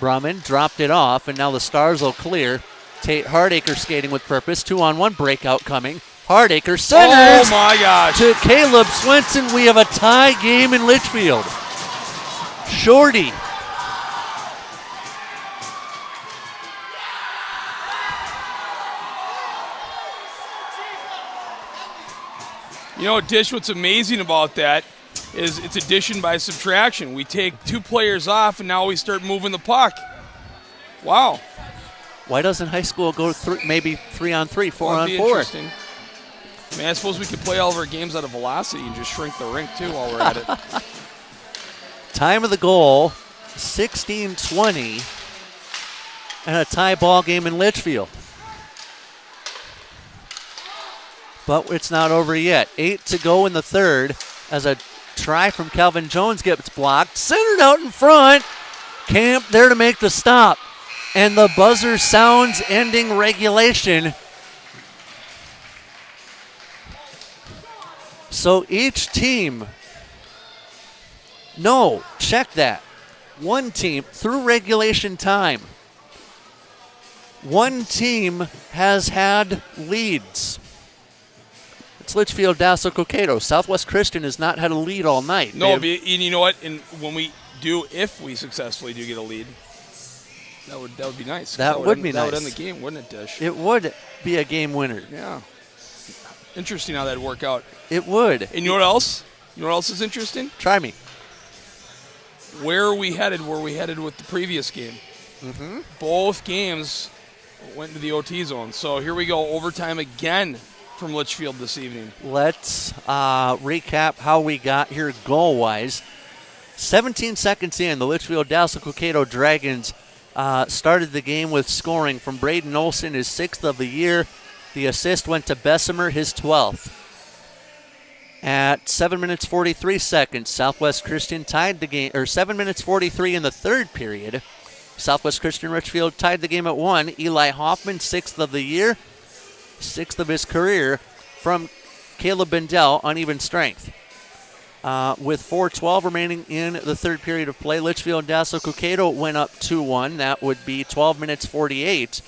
Brumman dropped it off, and now the Stars will clear. Tate Hardacre skating with purpose. 2-on-1 breakout coming. Hardacre centers. Oh my gosh. To Caleb Swenson. We have a tie game in Litchfield. Shorty. You know, Dish, what's amazing about that is it's addition by subtraction. We take 2 players off, and now we start moving the puck. Wow. Why doesn't high school go maybe 3-on-3, 4-on-4? That'd be interesting. I mean, I suppose we could play all of our games out of velocity and just shrink the rink, too, while we're at it. Time of the goal, 16:20, and a tie ball game in Litchfield. But it's not over yet. 8 to go in the third, as a try from Calvin Jones gets blocked. Centered out in front. Camp there to make the stop. And the buzzer sounds, ending regulation. So each team, no, check that. One team, through regulation time, one team has had leads. It's Litchfield, Dassel-Cokato. Southwest Christian has not had a lead all night. No, and you know what? And when if we successfully do get a lead, that would be nice. That would be nice. That would end the game, wouldn't it, Dish? It would be a game winner. Yeah. Interesting how that'd work out. It would. And you know what else? You know what else is interesting? Try me. Where are we headed? Where we headed with the previous game? Mm-hmm. Both games went into the OT zone. So here we go, overtime again from Litchfield this evening. Let's recap how we got here goal-wise. 17 seconds in, the Litchfield Dassel-Cokato Dragons started the game with scoring from Braden Olson, his 6th of the year. The assist went to Bessemer, his 12th. At 7 minutes 43 seconds, Southwest Christian tied the game, or 7 minutes 43 in the third period. Southwest Christian Richfield tied the game at 1. Eli Hoffman, 6th of the year, 6th of his career, from Caleb Bendel on even strength. With 4:12 remaining in the third period of play, Litchfield Dassel-Cokato went up 2-1. That would be 12 minutes 48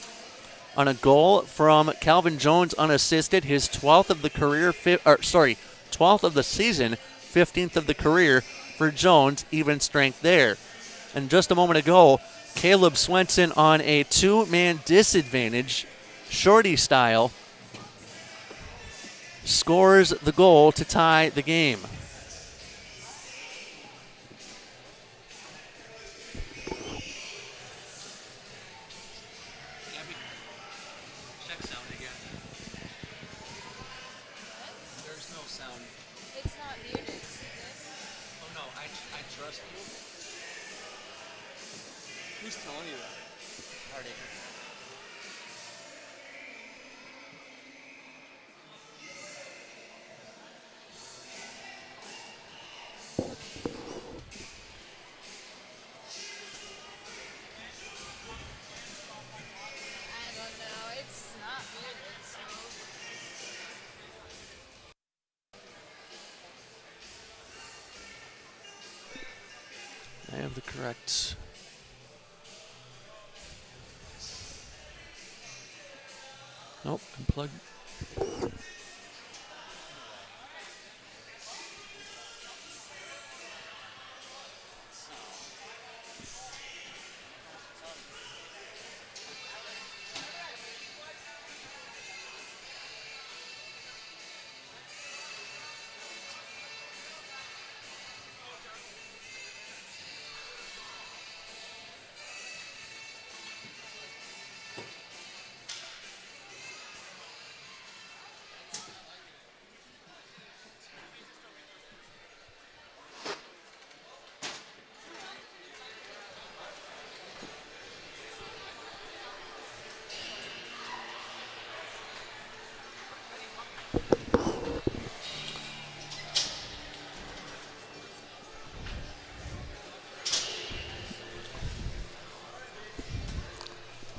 on a goal from Calvin Jones unassisted, his 12th of the career, 12th of the season, 15th of the career for Jones, even strength there. And just a moment ago, Caleb Swenson on a 2-man disadvantage, shorty style, scores the goal to tie the game. Who's telling you that? Hardacre. I don't know. It's not muted, so. I have the correct. Nope, unplug.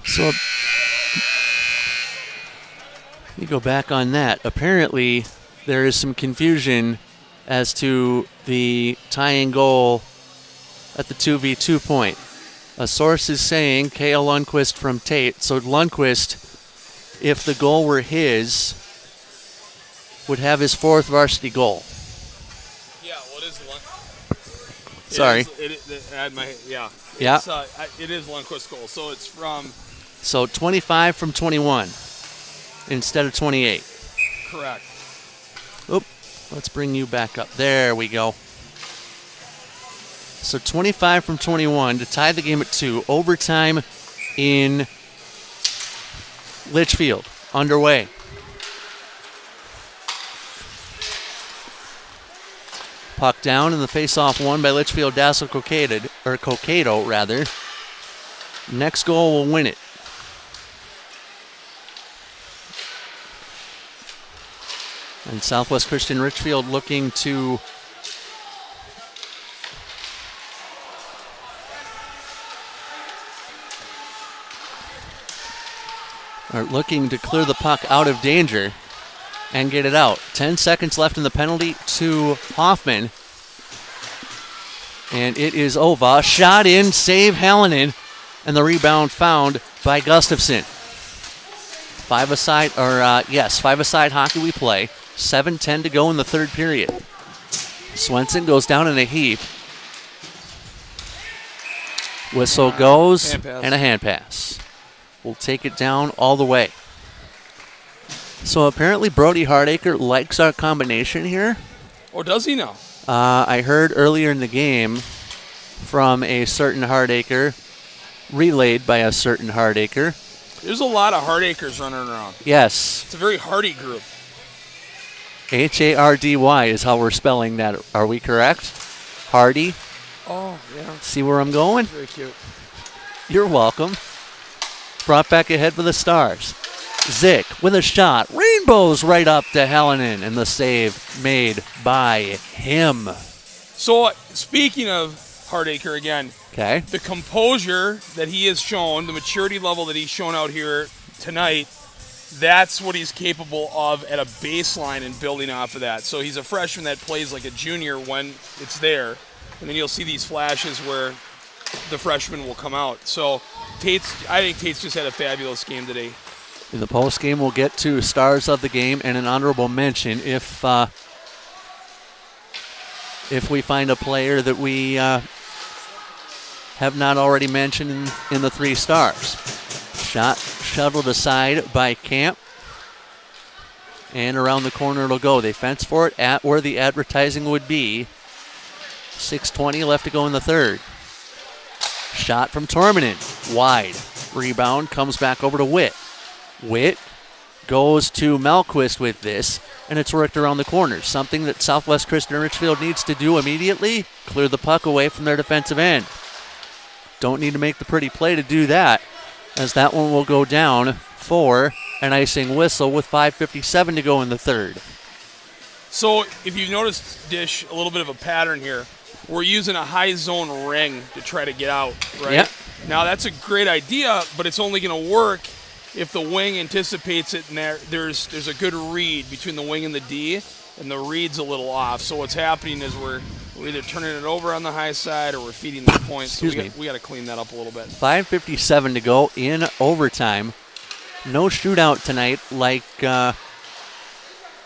So you go back on that. Apparently, there is some confusion as to the tying goal at the 2v2 point. A source is saying K.L. Lundquist from Tate. So Lundquist, if the goal were his, would have his 4th varsity goal. Yeah, what is Sorry. Yeah. Yeah. It is Lundquist's goal. So it's from. So 25 from 21 instead of 28. Correct. Oop. Let's bring you back up. There we go. So 25 from 21 to tie the game at 2. Overtime in Litchfield underway. Puck down and the face-off won by Litchfield Dassel-Cokato, rather. Next goal will win it. And Southwest Christian Richfield looking to clear the puck out of danger and get it out. 10 seconds left in the penalty to Hoffman. And it is Ova. Shot in, save Hallinan, and the rebound found by Gustafson. Five-a-side hockey we play. 7:10 to go in the third period. Swenson goes down in a heap. Whistle goes, and a hand pass. We'll take it down all the way. So apparently Brody Hardacre likes our combination here. Or does he now? I heard earlier in the game from a certain Hardacre, relayed by a certain Hardacre. There's a lot of Hardacres running around. Yes. It's a very hardy group. Hardy is how we're spelling that. Are we correct? Hardy? Oh, yeah. See where I'm going? Very cute. You're welcome. Brought back ahead for the Stars. Zick with a shot. Rainbows right up to Hallinan, and the save made by him. So, speaking of Hardacre again, Okay. the composure that he has shown, the maturity level that he's shown out here tonight, that's what he's capable of at a baseline and building off of that. So he's a freshman that plays like a junior when it's there. And then you'll see these flashes where the freshman will come out. So I think Tate's just had a fabulous game today. In the post game, we'll get to stars of the game and an honorable mention if we find a player that we have not already mentioned in the 3 stars. Shot shoveled aside by Camp. And around the corner it'll go. They fence for it at where the advertising would be. 6:20 left to go in the third. Shot from Tormanen. Wide. Rebound comes back over to Witt. Witt goes to Malquist with this, and it's worked around the corner. Something that Southwest Christian Richfield needs to do immediately. Clear the puck away from their defensive end. don't need to make the pretty play to do that, as that one will go down for an icing whistle with 5:57 to go in the third. So if you've noticed, Dish, a little bit of a pattern here. We're using a high zone ring to try to get out, right? Yep. Now, that's a great idea, but it's only going to work if the wing anticipates it and there's a good read between the wing and the D, and the read's a little off. So what's happening is we're either turning it over on the high side or we're feeding the points. So we got to clean that up a little bit. 5:57 to go in overtime. No shootout tonight like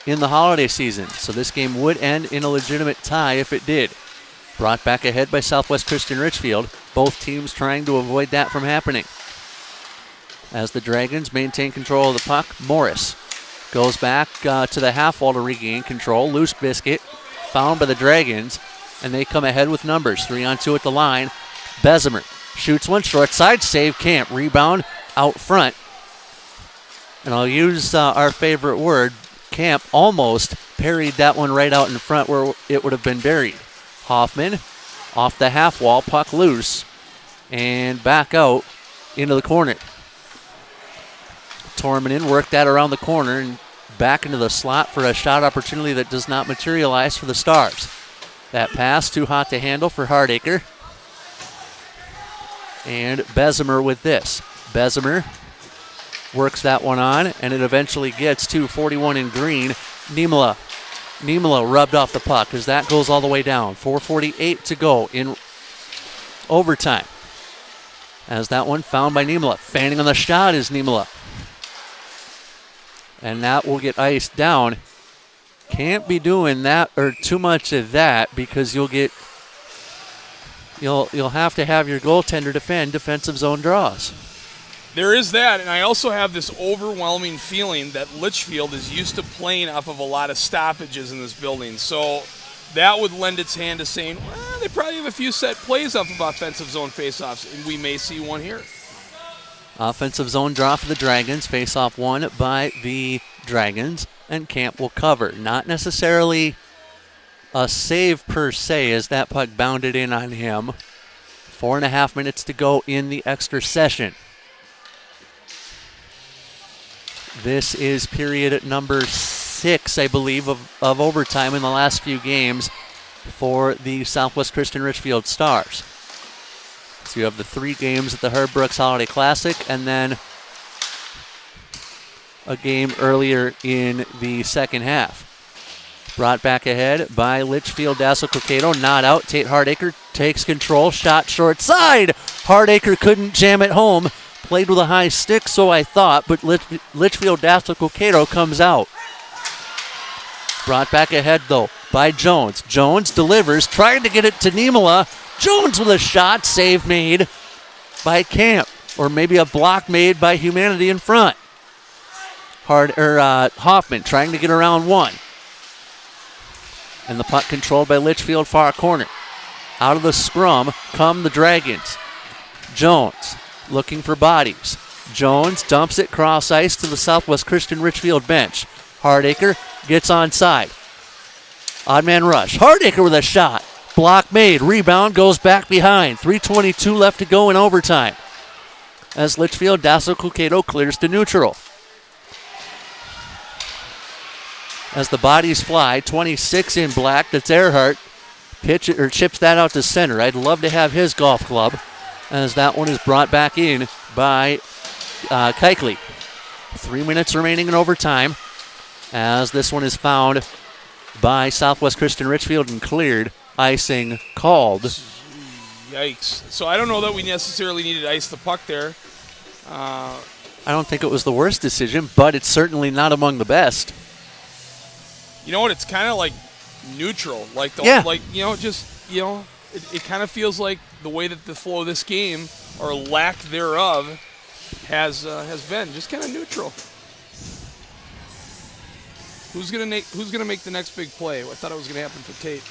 in the holiday season. So this game would end in a legitimate tie if it did. Brought back ahead by Southwest Christian Litchfield. Both teams trying to avoid that from happening. As the Dragons maintain control of the puck, Morris goes back to the half wall to regain control. Loose biscuit found by the Dragons, and they come ahead with numbers. 3-on-2 at the line. Bessemer shoots one short side, save Camp. Rebound out front. And I'll use our favorite word. Camp almost parried that one right out in front where it would have been buried. Hoffman off the half wall, puck loose, and back out into the corner. Tormanen worked that around the corner and back into the slot for a shot opportunity that does not materialize for the Stars. That pass too hot to handle for Hardacre. And Bessemer with this. Bessemer works that one on, and it eventually gets to 41 in green. Niemela rubbed off the puck as that goes all the way down. 4:48 to go in overtime. As that one found by Niemela. Fanning on the shot is Niemela. And that will get iced down. Can't be doing that or too much of that because you'll have to have your goaltender defend defensive zone draws. There is that, and I also have this overwhelming feeling that Litchfield is used to playing off of a lot of stoppages in this building. So that would lend its hand to saying, well, they probably have a few set plays off of offensive zone faceoffs, and we may see one here. Offensive zone draw for the Dragons. Face-off won by the Dragons, and Camp will cover. Not necessarily a save per se as that puck bounded in on him. 4.5 minutes to go in the extra session. This is period number 6, I believe, of overtime in the last few games for the Southwest Christian Litchfield Stars. So you have the 3 games at the Herb Brooks Holiday Classic and then a game earlier in the second half. Brought back ahead by Litchfield. Dassel-Cokato not out. Tate Hardacre takes control. Shot short side. Hardacre couldn't jam it home. Played with a high stick, so I thought, but Litchfield Dassel-Cokato comes out. Brought back ahead, though, by Jones. Jones delivers, trying to get it to Niemela. Jones with a shot, save made by Camp, or maybe a block made by Humanity in front. Hoffman trying to get around one. And the puck controlled by Litchfield far corner. Out of the scrum come the Dragons. Jones looking for bodies. Jones dumps it cross ice to the Southwest Christian Litchfield bench. Hardacre gets onside. Odd man rush. Hardacre with a shot. Block made. Rebound goes back behind. 3:22 left to go in overtime. As Litchfield, Dassel-Cokato clears to neutral. As the bodies fly, 26 in black, that's Earhart. Chips that out to center. I'd love to have his golf club. As that one is brought back in by Keikley. 3 minutes remaining in overtime. As this one is found by Southwest Christian Litchfield and cleared. Icing called. Yikes. So I don't know that we necessarily needed to ice the puck there. I don't think it was the worst decision, but it's certainly not among the best. You know what? It's kind of like neutral. It kind of feels like the way that the flow of this game, or lack thereof, has been just kind of neutral. Who's gonna make the next big play? I thought it was gonna happen for Tate.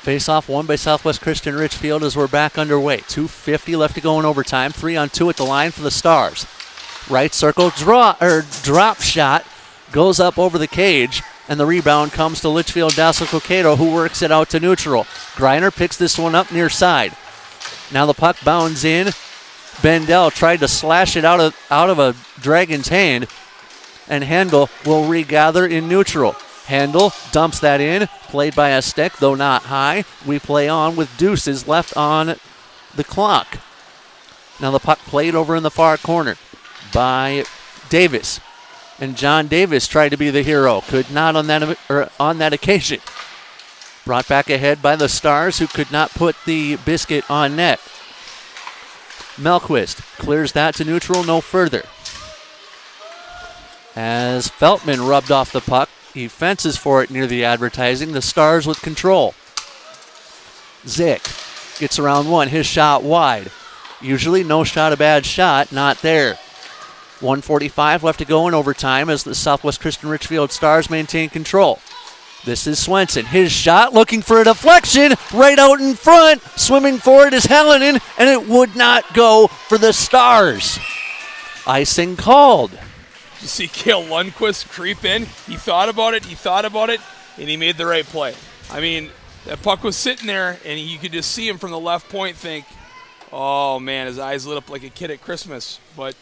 Face-off won by Southwest Christian Litchfield as we're back underway. 2:50 left to go in overtime. 3-on-2 at the line for the Stars. Right circle drop shot goes up over the cage, and the rebound comes to Litchfield Dassel-Cokato, who works it out to neutral. Greiner picks this one up near side. Now the puck bounds in. Bendel tried to slash it out of a Dragon's hand, and Handel will regather in neutral. Handel dumps that in, played by a stick, though not high. We play on with deuces left on the clock. Now the puck played over in the far corner by Davis. And John Davis tried to be the hero. Could not on that occasion. Brought back ahead by the Stars, who could not put the biscuit on net. Melquist clears that to neutral, no further. As Feltman rubbed off the puck, he fences for it near the advertising. The Stars with control. Zick gets around one, his shot wide. Usually no shot a bad shot, not there. 1:45 left to go in overtime as the Southwest Christian Richfield Stars maintain control. This is Swenson. His shot looking for a deflection right out in front. Swimming for it is Hallinan, and it would not go for the Stars. Icing called. You see Cale Lundqvist creep in. He thought about it, and he made the right play. I mean, that puck was sitting there, and you could just see him from the left point think, oh, man, his eyes lit up like a kid at Christmas. But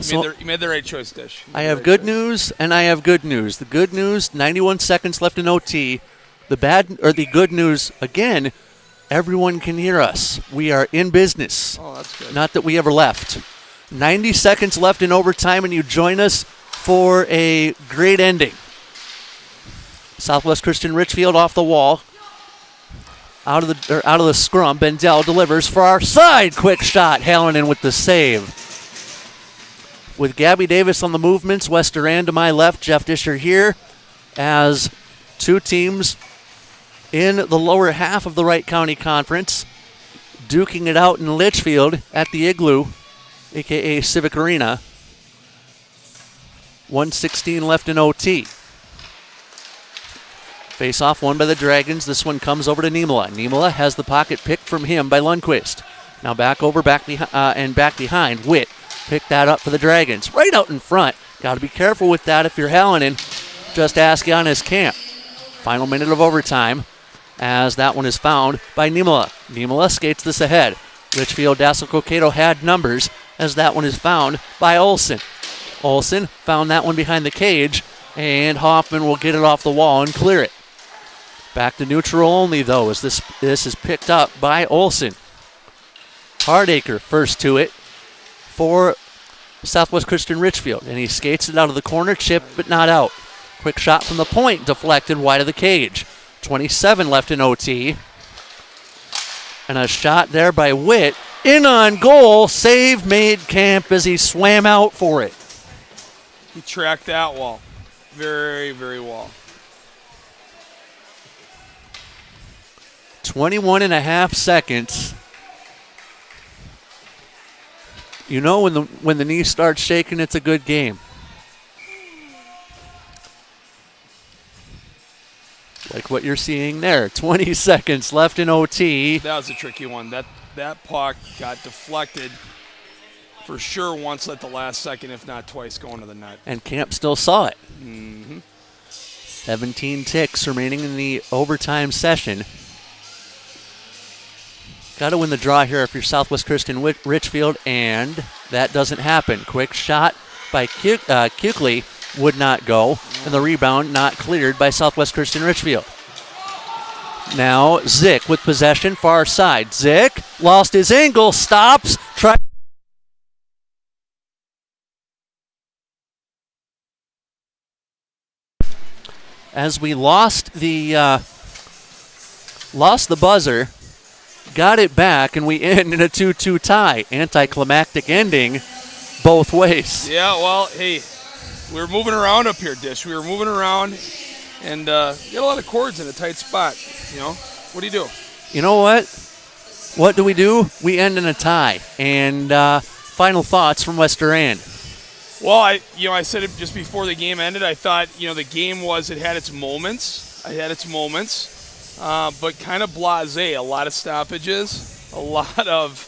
you made the right choice, Dish. I have good news, and I have good news. The good news, 91 seconds left in OT. The good news, again, everyone can hear us. We are in business. Oh, that's good. Not that we ever left. 90 seconds left in overtime, and you join us for a great ending. Southwest Christian Richfield off the wall. Out of the scrum, Bendel delivers for our side. Quick shot, Hallinan with the save. With Gabby Davis on the movements, West Durand to my left, Jeff Disher here, as two teams in the lower half of the Wright County Conference, duking it out in Litchfield at the Igloo, a.k.a. Civic Arena. 1:16 left in OT. Face-off won by the Dragons. This one comes over to Niemela. Niemela has the pocket picked from him by Lundqvist. Now back behind. Witt picked that up for the Dragons. Right out in front. Got to be careful with that if you're Hallinan. Just ask Giannis Camp. Final minute of overtime as that one is found by Niemela. Niemela skates this ahead. Litchfield Dassel-Cokato had numbers as that one is found by Olsen. Olsen found that one behind the cage, and Hoffman will get it off the wall and clear it. Back to neutral only, though, as this is picked up by Olsen. Hardacre first to it for Southwest Christian Richfield, and he skates it out of the corner, chip but not out. Quick shot from the point, deflected wide of the cage. 27 left in OT. And a shot there by Witt. In on goal, save made Camp as he swam out for it. He tracked that well. Very, very well. 21 and a half seconds. You know when the knee starts shaking, it's a good game. Like what you're seeing there. 20 seconds left in OT. That was a tricky one. That puck got deflected for sure once at the last second, if not twice, going to the net. And Camp still saw it. Mm-hmm. 17 ticks remaining in the overtime session. Got to win the draw here if you're Southwest Christian Richfield, and that doesn't happen. Quick shot by Kuechly would not go, and the rebound not cleared by Southwest Christian Richfield. Now Zick with possession, far side. Zick lost his angle, stops, as we lost the buzzer, got it back, and we end in a 2-2 tie. Anticlimactic ending both ways. Yeah, well, hey, we were moving around up here, Dish. We were moving around, and got a lot of cords in a tight spot. You know, what do you do? You know what? What do? We end in a tie. And final thoughts from West Durand. Well, I said it just before the game ended. I thought, the game it had its moments. But kind of blasé. A lot of stoppages, a lot of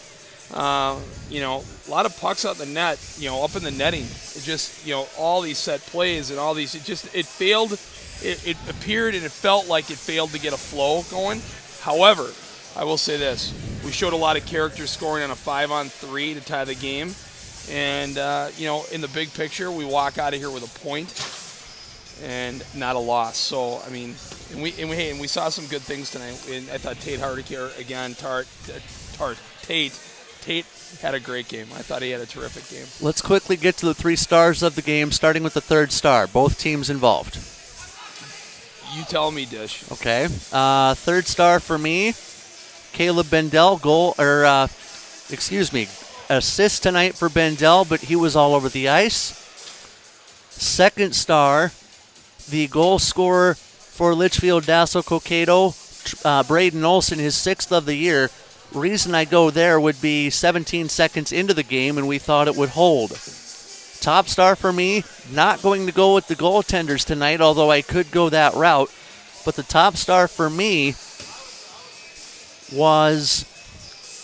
pucks out the net, up in the netting. It just, all these set plays and all these, it failed. It appeared and it felt like it failed to get a flow going. However, I will say this. We We showed a lot of character scoring on a 5-on-3 to tie the game. And, in the big picture, we walk out of here with a point and not a loss. So, I mean, and we saw some good things tonight. And I thought Tate Hardiker, again, Tate had a great game. I thought he had a terrific game. Let's quickly get to the 3 stars of the game, starting with the third star. Both teams involved. You tell me, Dish. Okay. Third star for me, Caleb Bendel, assist tonight for Bendel, but he was all over the ice. Second star, the goal scorer for Litchfield, Dassel-Cokato, Braden Olson, his 6th of the year. Reason I go there would be 17 seconds into the game, and we thought it would hold. Top star for me, not going to go with the goaltenders tonight, although I could go that route. But the top star for me was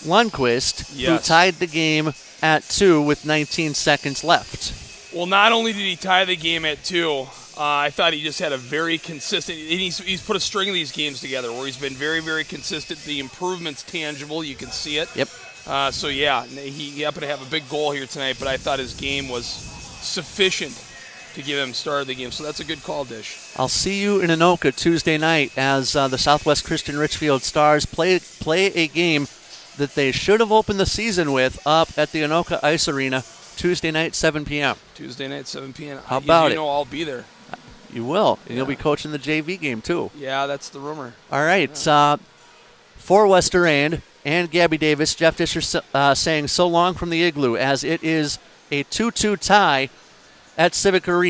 Lundqvist, who tied the game at 2 with 19 seconds left. Well, not only did he tie the game at 2, I thought he just had a very consistent, and he's put a string of these games together where he's been very, very consistent. The improvement's tangible. You can see it. Yep. He happened to have a big goal here tonight, but I thought his game was sufficient to give him start of the game. So that's a good call, Dish. I'll see you in Anoka Tuesday night as the Southwest Christian Richfield Stars play a game that they should have opened the season with up at the Anoka Ice Arena Tuesday night, 7 p.m. Tuesday night, 7 p.m. How about it? I'll be there. You will. And you'll be coaching the JV game, too. Yeah, that's the rumor. All right. Yeah. For Westerand and Gabby Davis, Jeff Disher saying so long from the Igloo, as it is a 2-2 tie at Civic Arena.